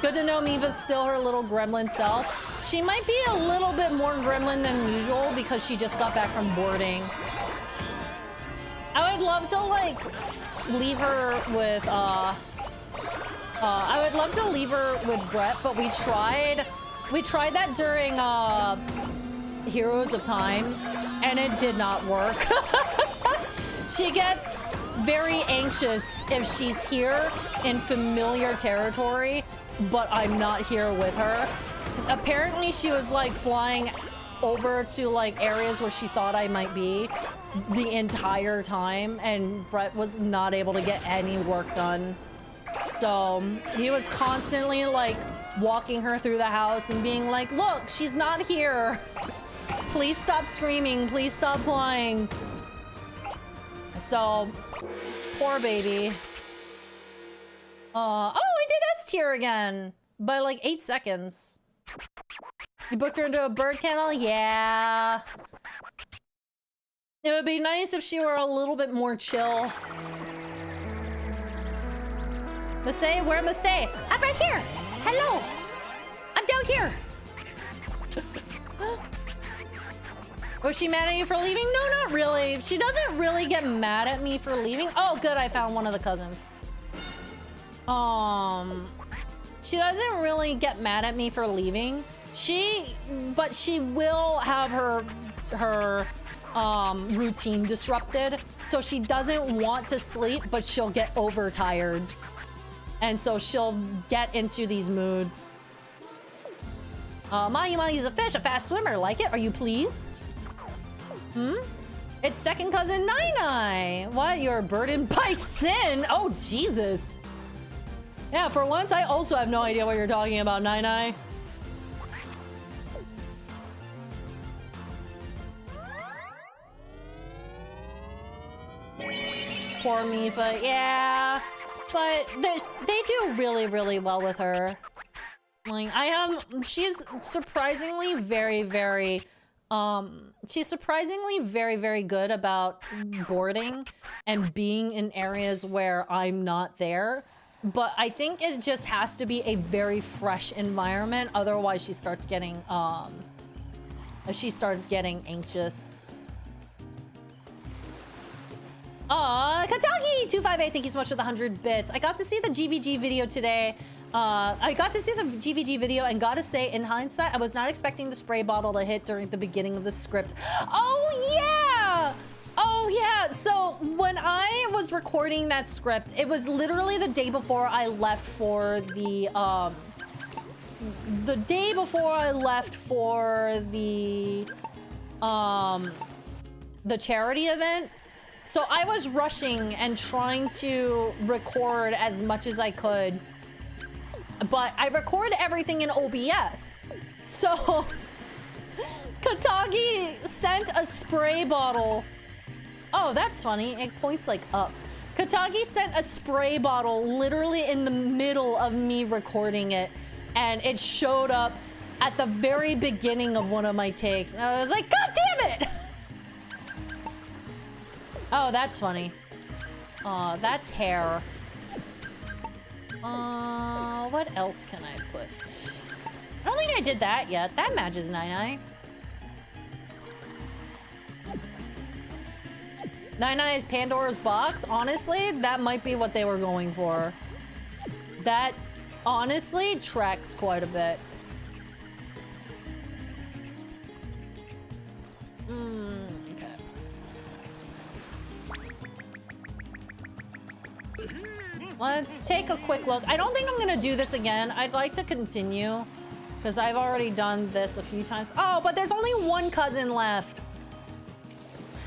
Good to know Mipha's still her little gremlin self. She might be a little bit more gremlin than usual because she just got back from boarding. I would love to, like, leave her with, I would love to leave her with Brett, but we tried that during, Heroes of Time, and it did not work. She gets very anxious if she's here in familiar territory, but I'm not here with her. Apparently she was like flying over to like areas where she thought I might be the entire time, and Brett was not able to get any work done. So he was constantly like walking her through the house and being like, look, she's not here. Please stop screaming. Please stop flying. So, poor baby. Oh, I did S tier again by like 8 seconds. You booked her into a bird kennel? Yeah. It would be nice if she were a little bit more chill. Masae? Where Masae? I'm right here. Hello. I'm down here. Was she mad at you for leaving? No, not really. She doesn't really get mad at me for leaving. Oh, good. I found one of the cousins. She doesn't really get mad at me for leaving. But she will have her routine disrupted. So she doesn't want to sleep, but she'll get overtired. And so she'll get into these moods. Mahi-Mahi's a fish, a fast swimmer. Like it? Are you pleased? It's second cousin Nai. What? You're burdened by sin? Oh, Jesus. Yeah, for once, I also have no idea what you're talking about, Nai. Poor Mipha. Yeah, but they do really, really well with her. Like, she's surprisingly very, very, she's surprisingly very, very good about boarding and being in areas where I'm not there. But I think it just has to be a very fresh environment. Otherwise, she starts getting, if she starts getting anxious. Aw, Katagi258, thank you so much for the 100 bits. I got to see the GVG video today. I got to see the GVG video and gotta say, in hindsight, I was not expecting the spray bottle to hit during the beginning of the script. Oh yeah! Oh yeah, so when I was recording that script, it was literally the day before I left for the charity event. So I was rushing and trying to record as much as I could, but I record everything in OBS. So Katagi sent a spray bottle. Oh, that's funny. It points like up. Katagi sent a spray bottle literally in the middle of me recording it, and it showed up at the very beginning of one of my takes. And I was like, God damn it! Oh, that's funny. Aw, that's hair. What else can I put? I don't think I did that yet. That matches 99. 99 is Pandora's box. Honestly, that might be what they were going for. That honestly tracks quite a bit. Okay. Let's take a quick look. I don't think I'm gonna do this again. I'd like to continue because I've already done this a few times. Oh, but there's only one cousin left.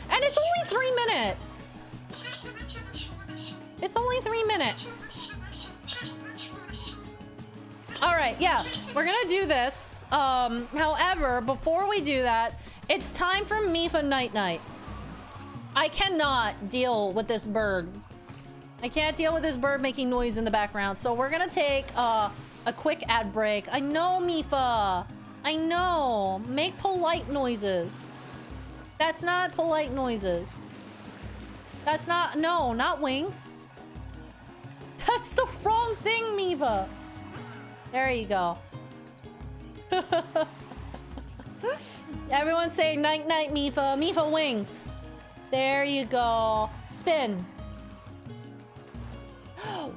And it's only 3 minutes. It's only 3 minutes. All right, yeah, we're gonna do this. However, before we do that, it's time for Mipha Night Night. I cannot deal with this bird. I can't deal with this bird making noise in the background. So we're gonna take a quick ad break. I know, Mipha. I know. Make polite noises. That's not polite noises. That's not, no, not winks. That's the wrong thing, Mipha. There you go. Everyone say night night, Mipha. Mipha winks. There you go. Spin.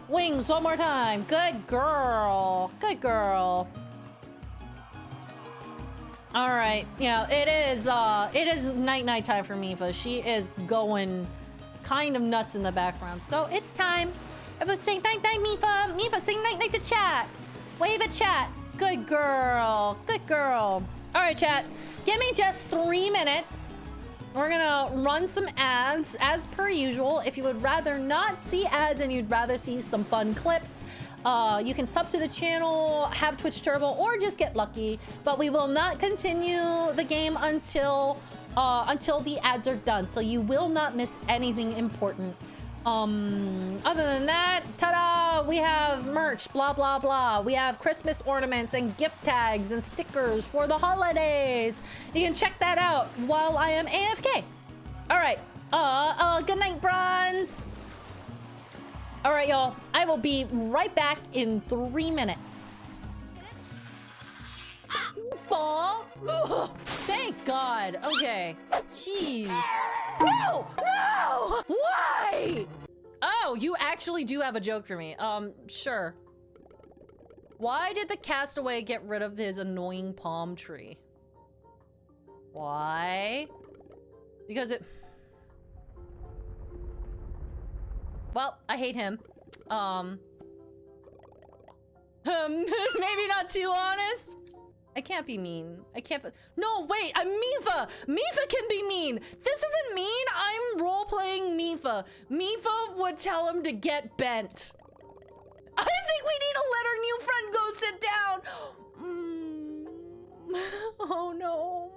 Wings one more time. Good girl. Good girl. All right. Yeah, it is night time for Mipha. She is going kind of nuts in the background. So it's time. Everyone say night night, Mipha. Mipha, say night night to chat. Wave at chat. Good girl. Good girl. All right, chat. Give me just 3 minutes. We're gonna run some ads as per usual. If you would rather not see ads and you'd rather see some fun clips, you can sub to the channel, have Twitch Turbo, or just get lucky. But we will not continue the game until the ads are done. So you will not miss anything important. Other than that, ta-da! We have merch, blah, blah, blah. We have Christmas ornaments and gift tags and stickers for the holidays. You can check that out while I am AFK. All right. Good night, Bronze. All right, y'all. I will be right back in 3 minutes. Fall. Ugh, thank God. Okay. Jeez. No! No! Why? Oh, you actually do have a joke for me. Sure. Why did the castaway get rid of his annoying palm tree? Why? Because it... Well, I hate him. Maybe not too honest. I can't be mean. I can't. No, wait, I'm Mipha. Mipha can be mean. This isn't mean. I'm role-playing Mipha. Mipha would tell him to get bent. I think we need to let our new friend go sit down. Oh no.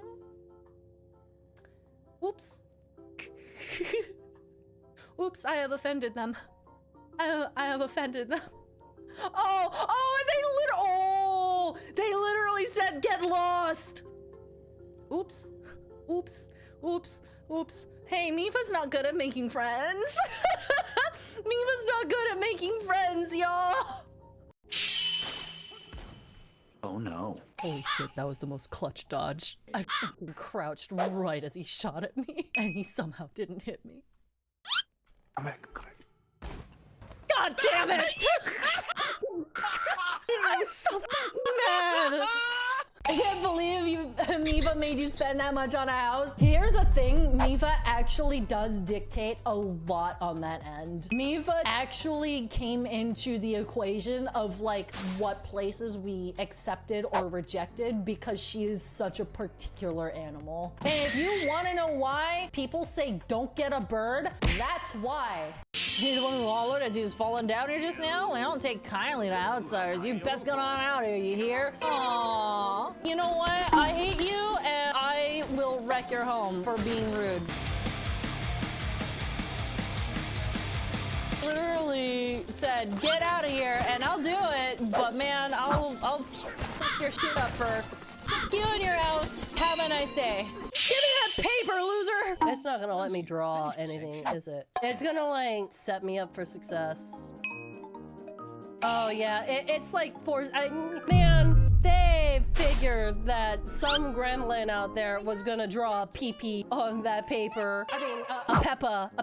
Oops. Oops, I have offended them. I have offended them. They literally said get lost. Oops. Hey, Mipha's not good at making friends. Mipha's not good at making friends, y'all. Oh no. Holy shit, that was the most clutch dodge. I fucking crouched right as he shot at me, and he somehow didn't hit me. Come back, come back. God damn it! I'm so fucking mad! I can't believe Mipha made you spend that much on a house. Here's the thing, Mipha actually does dictate a lot on that end. Mipha actually came into the equation of like what places we accepted or rejected because she is such a particular animal. And if you want to know why people say don't get a bird, that's why. He's the one who hollered as he was falling down here just now. We don't take kindly to outsiders. You best get on out here, you hear? Aww. You know what? I hate you, and I will wreck your home for being rude. Literally said, get out of here, and I'll do it, but man, I'll fuck your shit up first. Fuck you in your house. Have a nice day. Give me that paper, loser! It's not gonna let me draw anything, is it? It's gonna, like, set me up for success. Oh, yeah, it's like man, they figured that some gremlin out there was gonna draw a pee-pee on that paper. I mean, a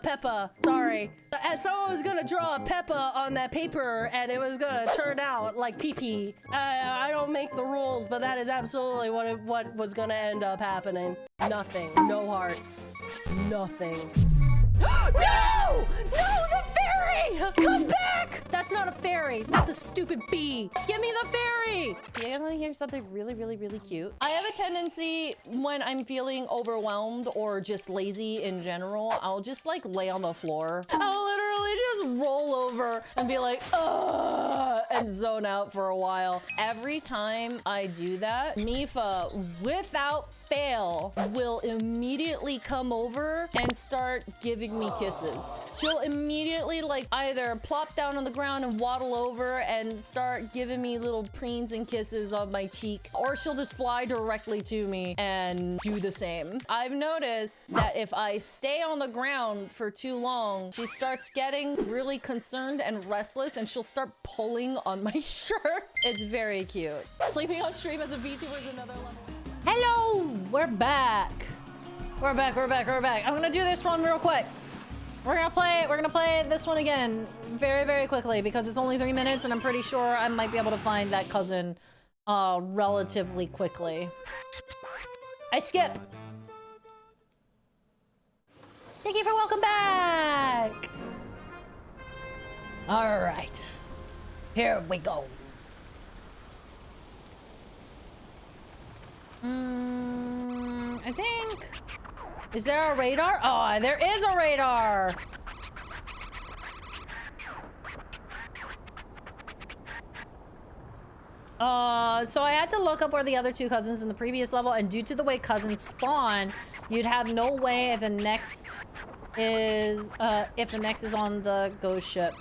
Peppa, sorry. And someone was gonna draw a Peppa on that paper and it was gonna turn out like pee-pee. I don't make the rules, but that is absolutely what was gonna end up happening. Nothing, no hearts, nothing. No! No, the fairy! Come back! That's not a fairy. That's a stupid bee. Give me the fairy! Do you guys want to hear something really, really, really cute? I have a tendency when I'm feeling overwhelmed or just lazy in general, I'll just like lay on the floor. I'll literally just roll over and be like, ugh, and zone out for a while. Every time I do that, Mipha, without fail, will immediately come over and start giving me kisses. She'll immediately like either plop down on the ground and waddle over and start giving me little preens and kisses on my cheek, or she'll just fly directly to me and do the same. I've noticed that if I stay on the ground for too long, she starts getting really concerned and restless and she'll start pulling on my shirt. It's very cute. Sleeping on stream as a VTuber is another level. Hello, we're back. We're back. I'm gonna do this one real quick. We're gonna play this one again very, very quickly because it's only 3 minutes and I'm pretty sure I might be able to find that cousin relatively quickly. I skip. Thank you for welcome back. All right, here we go. I think. Is there a radar? Oh, there is a radar! So I had to look up where the other two cousins in the previous level, and due to the way cousins spawn, you'd have no way if the next is on the ghost ship.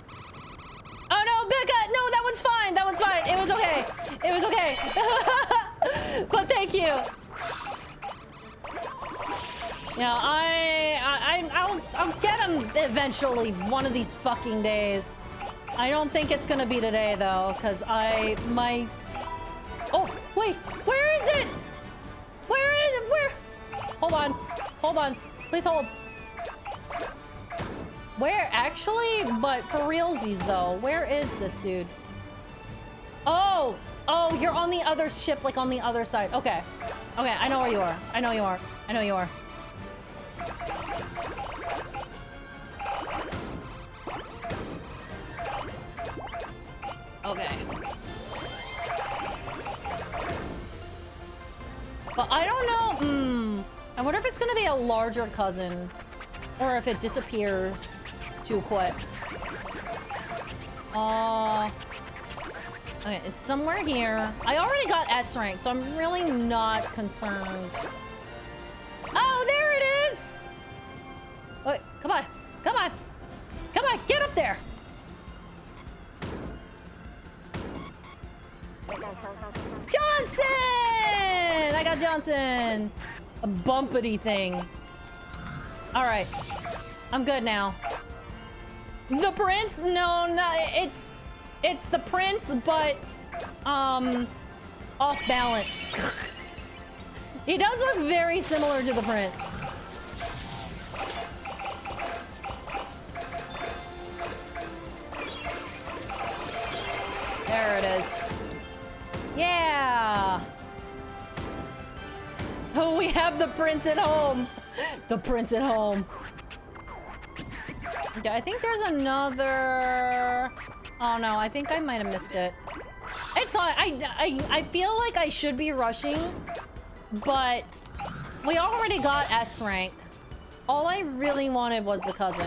Oh no, Becca! No, that one's fine! That one's fine! It was okay! It was okay! But thank you! Yeah, I'll get him eventually one of these fucking days. I don't think it's gonna be today though, because oh, wait, where is it? Where is it? Where? Hold on, please hold. Where, actually? But for realsies though, where is this dude? Oh, you're on the other ship, like on the other side. Okay, I know where you are. I know you are. Okay. But I don't know. I wonder if it's gonna be a larger cousin or if it disappears too quick. Okay, it's somewhere here. I already got S rank, so I'm really not concerned. Oh, there it is! Wait, come on, get up there! Johnson! I got Johnson! A bumpity thing. All right, I'm good now. The prince? No, it's the prince, but off balance. He does look very similar to the prince. There it is. Yeah. Oh, we have the prince at home. The prince at home. Okay, I think there's another... Oh no, I think I might have missed it. It's not... I feel like I should be rushing, but we already got S rank. All I really wanted was the cousin,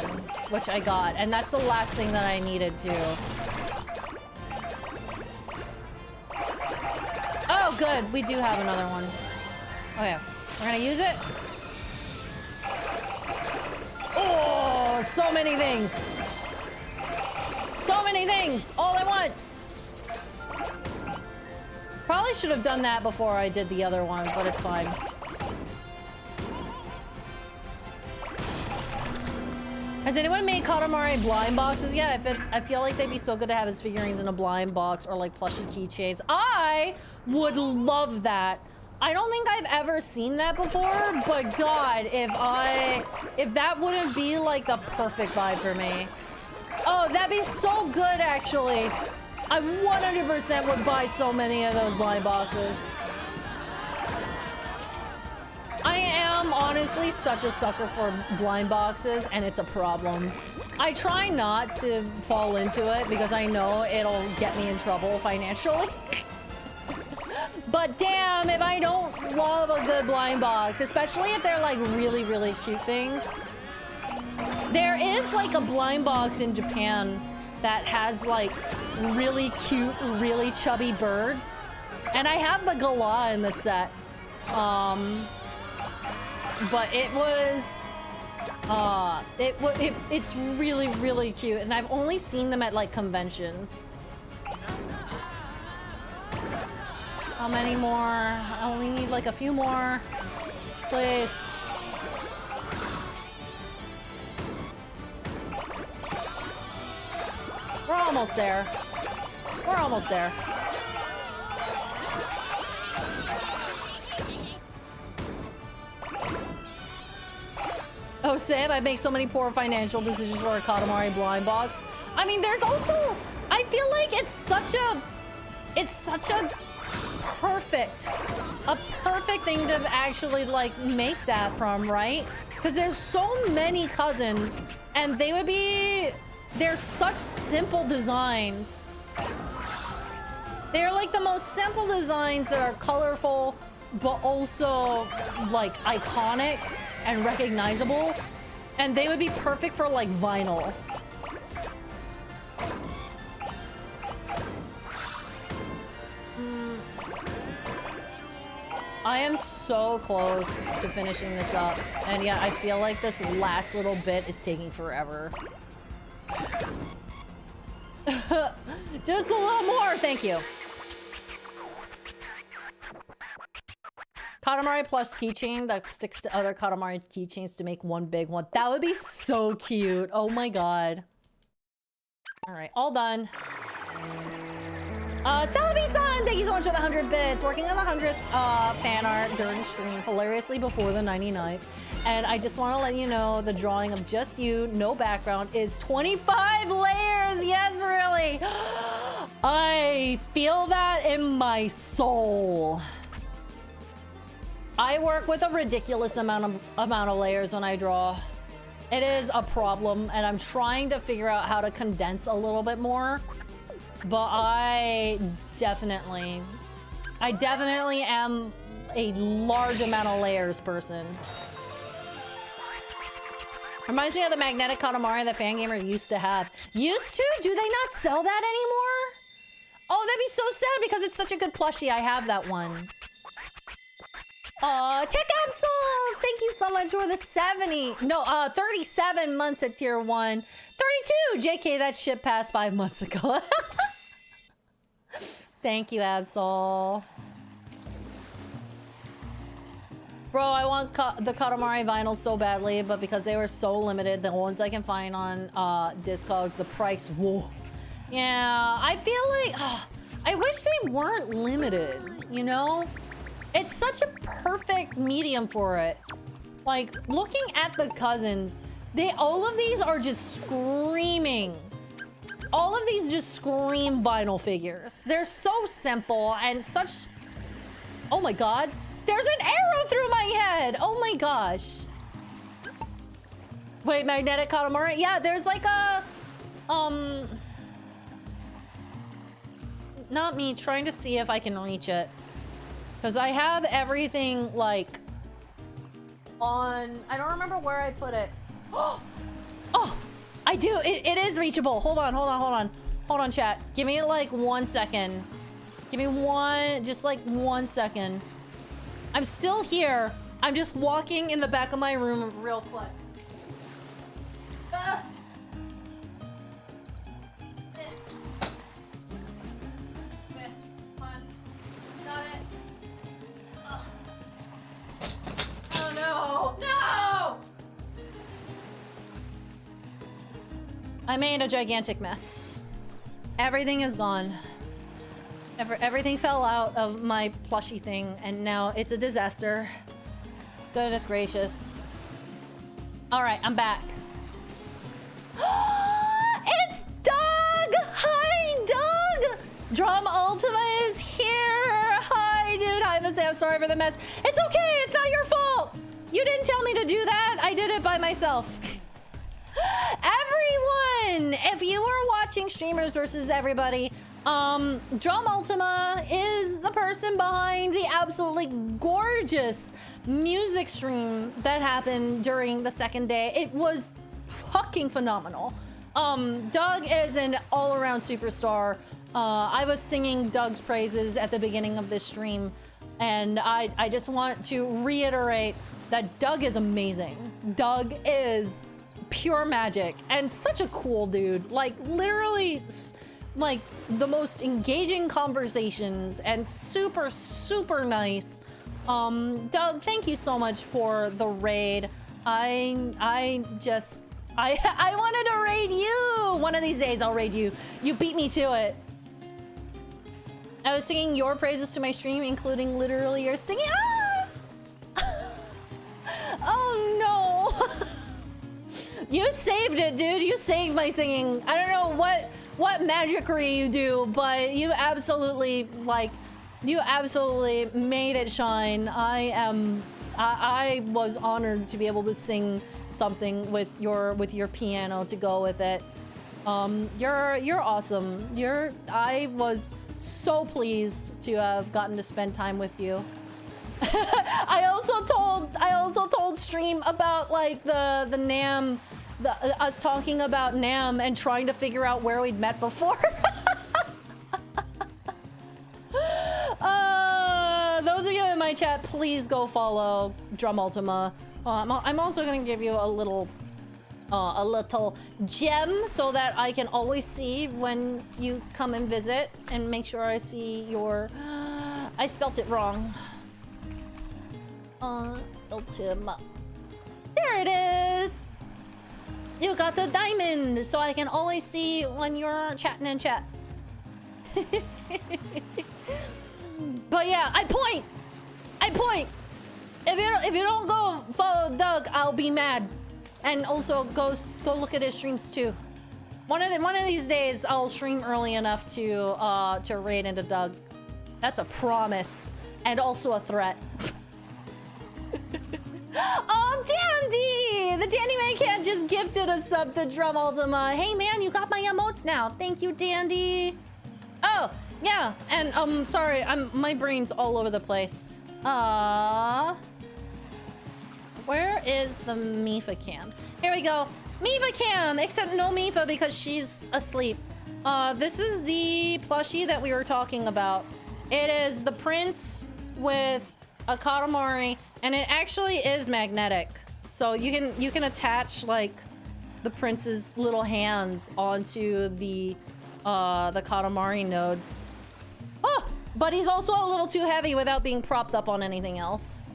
which I got, and that's the last thing that I needed to. Oh, good. We do have another one. Okay, we're gonna use it. Oh, so many things. So many things all at once. Probably should have done that before I did the other one, but it's fine. Has anyone made Katamari blind boxes yet? I feel like they'd be so good to have his figurines in a blind box or like plushie keychains. I would love that. I don't think I've ever seen that before, but God, if that wouldn't be like the perfect vibe for me. Oh, that'd be so good, actually. I 100% would buy so many of those blind boxes. I am honestly such a sucker for blind boxes, and it's a problem. I try not to fall into it because I know it'll get me in trouble financially. But damn, if I don't love a good blind box, especially if they're like really, really cute things. There is like a blind box in Japan that has like really cute, really chubby birds. And I have the Gala in the set. But it was, it's really, really cute. And I've only seen them at like conventions. How many more? I only need like a few more. Please. We're almost there. We're almost there. Oh, Sam, I make so many poor financial decisions for a Katamari blind box. I mean, there's also, I feel like it's such a perfect thing to actually like make that from, right? Because there's so many cousins and they're such simple designs. They're like the most simple designs that are colorful, but also like iconic and recognizable. And they would be perfect for like vinyl. I am so close to finishing this up. And yeah, I feel like this last little bit is taking forever. Just a little more, thank you. Katamari plus keychain that sticks to other Katamari keychains to make one big one. That would be so cute. Oh my God. All right, all done. Salabi-san, thank you so much for the 100 bits. Working on the 100th fan art during stream, hilariously before the 99th. And I just want to let you know the drawing of just you, no background, is 25 layers. Yes, really. I feel that in my soul. I work with a ridiculous amount of layers when I draw. It is a problem, and I'm trying to figure out how to condense a little bit more. But I definitely am a large amount of layers person. Reminds me of the magnetic Katamari that Fangamer used to have. Used to? Do they not sell that anymore? Oh, that'd be so sad because it's such a good plushie. I have that one. Aw, Tech Absol! Thank you so much for the 37 months at tier 1. 32! JK, that shit passed 5 months ago. Thank you, Absol. Bro, I want the Katamari vinyl so badly, but because they were so limited, the ones I can find on Discogs, the price, whoa. Yeah, I feel like... I wish they weren't limited, you know? It's such a perfect medium for it. Like, looking at the cousins, all of these are just screaming. All of these just scream vinyl figures. They're so simple and such... Oh my god. There's an arrow through my head! Oh my gosh. Wait, magnetic Katamari? Yeah, there's like a... Not me, trying to see if I can reach it. Because I have everything, like, on... I don't remember where I put it. Oh! I do! It is reachable! Hold on, hold on, hold on. Hold on, chat. Give me, like, 1 second. Give me just, like, 1 second. I'm still here. I'm just walking in the back of my room real quick. Ah! No! No! I made a gigantic mess. Everything is gone. Everything fell out of my plushie thing, and now it's a disaster. Goodness gracious. All right, I'm back. It's Doug! Hi, Doug! Drum Ultima is here! Hi, dude. Hi, Masae. I'm sorry for the mess. It's okay. It's not your fault. You didn't tell me to do that. I did it by myself. Everyone! If you were watching Streamers versus Everybody, Drum Ultima is the person behind the absolutely gorgeous music stream that happened during the second day. It was fucking phenomenal. Doug is an all-around superstar. I was singing Doug's praises at the beginning of this stream, and I just want to reiterate that Doug is amazing. Doug is pure magic and such a cool dude. Like, literally, like, the most engaging conversations and super, super nice. Doug, thank you so much for the raid. I wanted to raid you. One of these days I'll raid you. You beat me to it. I was singing your praises to my stream, including literally your singing. Ah! Oh no. You saved it, dude. You saved my singing. I don't know what magicry you do, but you absolutely, like, you absolutely made it shine. I was honored to be able to sing something with your piano to go with it. You're awesome. I was so pleased to have gotten to spend time with you. I also told stream about, like, the Nam, us talking about Nam and trying to figure out where we'd met before. Those of you in my chat, please go follow Drum Ultima. I'm also gonna give you a little gem so that I can always see when you come and visit and make sure I see your... I spelt it wrong. Ultima. There it is! You got the diamond, so I can always see when you're chatting in chat. But yeah, I point! If you don't go follow Doug, I'll be mad. And also go look at his streams too. One of these days I'll stream early enough to raid into Doug. That's a promise and also a threat. Oh, Dandy! The Dandy Man Cat just gifted a sub to Drum Ultima. Hey man, you got my emotes now. Thank you, Dandy. Oh, yeah, and sorry, my brain's all over the place. Where is the Mipha cam? Here we go. Mipha cam, except no Mipha because she's asleep. This is the plushie that we were talking about. It is the prince with a Katamari, and it actually is magnetic. So you can attach, like, the prince's little hands onto the Katamari nodes. Oh, but he's also a little too heavy without being propped up on anything else.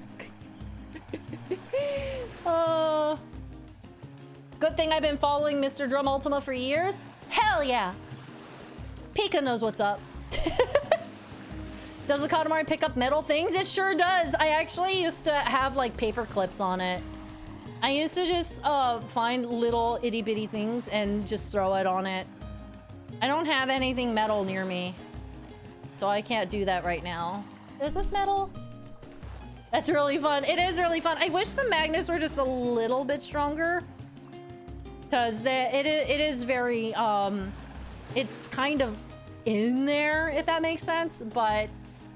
Good thing I've been following Mr. Drum Ultima for years. Hell yeah. Pika knows what's up. Does the Katamari pick up metal things? It sure does. I actually used to have like paper clips on it. I used to just find little itty bitty things and just throw it on it. I don't have anything metal near me, so I can't do that right now. Is this metal? That's really fun. It is really fun. I wish the magnets were just a little bit stronger, because it is very it's kind of in there, if that makes sense, but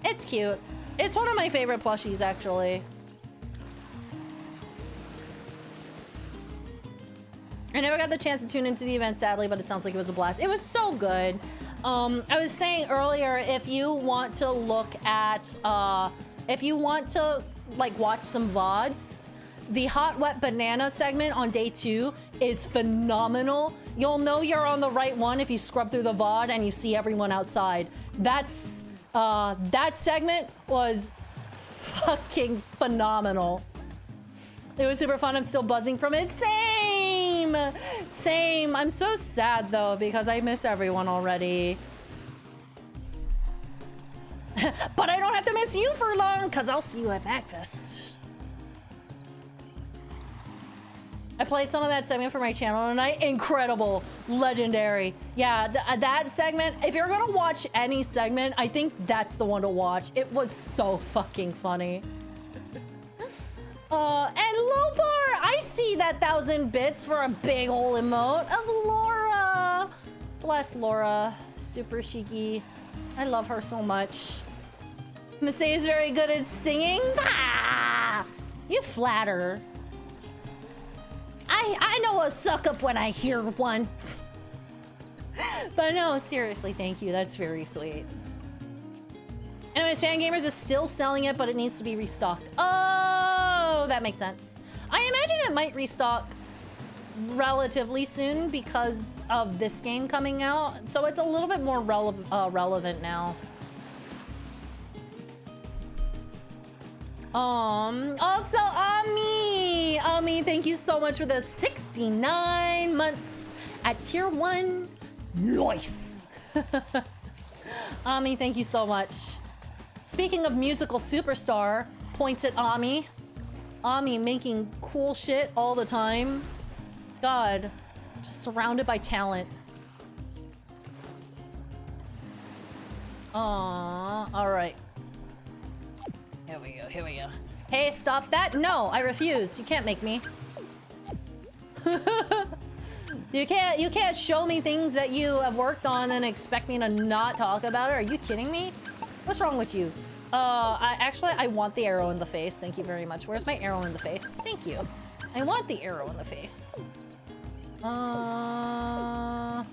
it's cute. It's one of my favorite plushies, actually. I never got the chance to tune into the event, sadly, but it sounds like it was a blast. It was so good. I was saying earlier, if you want to look at, if you want to like watch some VODs, the Hot Wet Banana segment on day 2 is phenomenal. You'll know you're on the right one if you scrub through the VOD and you see everyone outside. That's, that segment was fucking phenomenal. It was super fun. I'm still buzzing from it. Same! Same. I'm so sad though, because I miss everyone already. But I don't have to miss you for long, because I'll see you at MagFest. I played some of that segment for my channel tonight. Incredible. Legendary. Yeah, that segment, if you're gonna watch any segment, I think that's the one to watch. It was so fucking funny. And Lopar, I see that 1,000 bits for a big ol' emote of Laura. Bless Laura. Super cheeky. I love her so much. Masae is very good at singing. Ah! You flatter. I know a suck up when I hear one. But no, seriously, thank you. That's very sweet. Anyways, Fangamers is still selling it, but it needs to be restocked. Oh, that makes sense. I imagine it might restock relatively soon because of this game coming out. So it's a little bit more relevant now. Also, Ami, thank you so much for the 69 months at tier 1. Nice. Ami, thank you so much. Speaking of musical superstar, points at Ami. Ami making cool shit all the time. God, just surrounded by talent. All right. Here we go, here we go. Hey, stop that! No, I refuse. You can't make me. You can't show me things that you have worked on and expect me to not talk about it. Are you kidding me? What's wrong with you? I want the arrow in the face. Thank you very much. Where's my arrow in the face? Thank you. I want the arrow in the face. Oh,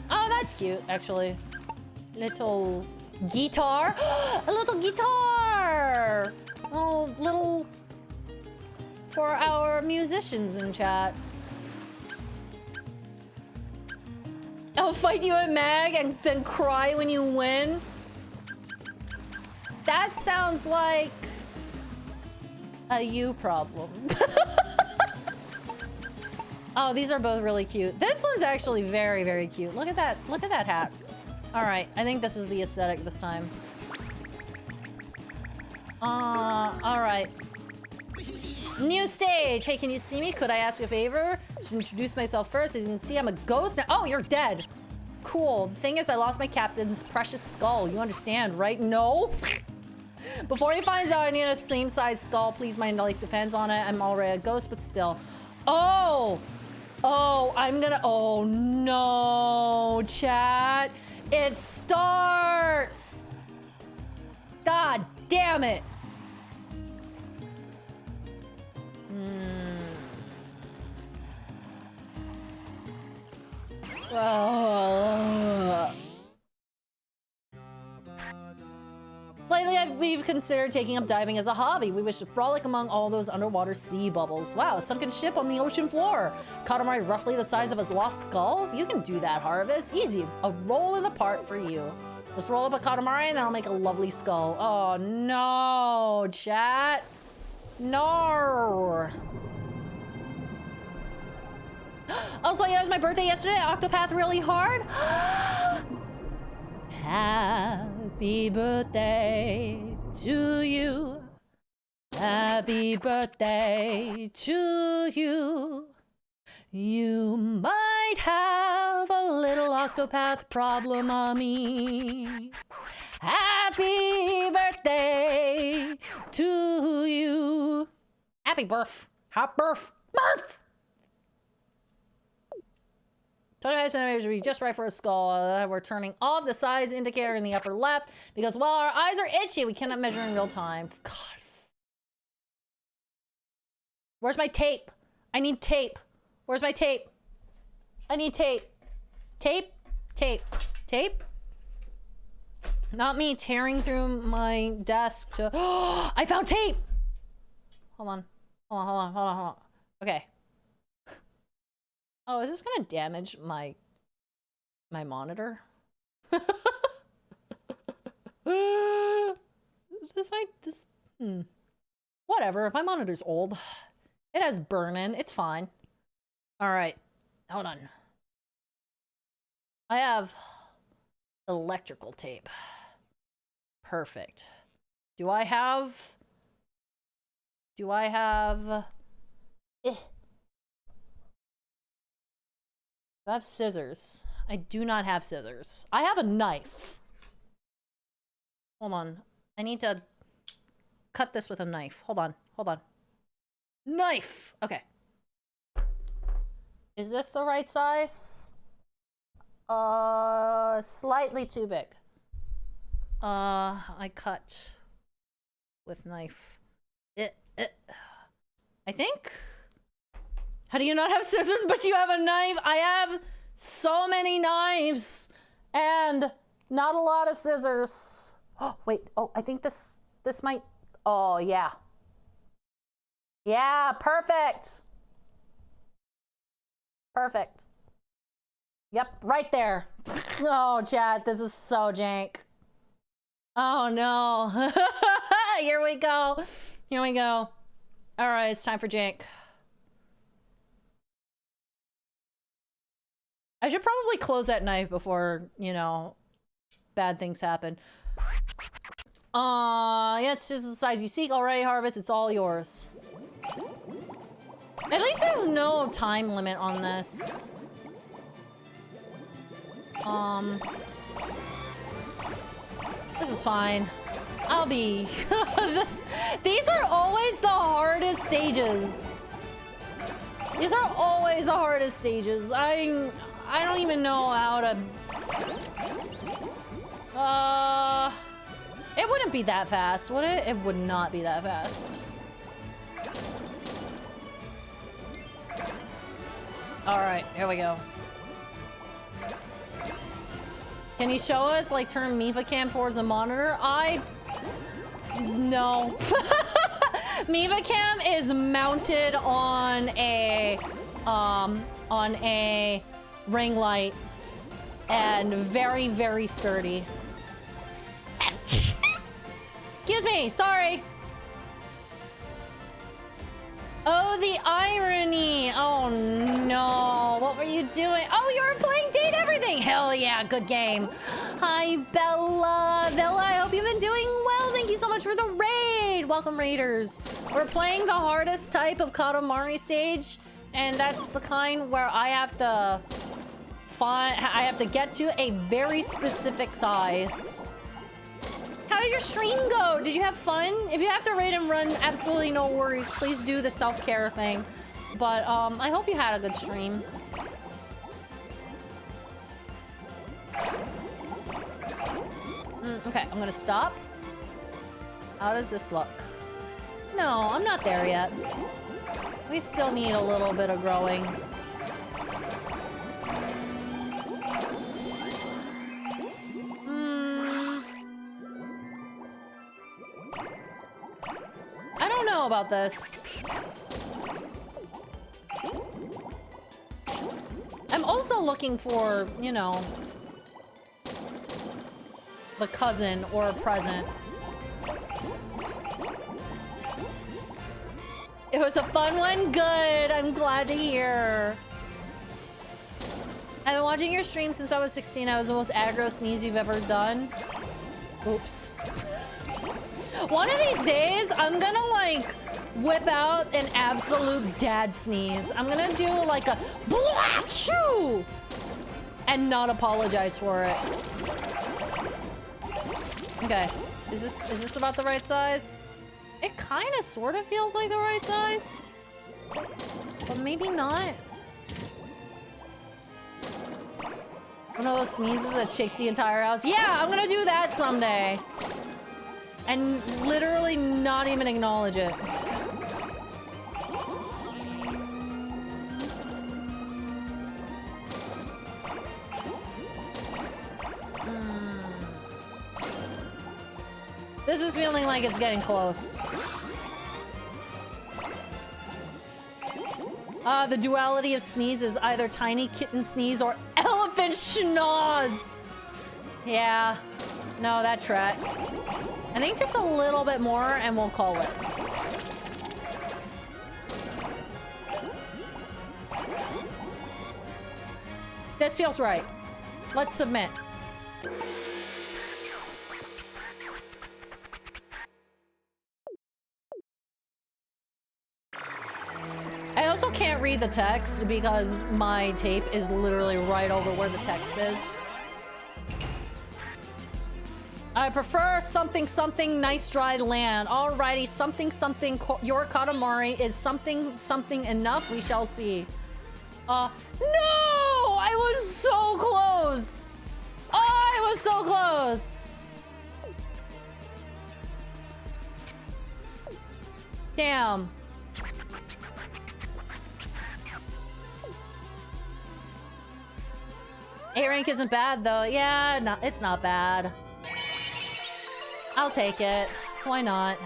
that's cute, actually. Little guitar. A little guitar! Oh, little... for our musicians in chat. I'll fight you at Mag and then cry when you win. That sounds like a you problem. Oh, these are both really cute. This one's actually very, very cute. Look at that. Look at that hat. All right, I think this is the aesthetic this time. All right. New stage. Hey, can you see me? Could I ask a favor? Just introduce myself first. As you can see, I'm a ghost now. Oh, you're dead. Cool. The thing is, I lost my captain's precious skull. You understand, right? No. Before he finds out I need a same-size skull, please mind life defense on it. I'm already a ghost, but still. Oh. Oh, I'm gonna... Oh, no, chat. It starts. God damn it. Lately, we've considered taking up diving as a hobby. We wish to frolic among all those underwater sea bubbles. Wow, a sunken ship on the ocean floor. Katamari roughly the size of a lost skull? You can do that, Harvest. Easy. A roll in the part for you. Just roll up a Katamari and that'll make a lovely skull. Oh, no, chat. No. Also, yeah, it was my birthday yesterday. Octopath really hard. Happy birthday to you. Happy birthday to you. You might have a little Octopath problem, mommy. Happy birthday to you. Happy birth. Happy birth. Birth! 25 centimeters would be just right for a skull. We're turning off the size indicator in the upper left because while our eyes are itchy, we cannot measure in real time. God. Where's my tape? I need tape. Where's my tape? I need tape. Tape? Tape. Tape? Not me tearing through my desk to... Oh, I found tape! Hold on. Hold on, hold on, hold on, hold on. Okay. Oh, is this gonna damage my monitor? Whatever, my monitor's old. It has burn-in, it's fine. All right, hold on. I have electrical tape. Perfect. Do I have... I have scissors. I do not have scissors. I have a knife. Hold on. I need to cut this with a knife. Hold on. Hold on. Knife! Okay. Is this the right size? Slightly too big. I cut with knife. I think? How do you not have scissors, but you have a knife? I have so many knives and not a lot of scissors. Oh, wait. Oh, I think this might... Oh, yeah. Yeah, perfect. Perfect. Yep, right there. Oh, chat, this is so jank. Oh, no. Here we go. Here we go. All right, it's time for jank. I should probably close that knife before, you know, bad things happen. Yes, this is the size you seek already, Harvest. It's all yours. At least there's no time limit on this. This is fine. I'll be... These are always the hardest stages. These are always the hardest stages. I don't even know how to... It wouldn't be that fast, would it? It would not be that fast. All right, here we go. Can you show us, like, turn Mipha cam towards the monitor? No. Mipha cam is mounted on a ring light and very, very sturdy. Excuse me, sorry. Oh, the irony. Oh no, what were you doing? Oh, you were playing Date Everything. Hell yeah, good game. Hi, Bella. Bella, I hope you've been doing well. Thank you so much for the raid. Welcome, raiders. We're playing the hardest type of Katamari stage, and that's the kind where I have to get to a very specific size. How did your stream go? Did you have fun? If you have to raid and run, absolutely no worries. Please do the self-care thing. But I hope you had a good stream. Okay, I'm gonna stop. How does this look? No, I'm not there yet. We still need a little bit of growing. I don't know about this. I'm also looking for, you know, the cousin or a present. It was a fun one? Good. I'm glad to hear. I've been watching your stream since I was 16. I was the most aggro sneeze you've ever done. Oops. One of these days, I'm gonna like whip out an absolute dad sneeze. I'm gonna do like a blachoo and not apologize for it. Okay, is this about the right size? It kind of sort of feels like the right size, but maybe not. One of those sneezes that shakes the entire house. Yeah, I'm gonna do that someday. And literally not even acknowledge it. This is feeling like it's getting close. The duality of sneeze is either tiny kitten sneeze or elephant schnoz. Yeah, no, that tracks. I think just a little bit more and we'll call it. This feels right. Let's submit. I also can't read the text because my tape is literally right over where the text is. I prefer something something nice dry land. Alrighty, something something your Katamari is something something enough. We shall see. No! I was so close! Oh, I was so close! Damn. A rank isn't bad though. Yeah, no, it's not bad. I'll take it. Why not?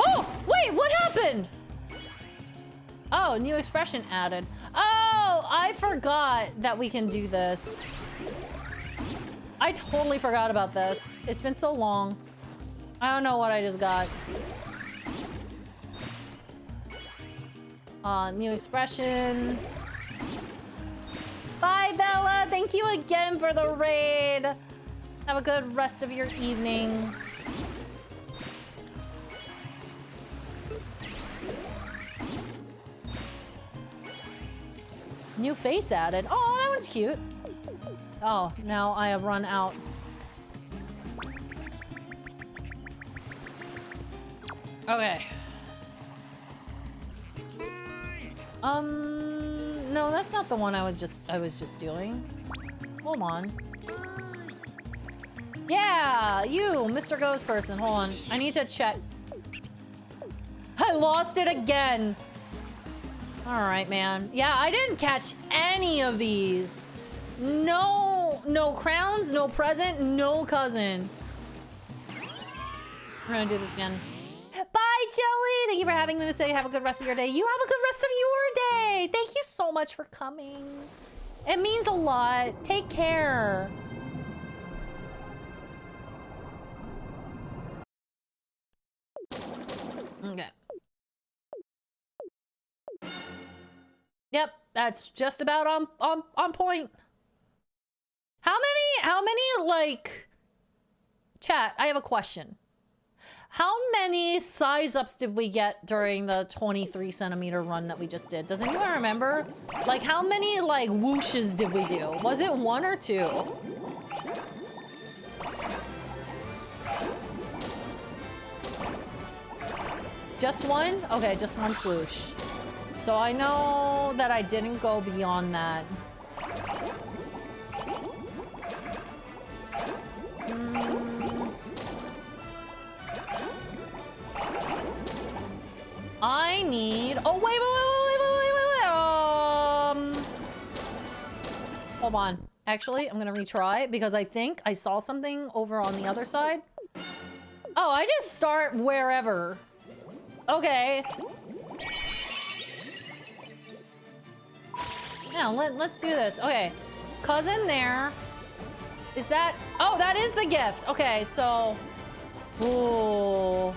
Oh, wait, what happened? Oh, new expression added. Oh, I forgot that we can do this. I totally forgot about this. It's been so long. I don't know what I just got. New expression. Bye, Bella. Thank you again for the raid. Have a good rest of your evening. New face added. Oh, that one's cute. Oh, now I have run out. Okay. No, that's not the one I was just doing. Hold on. Yeah, you, Mr. Ghost Person. Hold on. I need to check. I lost it again. All right, man. Yeah, I didn't catch any of these. No crowns, no present, no cousin. We're gonna do this again. Bye, Jelly! Thank you for having me to say have a good rest of your day. You have a good rest of your day! Thank you so much for coming. It means a lot. Take care. Okay. Yep, that's just about on point. How many, like... Chat, I have a question. How many size ups did we get during the 23 centimeter run that we just did? Does anyone remember? Like, how many, like, whooshes did we do? Was it 1 or 2? Just 1? Okay, just 1 swoosh. So I know that I didn't go beyond that. I need... Oh, wait. Hold on. Actually, I'm gonna retry because I think I saw something over on the other side. Oh, I just start wherever. Okay. Now, let's do this. Okay. Cousin there. Is that... Oh, that is the gift. Okay, so... Ooh.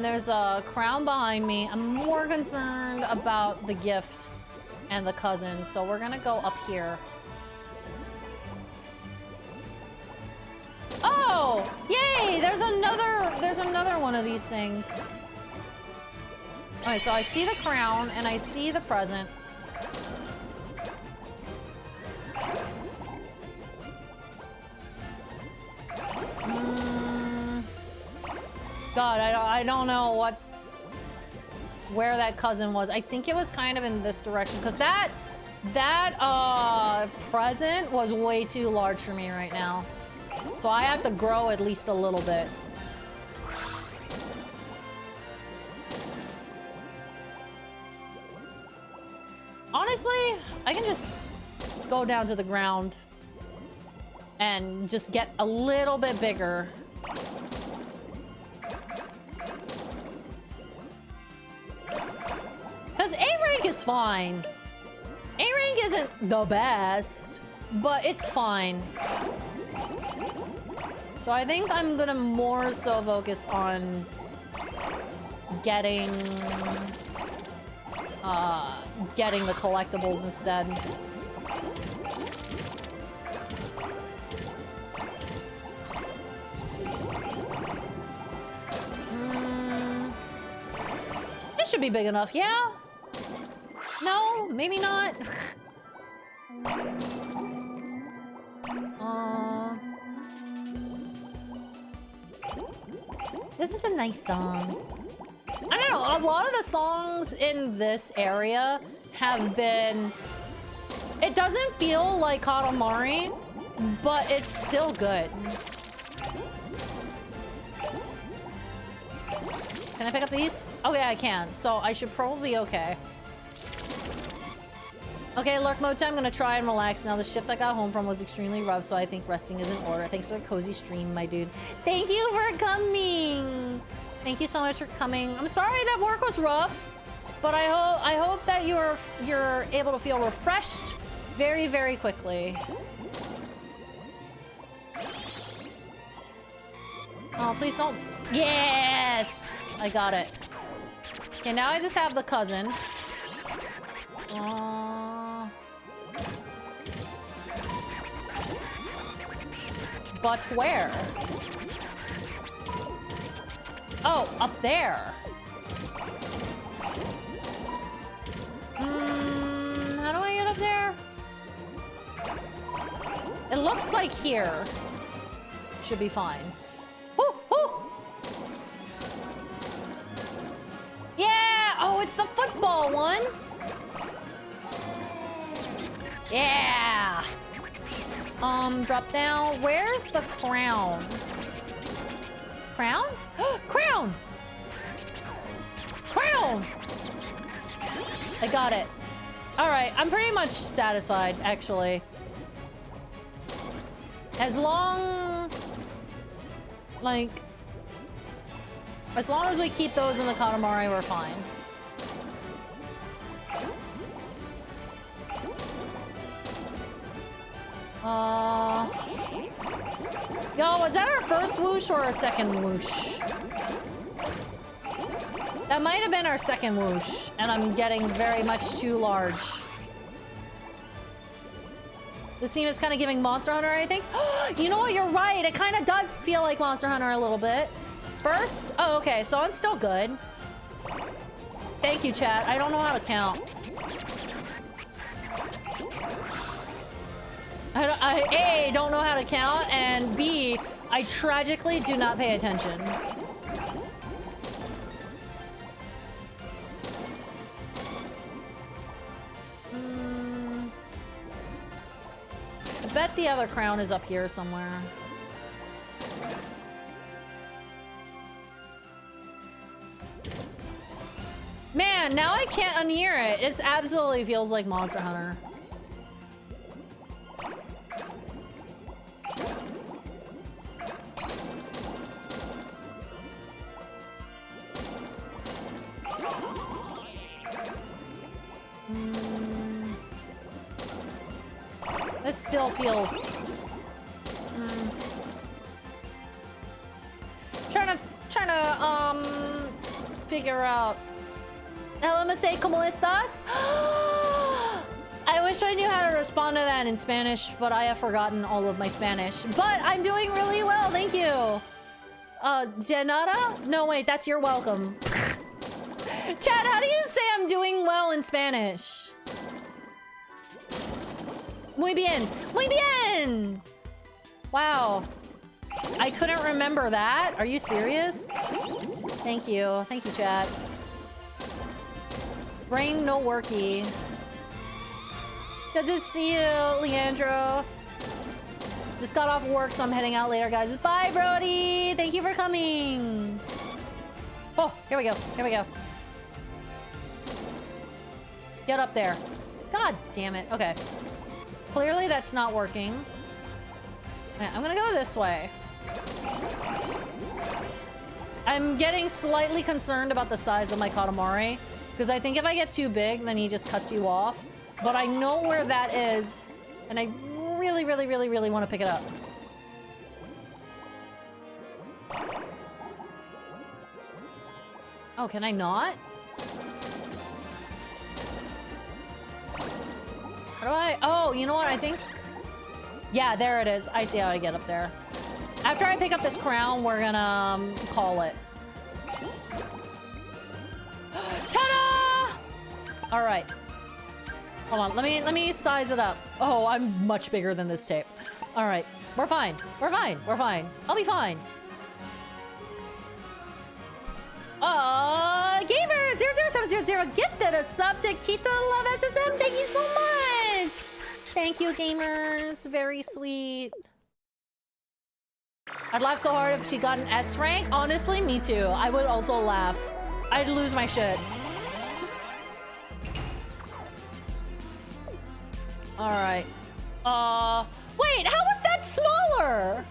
then there's a crown behind me. I'm more concerned about the gift and the cousin, so we're gonna go up here. Oh, yay! There's another one of these things. Okay, so I see the crown and I see the present. God, I don't know where that cousin was. I think it was kind of in this direction because that present was way too large for me right now. So I have to grow at least a little bit. Honestly, I can just go down to the ground and just get a little bit bigger. Because A rank is fine. A rank isn't the best, but it's fine. So I think I'm gonna more so focus on getting the collectibles instead. It should be big enough, yeah? No, maybe not. This is a nice song. I don't know, a lot of the songs in this area have been... It doesn't feel like Katamari, but it's still good. Can I pick up these? Okay, I can, so I should probably be okay. Okay, lurk mode time. I'm gonna try and relax now. The shift I got home from was extremely rough, so I think resting is in order. Thanks for a cozy stream, my dude. Thank you for coming. Thank you so much for coming. I'm sorry that work was rough, but I hope that you're able to feel refreshed very, very quickly. Oh, please don't. Yes, I got it. Okay, now I just have the cousin. But where? Oh, up there. How do I get up there? It looks like here. Should be fine. Woo, woo. Yeah! Oh, it's the football one. Yeah! Drop down. Where's the crown? Crown? Crown! Crown! I got it. Alright, I'm pretty much satisfied, actually. As long... Like... As long as we keep those in the Katamari, we're fine. Yo, was that our first whoosh or our second whoosh? That might have been our second whoosh, and I'm getting very much too large. This team is kind of giving Monster Hunter, I think. You know what? You're right. It kind of does feel like Monster Hunter a little bit. First? Oh, okay. So I'm still good. Thank you, chat. I don't know how to count. I A, don't know how to count, and B, I tragically do not pay attention. I bet the other crown is up here somewhere. Man, now I can't unhear it. It absolutely feels like Monster Hunter. This still feels... Trying to figure out. Hello, Masae, ¿cómo estás? I wish I knew how to respond to that in Spanish, but I have forgotten all of my Spanish. But I'm doing really well, thank you. Janata? No, wait, that's you're welcome. Chad, how do you say I'm doing well in Spanish? Muy bien. Muy bien! Wow. I couldn't remember that. Are you serious? Thank you. Thank you, Chad. Brain no worky. Good to see you, Leandro. Just got off work, so I'm heading out later, guys. Bye, Brody! Thank you for coming! Oh, here we go. Here we go. Get up there. God damn it. Okay. Clearly that's not working. Okay, I'm gonna go this way. I'm getting slightly concerned about the size of my Katamari, because I think if I get too big, then he just cuts you off. But I know where that is, and I really, really, really, really want to pick it up. Oh, can I not? How do I? Oh, you know what? I think... Yeah, there it is. I see how I get up there. After I pick up this crown, we're gonna call it. Ta-da! All right. Hold on. Let me size it up. Oh, I'm much bigger than this tape. All right. We're fine. We're fine. We're fine. I'll be fine. Gamer00700 gifted a sub to Kita Love SSM. Thank you so much. Thank you, gamers. Very sweet. I'd laugh so hard if she got an S rank. Honestly, me too. I would also laugh. I'd lose my shit. All right. Wait, how was that smaller?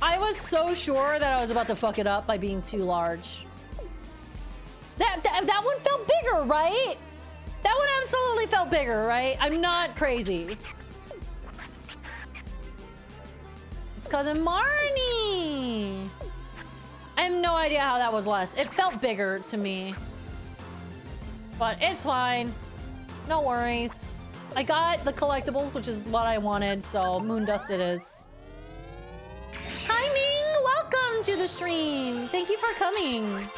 I was so sure that I was about to fuck it up by being too large. That one felt bigger, right? That one absolutely felt bigger, right? I'm not crazy. It's cousin Marnie. I have no idea how that was less. It felt bigger to me. But it's fine. No worries. I got the collectibles, which is what I wanted, so Moondust it is. Hi, Ming! Welcome to the stream! Thank you for coming.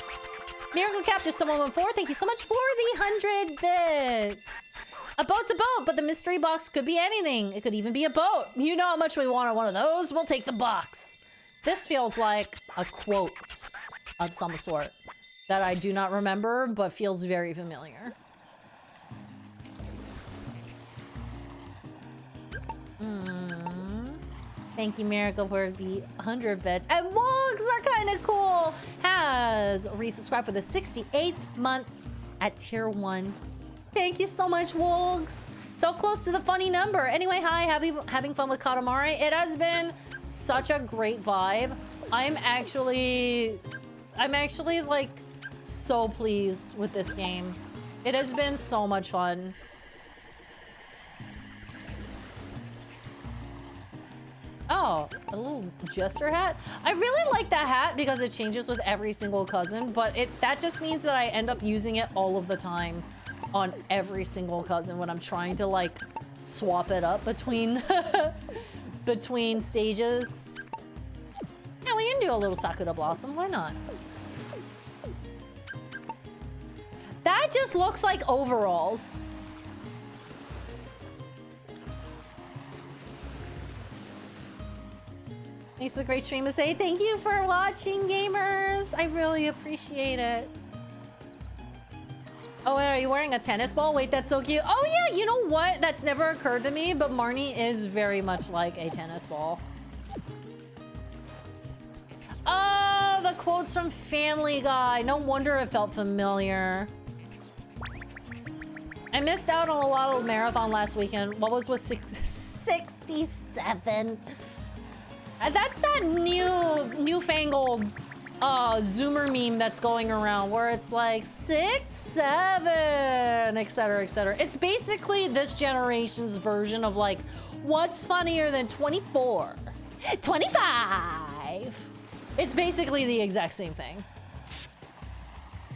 Miracle Capture 7114, thank you so much for the 100 bits. A boat's a boat, but the mystery box could be anything. It could even be a boat. You know how much we want one of those? We'll take the box. This feels like a quote of some sort that I do not remember, but feels very familiar. Thank you, Miracle, for the 100 bits. And Wogs are kind of cool. Has resubscribed for the 68th month at tier 1. Thank you so much, Wogs. So close to the funny number. Anyway, hi, having fun with Katamari. It has been such a great vibe. I'm actually like so pleased with this game. It has been so much fun. Oh, a little jester hat? I really like that hat because it changes with every single cousin, but that just means that I end up using it all of the time on every single cousin when I'm trying to like swap it up between between stages. Yeah, we can do a little Sakura Blossom, why not? That just looks like overalls. Thanks for the great stream to say. Thank you for watching, gamers. I really appreciate it. Oh, wait, are you wearing a tennis ball? Wait, that's so cute. Oh, yeah, you know what? That's never occurred to me, but Marnie is very much like a tennis ball. Oh, the quotes from Family Guy. No wonder it felt familiar. I missed out on a lot of marathon last weekend. What was 67? That's that newfangled Zoomer meme that's going around where it's like 6, 7, etc., etc. It's basically this generation's version of like, what's funnier than 24? 25! It's basically the exact same thing.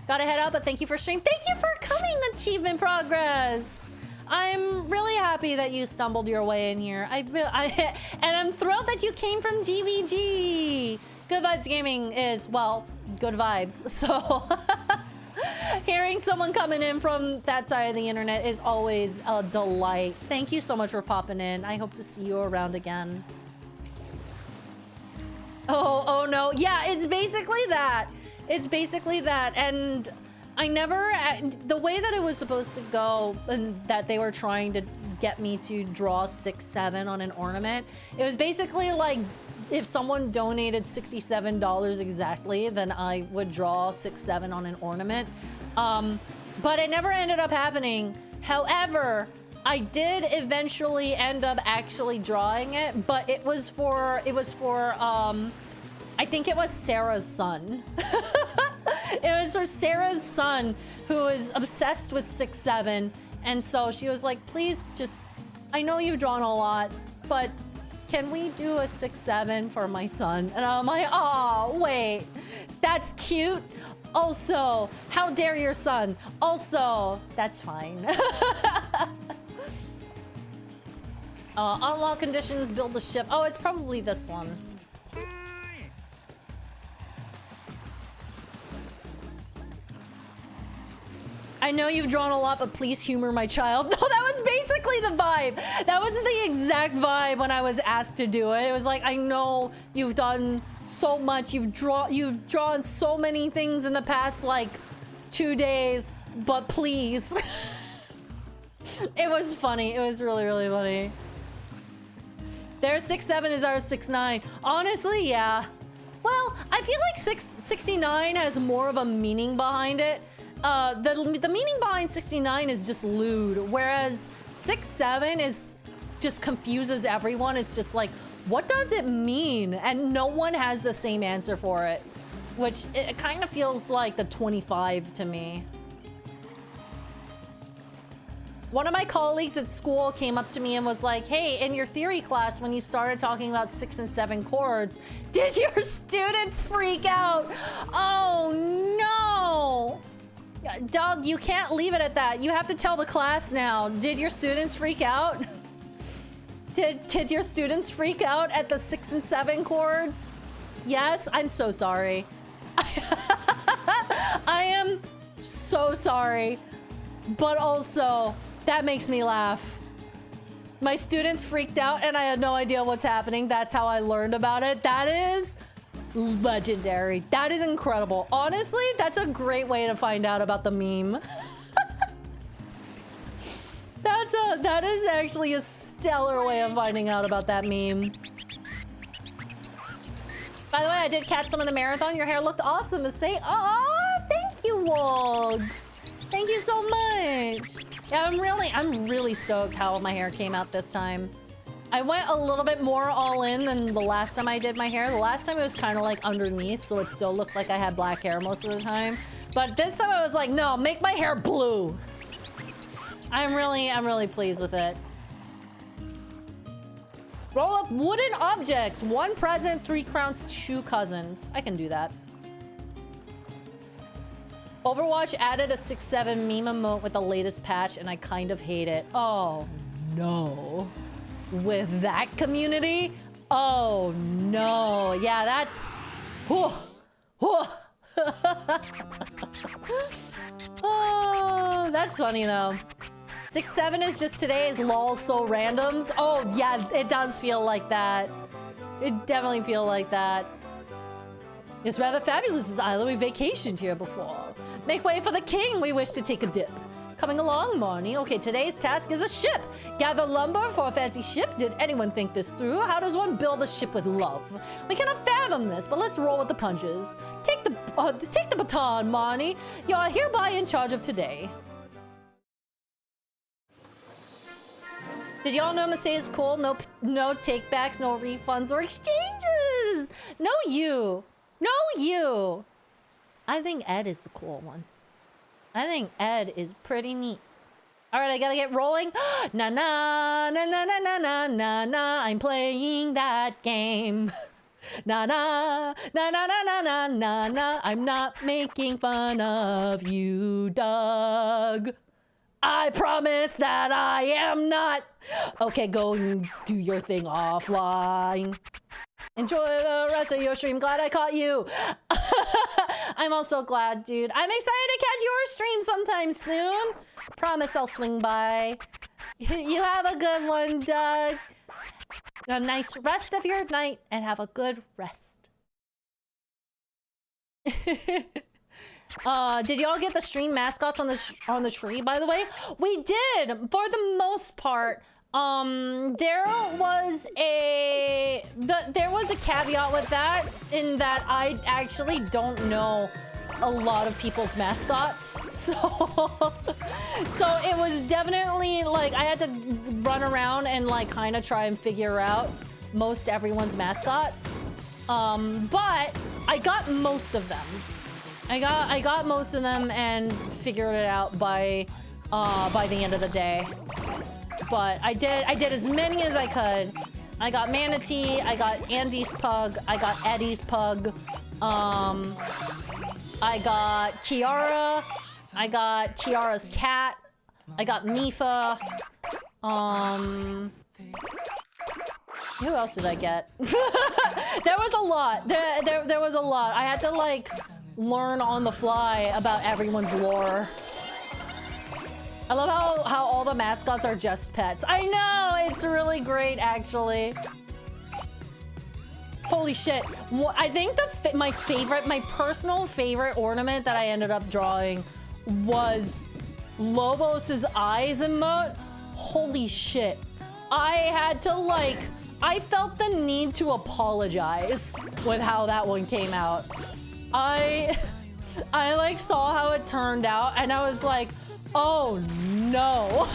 Gotta head out, but thank you for stream. Thank you for coming, Achievement Progress. I'm really happy that you stumbled your way in here. And I'm thrilled that you came from GVG. Good Vibes Gaming is, well, good vibes. So hearing someone coming in from that side of the internet is always a delight. Thank you so much for popping in. I hope to see you around again. Oh no. Yeah, it's basically that. It's basically that. And I never, the way that it was supposed to go and that they were trying to get me to draw 6-7 on an ornament, it was basically like if someone donated $67 exactly, then I would draw 6-7 on an ornament. But it never ended up happening. However, I did eventually end up actually drawing it, but it was for I think it was Sarah's son. It was for Sarah's son, who is obsessed with 6-7. And so she was like, please just, I know you've drawn a lot, but can we do a 6-7 for my son? And I'm like, oh, wait, that's cute. Also, how dare your son? Also, that's fine. Unlock conditions, build the ship. Oh, it's probably this one. I know you've drawn a lot, but please humor my child. No, that was basically the vibe. That was the exact vibe when I was asked to do it. It was like, I know you've done so much. You've drawn so many things in the past, like, 2 days, but please. It was funny. It was really, really funny. Their 6-7 is our 6-9. Honestly, yeah. Well, I feel like 69 has more of a meaning behind it. The meaning behind 69 is just lewd, whereas 6-7 is just confuses everyone. It's just like, what does it mean? And no one has the same answer for it, which it kind of feels like the 25 to me. One of my colleagues at school came up to me and was like, hey, in your theory class, when you started talking about 6 and 7 chords, did your students freak out? Oh no! Doug, you can't leave it at that. You have to tell the class now. Did your students freak out? Did your students freak out at the 6 and 7 chords? Yes, I'm so sorry. I am so sorry. But also, that makes me laugh. My students freaked out and I had no idea what's happening. That's how I learned about it. That is legendary. That is incredible. Honestly, that's a great way to find out about the meme. That is actually a stellar way of finding out about that meme. By the way, I did catch some of the marathon. Your hair looked awesome, Masae. Oh, thank you, Wogs. Thank you so much. Yeah, I'm really stoked how my hair came out this time. I went a little bit more all in than the last time I did my hair. The last time it was kind of like underneath, so it still looked like I had black hair most of the time. But this time I was like, no, make my hair blue. I'm really pleased with it. Roll up wooden objects. 1 present, 3 crowns, 2 cousins. I can do that. Overwatch added a 6-7 meme emote with the latest patch, and I kind of hate it. Oh, no. With that community? Oh, no. Yeah, that's... Whew. Whew. Oh, that's funny, though. 6-7 is just today's lol so randoms. Oh, yeah, it does feel like that. It definitely feels like that. It's rather fabulous as island we vacationed here before. Make way for the king, we wish to take a dip. Coming along, Marnie. Okay, today's task is a ship. Gather lumber for a fancy ship. Did anyone think this through? How does one build a ship with love? We cannot fathom this, but let's roll with the punches. Take the baton, Marnie. You are hereby in charge of today. Did y'all know Masae is cool? No takebacks, no refunds or exchanges. No you. No you. I think Ed is the cool one. I think Ed is pretty neat. All right, I gotta get rolling. Na na na na na na na na na. I'm playing that game. Na na na na na na na na na. I'm not making fun of you, Doug. I promise that I am not. Okay, go and do your thing offline. Enjoy the rest of your stream. Glad I caught you. I'm also glad, dude. I'm excited to catch your stream sometime soon. Promise I'll swing by. You have a good one, Doug. A nice rest of your night and have a good rest. Did y'all get the stream mascots on the tree, by the way? We did, for the most part. There was a caveat with that, in that I actually don't know a lot of people's mascots, so it was definitely like I had to run around and like kind of try and figure out most everyone's mascots. But I got most of them. I got most of them and figured it out by the end of the day. But I did as many as I could. I got Manatee, I got Andy's pug, I got Eddie's pug, I got Kiara, I got Kiara's cat, I got Mipha, who else did I get? There was a lot. There was a lot. I had to like learn on the fly about everyone's lore. I love how all the mascots are just pets. I know, it's really great actually. Holy shit. I think my personal favorite ornament that I ended up drawing was Lobos's eyes emote. Holy shit. I had to like, I felt the need to apologize with how that one came out. I like saw how it turned out and I was like, oh no.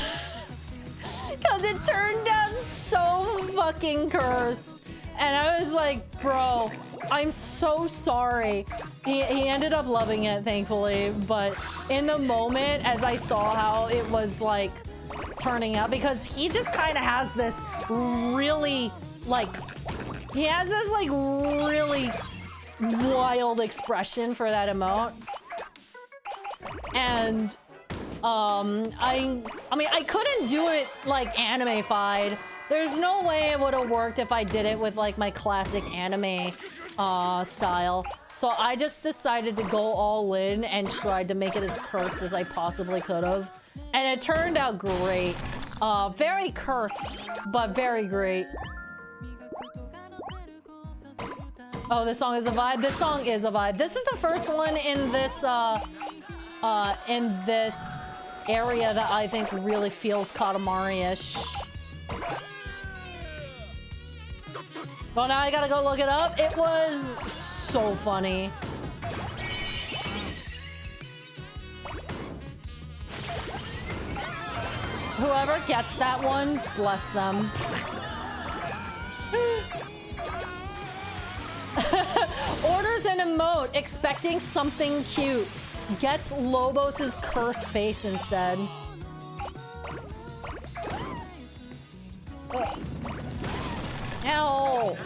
Cause it turned out so fucking cursed. And I was like, bro, I'm so sorry. He ended up loving it, thankfully. But in the moment, as I saw how it was like turning out, because he just kind of has this really like, he has this like really wild expression for that emote. And I mean, I couldn't do it like anime-fied. There's no way it would have worked if I did it with like my classic anime style. So I just decided to go all in and tried to make it as cursed as I possibly could have. And it turned out great. Very cursed, but very great. Oh, this song is a vibe? This song is a vibe. This is the first one in this area that I think really feels Katamari-ish. Well, now I gotta go look it up. It was so funny. Whoever gets that one, bless them. Orders an emote expecting something cute. Gets Lobos's cursed face instead. Ow!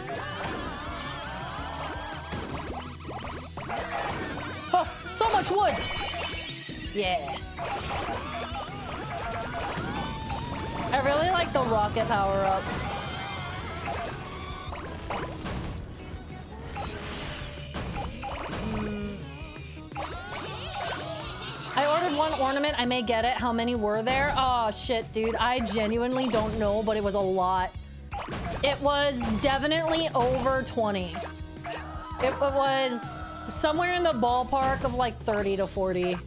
Oh, so much wood! Yes. I really like the rocket power-up. I ordered one ornament. I may get it. How many were there? Oh, shit, dude. I genuinely don't know, but it was a lot. It was definitely over 20. It was somewhere in the ballpark of like 30 to 40.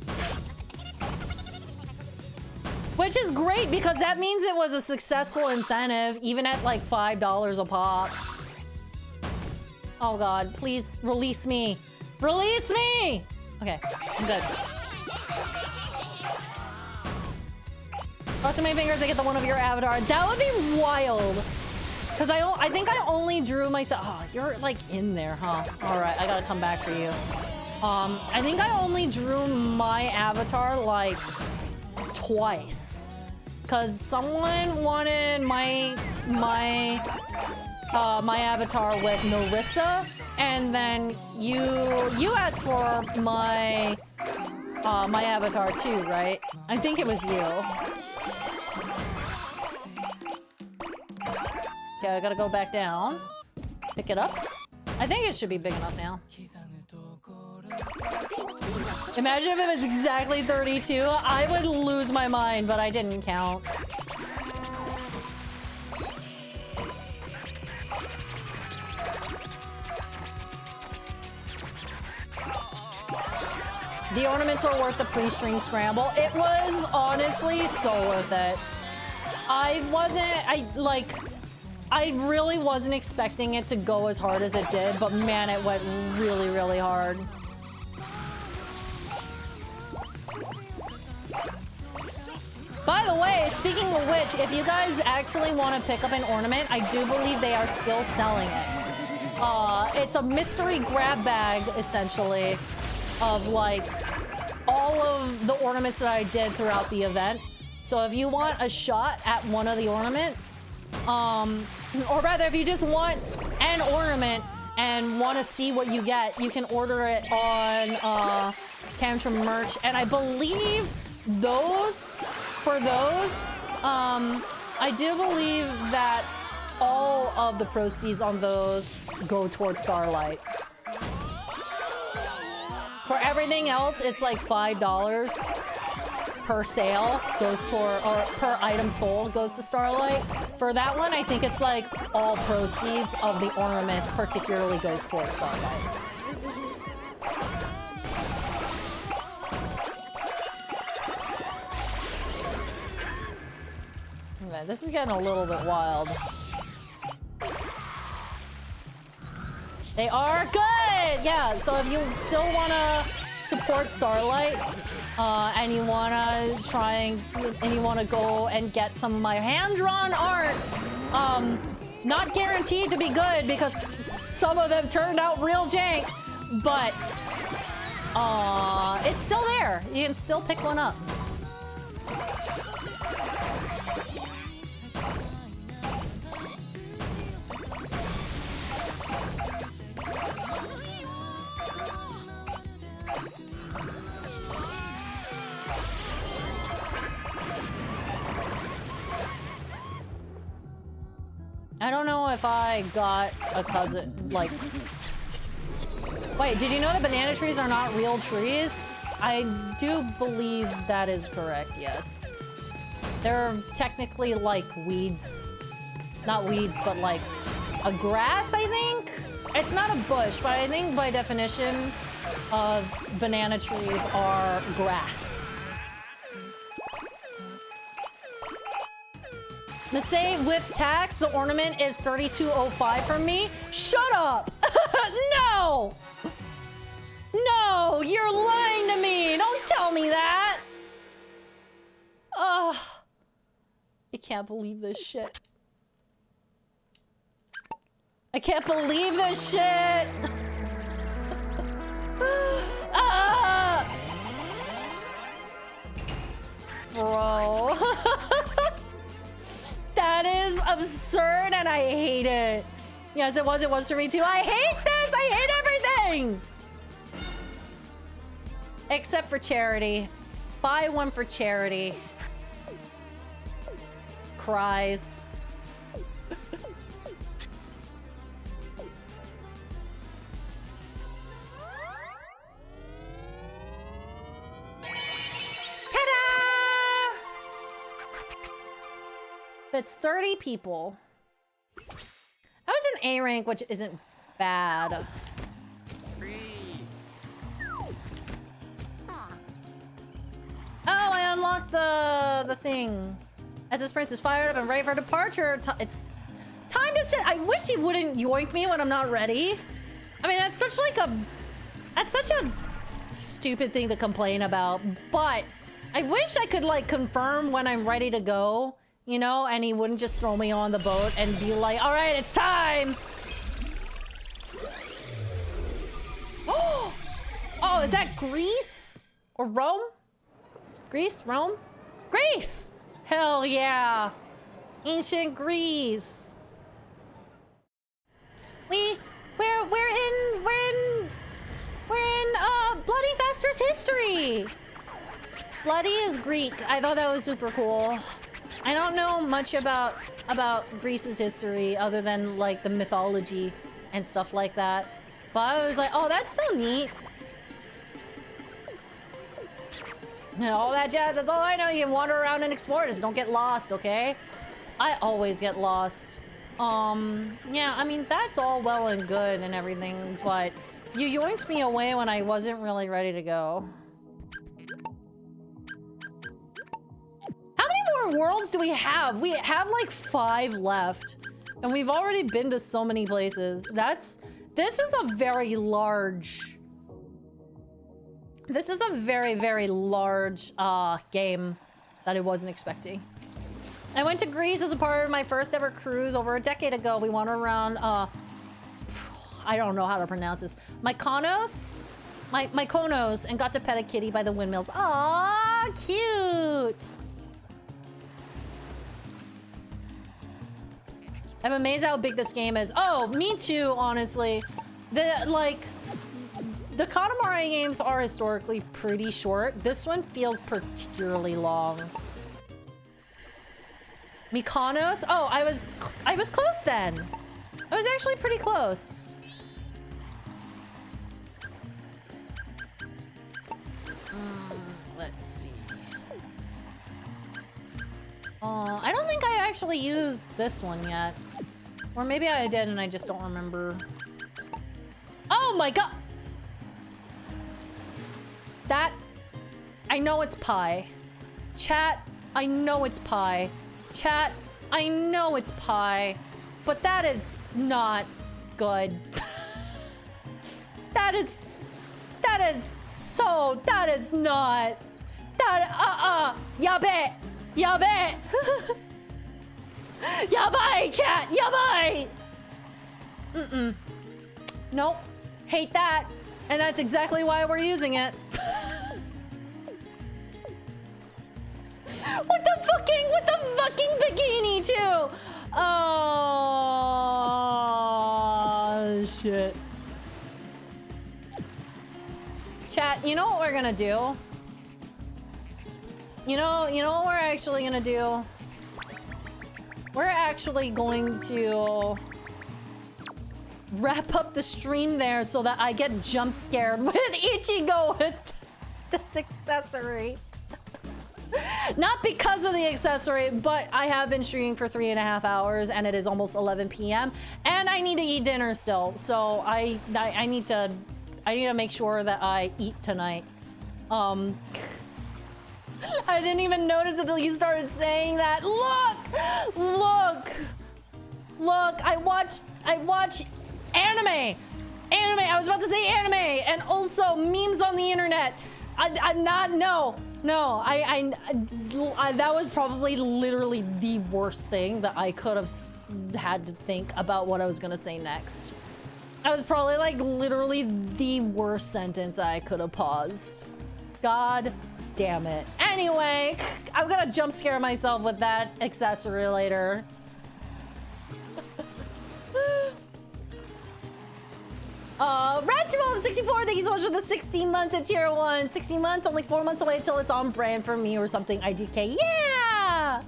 Which is great because that means it was a successful incentive, even at like $5 a pop. Oh God, please release me. Release me! Okay, I'm good. Crossing my fingers I get the one of your avatar. That would be wild. Because I think I only drew myself. Oh, you're like in there, huh? All right, I gotta come back for you. I think I only drew my avatar like twice. Because someone wanted my my avatar with Narissa, and then you asked for my my avatar too, right? I think it was you. Okay, I gotta go back down. Pick it up. I think it should be big enough now. Imagine if it was exactly 32. I would lose my mind, but I didn't count. The ornaments were worth the pre-stream scramble. It was honestly so worth it. I really wasn't expecting it to go as hard as it did, but man, it went really, really hard. By the way, speaking of which, if you guys actually want to pick up an ornament, I do believe they are still selling it. It's a mystery grab bag, essentially, of like all of the ornaments that I did throughout the event. So if you want a shot at one of the ornaments, or rather if you just want an ornament and want to see what you get, you can order it on Tantrum merch. And I believe for those, I do believe that all of the proceeds on those go towards Starlight. For everything else, it's like $5 per sale goes toward, or per item sold goes to Starlight. For that one, I think it's like all proceeds of the ornaments particularly goes towards Starlight. Okay, this is getting a little bit wild. They are good! Yeah, so if you still want to support Starlight, and you want to try and you want to go and get some of my hand-drawn art, not guaranteed to be good because some of them turned out real jank, but it's still there. You can still pick one up. I don't know if I got a cousin, like... Wait, did you know that banana trees are not real trees? I do believe that is correct, yes. They're technically like weeds. Not weeds, but like a grass, I think? It's not a bush, but I think by definition, banana trees are grass. Masae with tax, the ornament is $32.05 for me. Shut up! No! No, you're lying to me. Don't tell me that. I can't believe this shit. I can't believe this shit. Bro. That is absurd and I hate it. Yes, it was for me too. I hate this! I hate everything! Except for charity. Buy one for charity. Cries. Ta-da! It's 30 people. I was in A rank, which isn't bad. Oh, I unlocked the thing. As this prince is fired up and ready for departure, it's time to sit. I wish he wouldn't yoink me when I'm not ready. I mean, that's such a stupid thing to complain about. But I wish I could like confirm when I'm ready to go, you know, and he wouldn't just throw me on the boat and be like, "All right, it's time." Oh, is that Greece or Rome? Greece? Rome? Greece! Hell yeah! Ancient Greece! Dexter's history! Bloody is Greek. I thought that was super cool. I don't know much about Greece's history other than like the mythology and stuff like that. But I was like, oh, that's so neat. And all that jazz, that's all I know. You can wander around and explore. Just don't get lost, okay? I always get lost. Yeah, I mean, that's all well and good and everything, but you yoinked me away when I wasn't really ready to go. How many more worlds do we have? We have like 5 left, and we've already been to so many places. This is a very large... This is a very, very large game that I wasn't expecting. I went to Greece as a part of my first ever cruise over a decade ago. We wandered around, I don't know how to pronounce this. Mykonos, and got to pet a kitty by the windmills. Aw, cute. I'm amazed how big this game is. Oh, me too, honestly. The Katamari games are historically pretty short. This one feels particularly long. Mykonos? Oh, I was close then. I was actually pretty close. Let's see. I don't think I actually used this one yet. Or maybe I did and I just don't remember. Oh my god! That... I know it's pie. Chat, I know it's pie. Chat, I know it's pie. But that is not good. That is not... Yabe! Yabe! Yabai, chat! Yabai! Nope. Hate that. And that's exactly why we're using it. With the fucking bikini too! Oh, shit. Chat, you know what we're gonna do? You know what we're actually gonna do? We're actually going to wrap up the stream there so that I get jump scared with Ichigo with this accessory. Not because of the accessory, but I have been streaming for 3.5 hours and it is almost 11 p.m. and I need to eat dinner still. So I need to make sure that I eat tonight. I didn't even notice until you started saying that. Look! I watch anime. I was about to say anime and also memes on the internet. That was probably literally the worst thing that I could have had to think about what I was gonna say next. That was probably like literally the worst sentence that I could have paused. God damn it. Anyway, I'm gonna jump scare myself with that accessory later. Ratchet64, thank you so much for the 16 months at tier 1. 16 months, only 4 months away till it's on brand for me or something. IDK, yeah!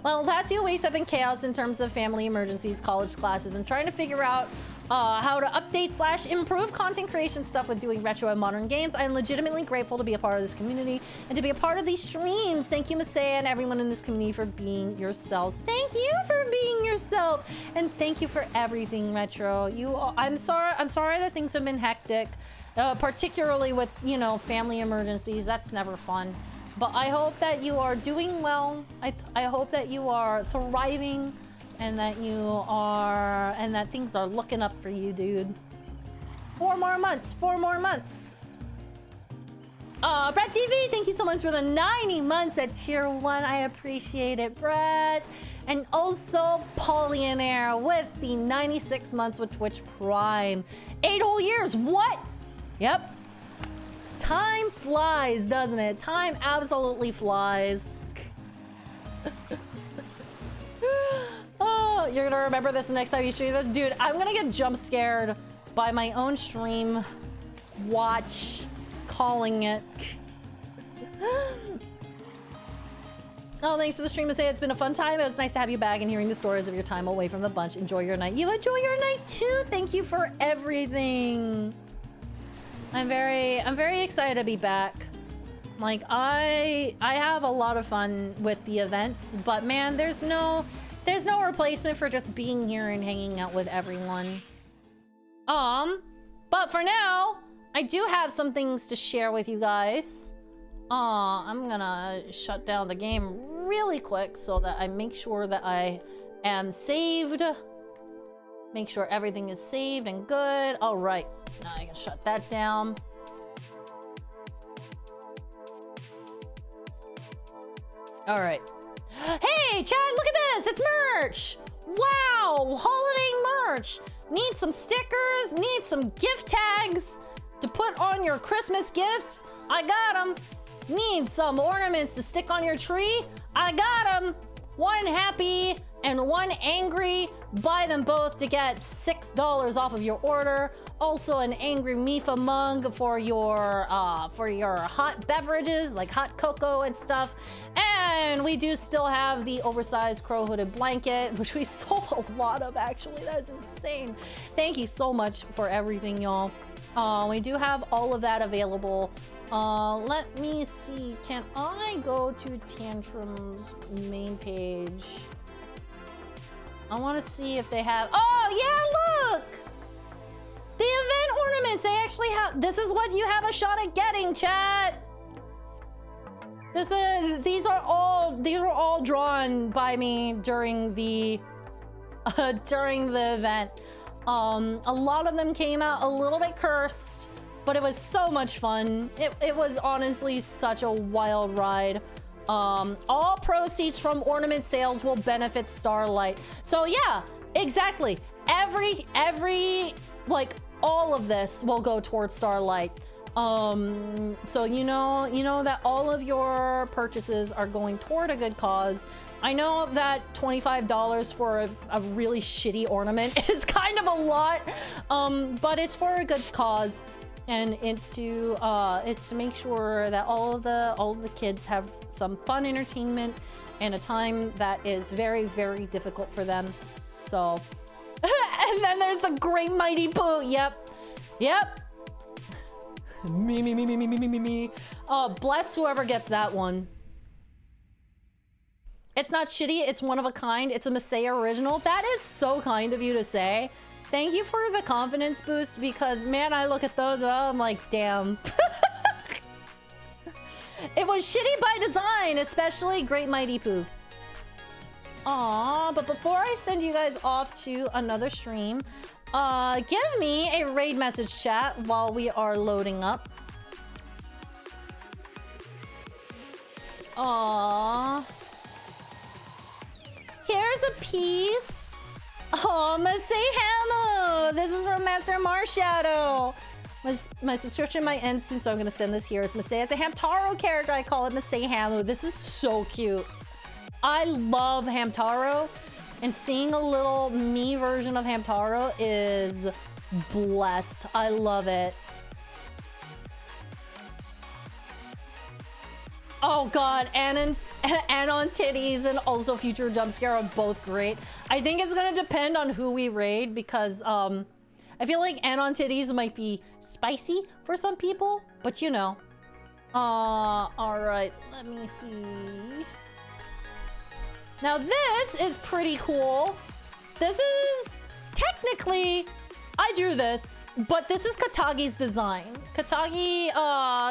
Well, the last few weeks have been chaos in terms of family emergencies, college classes, and trying to figure out how to update / improve content creation stuff with doing retro and modern games. I am legitimately grateful to be a part of this community and to be a part of these streams. Thank you, Masae, and everyone in this community for being yourselves. Thank you for being yourself, and thank you for everything, Retro. I'm sorry that things have been hectic, particularly with family emergencies. That's never fun. But I hope that you are doing well. I hope that you are thriving. And that things are looking up for you, dude. 4 more months. Brett TV, thank you so much for the 90 months at tier 1. I appreciate it, Brett. And also Pollionaire with the 96 months with Twitch Prime. 8 whole years, what? Yep. Time flies, doesn't it? Time absolutely flies. Oh, you're gonna remember this the next time you stream this? Dude, I'm gonna get jump scared by my own stream. Watch. Calling it. Oh, thanks to the stream to say it's been a fun time. It was nice to have you back and hearing the stories of your time away from the bunch. Enjoy your night. You enjoy your night too. Thank you for everything. I'm very excited to be back. Like I have a lot of fun with the events, but man, there's no replacement for just being here and hanging out with everyone. But for now, I do have some things to share with you guys. I'm gonna shut down the game really quick so that I make sure that I am saved. Make sure everything is saved and good. All right, now I can shut that down. All right. Hey, Chad, look at this. It's merch. Wow, holiday merch. Need some stickers, need some gift tags to put on your Christmas gifts. I got them. Need some ornaments to stick on your tree. I got them. One happy and one angry. Buy them both to get $6 off of your order. Also an angry Mipha mug for your hot beverages like hot cocoa and stuff. And we do still have the oversized crow hooded blanket, which we've sold a lot of actually. That is insane. Thank you so much for everything, y'all. We do have all of that available. Let me see. Can I go to Tantrum's main page? I want to see if they have. Oh yeah, look! The event ornaments. They actually have. This is what you have a shot at getting, chat. These are all drawn by me during the event. A lot of them came out a little bit cursed, but it was so much fun. It was honestly such a wild ride. All proceeds from ornament sales will benefit Starlight. So yeah, exactly. Every like all of this will go towards Starlight. So you know that all of your purchases are going toward a good cause. I know that $25 for a really shitty ornament is kind of a lot, but it's for a good cause, and it's to make sure that all of the kids have some fun entertainment and a time that is very, very difficult for them. So, and then there's the Great Mighty Pooh. Yep. Me. Bless whoever gets that one. It's not shitty, it's one of a kind. It's a Masae original. That is so kind of you to say. Thank you for the confidence boost, because man, I look at those and I'm like, damn. It was shitty by design, especially Great Mighty Pooh. Aw, but before I send you guys off to another stream, give me a raid message chat while we are loading up. Aww. Here's a piece. Oh, Masae Hello. This is from Master Marshadow. My subscription might end soon, so I'm gonna send this here. It's Masae as a Hamtaro character. I call it Masae Hamu. This is so cute. I love Hamtaro, and seeing a little me version of Hamtaro is blessed. I love it. Oh god, Anon Titties and also Future Jump Scare are both great. I think it's gonna depend on who we raid, because I feel like Anon Titties might be spicy for some people, but you know. Alright, let me see. Now this is pretty cool. This is technically, I drew this, but this is Katagi's design. Katagi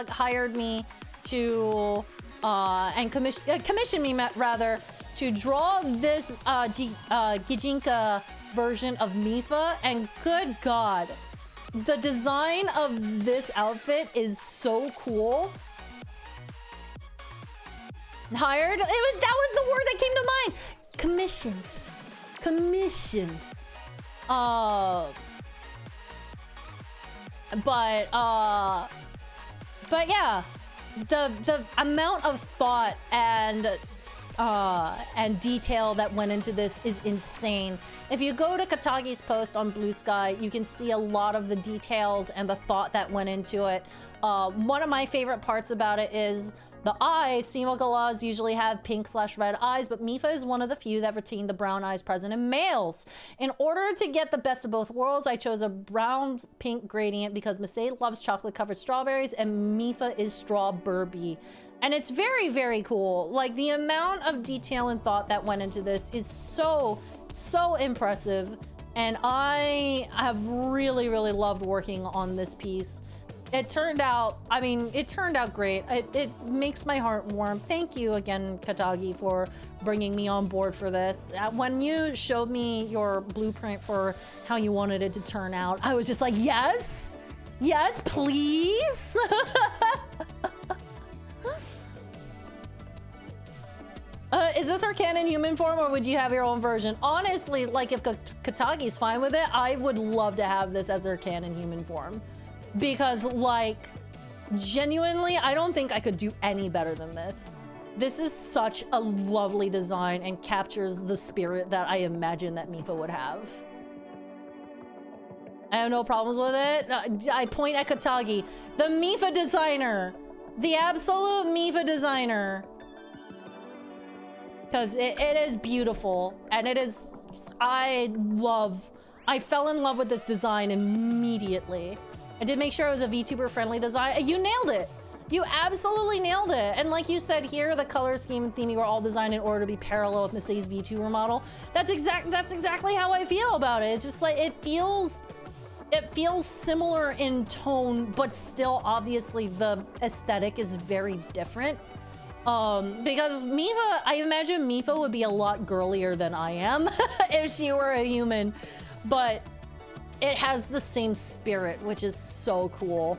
hired me to and commissioned me rather to draw this Gijinka version of Mipha, and good god, the design of this outfit is so cool. Hired? That was the word that came to mind. Commissioned. But yeah, the amount of thought and and detail that went into this is insane. If you go to Katagi's post on Blue Sky, you can see a lot of the details and the thought that went into it. One of my favorite parts about it is the eyes. Female galahs usually have pink/red eyes, but Mipha is one of the few that retain the brown eyes present in males. In order to get the best of both worlds, I chose a brown-pink gradient because Masae loves chocolate-covered strawberries and Mipha is strawberry. And it's very, very cool. Like, the amount of detail and thought that went into this is so, so impressive. And I have really, really loved working on this piece. It turned out, I mean, it turned out great. It makes my heart warm. Thank you again, Katagi, for bringing me on board for this. When you showed me your blueprint for how you wanted it to turn out, I was just like, yes, yes, please. Is this our canon human form, or would you have your own version? Honestly, like, if Katagi's fine with it, I would love to have this as their canon human form. Because, like, genuinely, I don't think I could do any better than this. This is such a lovely design and captures the spirit that I imagine that Mipha would have. I have no problems with it. I point at Katagi, the Mipha designer, the absolute Mipha designer. Because it is beautiful, and it is, I fell in love with this design immediately. I did make sure it was a VTuber friendly design. You nailed it. You absolutely nailed it. And like you said here, the color scheme and theming were all designed in order to be parallel with Masae's VTuber model. That's exactly how I feel about it. It's just like, it feels similar in tone, but still obviously the aesthetic is very different. Because Mipha, I imagine Mipha would be a lot girlier than I am if she were a human, but it has the same spirit, which is so cool.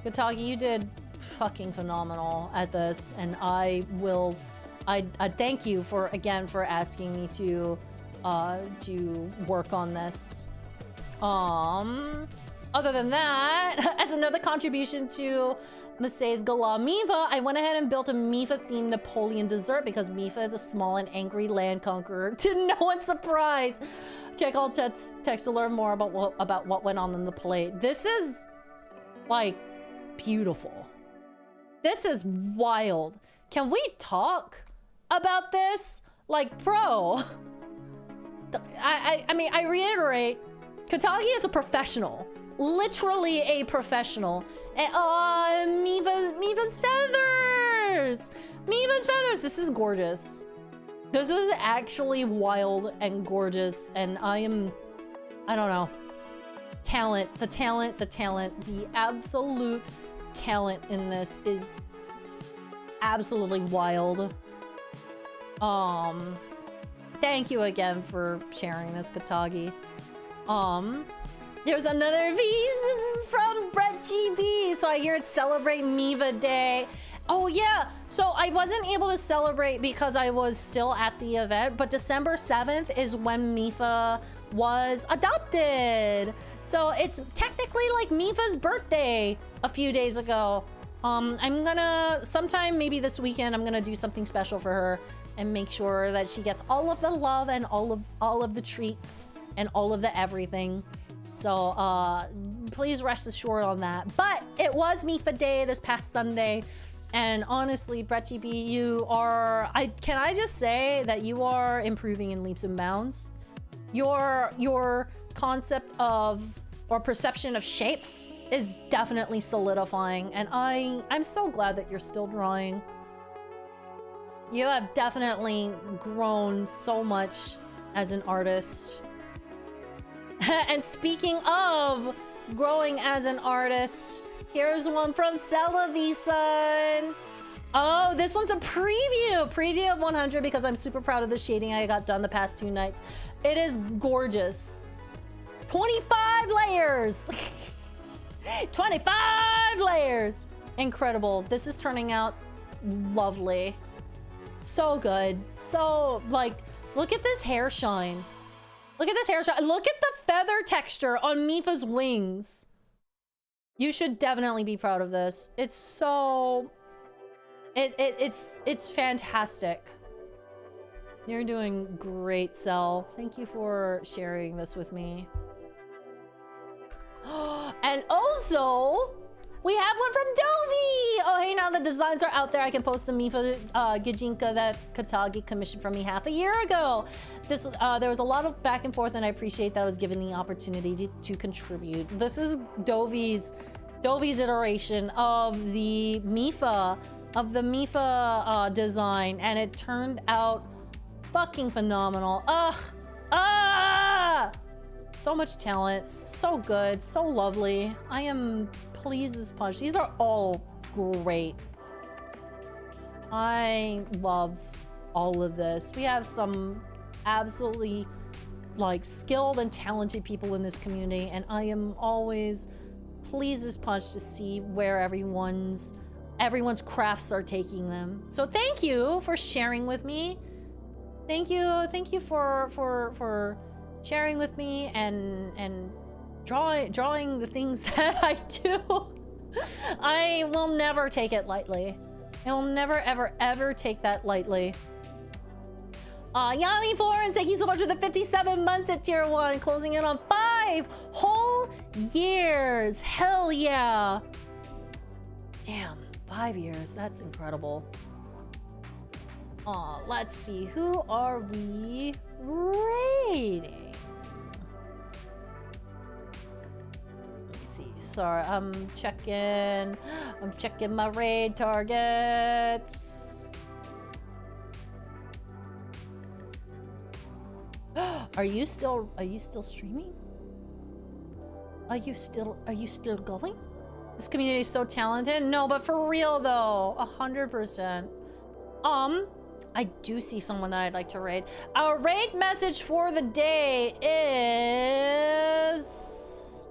Katagi, you did fucking phenomenal at this, and I thank you for asking me to work on this. Other than that, as another contribution to Masae's Galah Mipha, I went ahead and built a Mipha-themed Napoleon dessert because Mipha is a small and angry land conqueror. To no one's surprise. Check all text to learn more about what went on the plate. This is, like, beautiful. This is wild. Can we talk about this? Like, bro. I mean, I reiterate, Katagi is a professional. Literally a professional. And, Mipha's feathers! Mipha's feathers! This is gorgeous. This is actually wild and gorgeous, and I don't know. The absolute talent in this is absolutely wild. Thank you again for sharing this, Katagi. There's another piece. This is from Brett GB. So I hear it's Celebrate Mipha Day. Oh yeah, so I wasn't able to celebrate because I was still at the event, but December 7th is when Mipha was adopted. So it's technically like Mipha's birthday a few days ago. I'm gonna, sometime maybe this weekend, I'm gonna do something special for her and make sure that she gets all of the love and all of the treats and all of the everything. So please rest assured on that. But it was Mipha Day this past Sunday. And honestly, Brett GB, you are, can I just say that you are improving in leaps and bounds? Your concept of, or perception of shapes is definitely solidifying. And I'm so glad that you're still drawing. You have definitely grown so much as an artist. And speaking of growing as an artist, here's one from Celavisun. Oh, this one's a preview of 100 because I'm super proud of the shading I got done the past 2 nights. It is gorgeous. 25 layers. 25 layers. Incredible. This is turning out lovely. So good. So, like, look at this hair shine. Look at this hair shine. Look at the feather texture on Mipha's wings. You should definitely be proud of this. It's so... It's fantastic. You're doing great, Cell. Thank you for sharing this with me. And also, we have one from Dovi! Oh, hey, now the designs are out there. I can post the Mipha Gijinka that Katagi commissioned from me half a year ago. There was a lot of back and forth, and I appreciate that I was given the opportunity to contribute. This is Dovi's iteration of the Mipha design, and it turned out fucking phenomenal. So much talent, so good, so lovely. I am pleased as punch. These are all great. I love all of this. We have some absolutely like skilled and talented people in this community, and I am always pleased as punch to see where everyone's crafts are taking them. So thank you for sharing with me. Thank you for sharing with me and drawing the things that I do. I will never take it lightly. I will never ever take that lightly. Yami Florence, thank you so much for the 57 months at tier 1, closing in on 5 whole years. Hell yeah. Damn, 5 years, that's incredible. Let's see, who are we raiding? Let me see. Sorry, I'm checking my raid targets. Are you still streaming? Are you still going? This community is so talented. No, but for real though, 100%. I do see someone that I'd like to raid. Our raid message for the day is...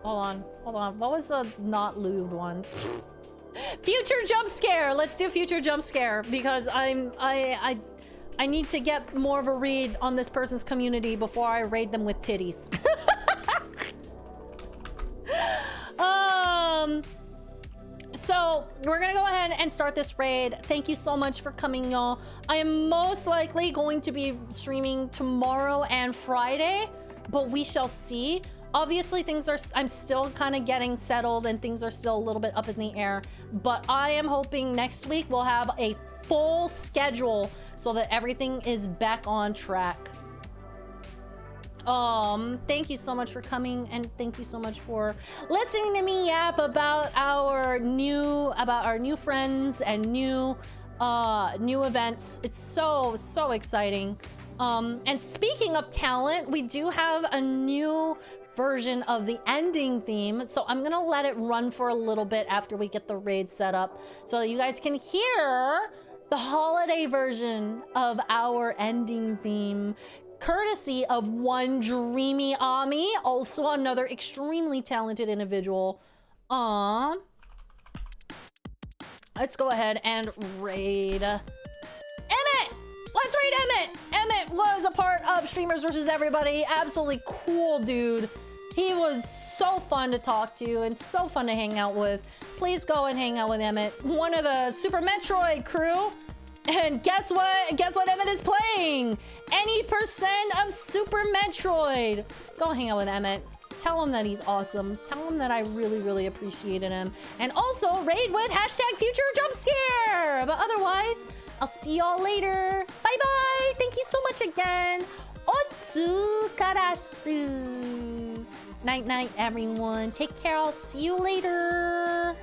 Hold on. What was the not lubed one? Future jump scare. Let's do future jump scare because I need to get more of a read on this person's community before I raid them with titties. So we're gonna go ahead and start this raid. Thank you so much for coming, y'all. I am most likely going to be streaming tomorrow and Friday, but we shall see. Obviously I'm still kind of getting settled and things are still a little bit up in the air, but I am hoping next week we'll have a full schedule so that everything is back on track. Thank you so much for coming, and thank you so much for listening to me yap about our new friends and new events. It's so exciting. And speaking of talent, we do have a new version of the ending theme, so I'm gonna let it run for a little bit after we get the raid set up so that you guys can hear the holiday version of our ending theme, courtesy of one DreamiAmi, also another extremely talented individual. Let's go ahead and raid Emmett! Let's raid Emmett! Emmett was a part of Streamers vs. Everybody. Absolutely cool dude. He was so fun to talk to and so fun to hang out with. Please go and hang out with Emmett, one of the Super Metroid crew. And guess what? Guess what Emmett is playing? Any percent of Super Metroid. Go hang out with Emmett. Tell him that he's awesome. Tell him that I really appreciated him. And also raid with #FutureJumpScare. But otherwise, I'll see y'all later. Bye bye. Thank you so much again. Otsu karasu. Night night everyone. Take care. I'll see you later.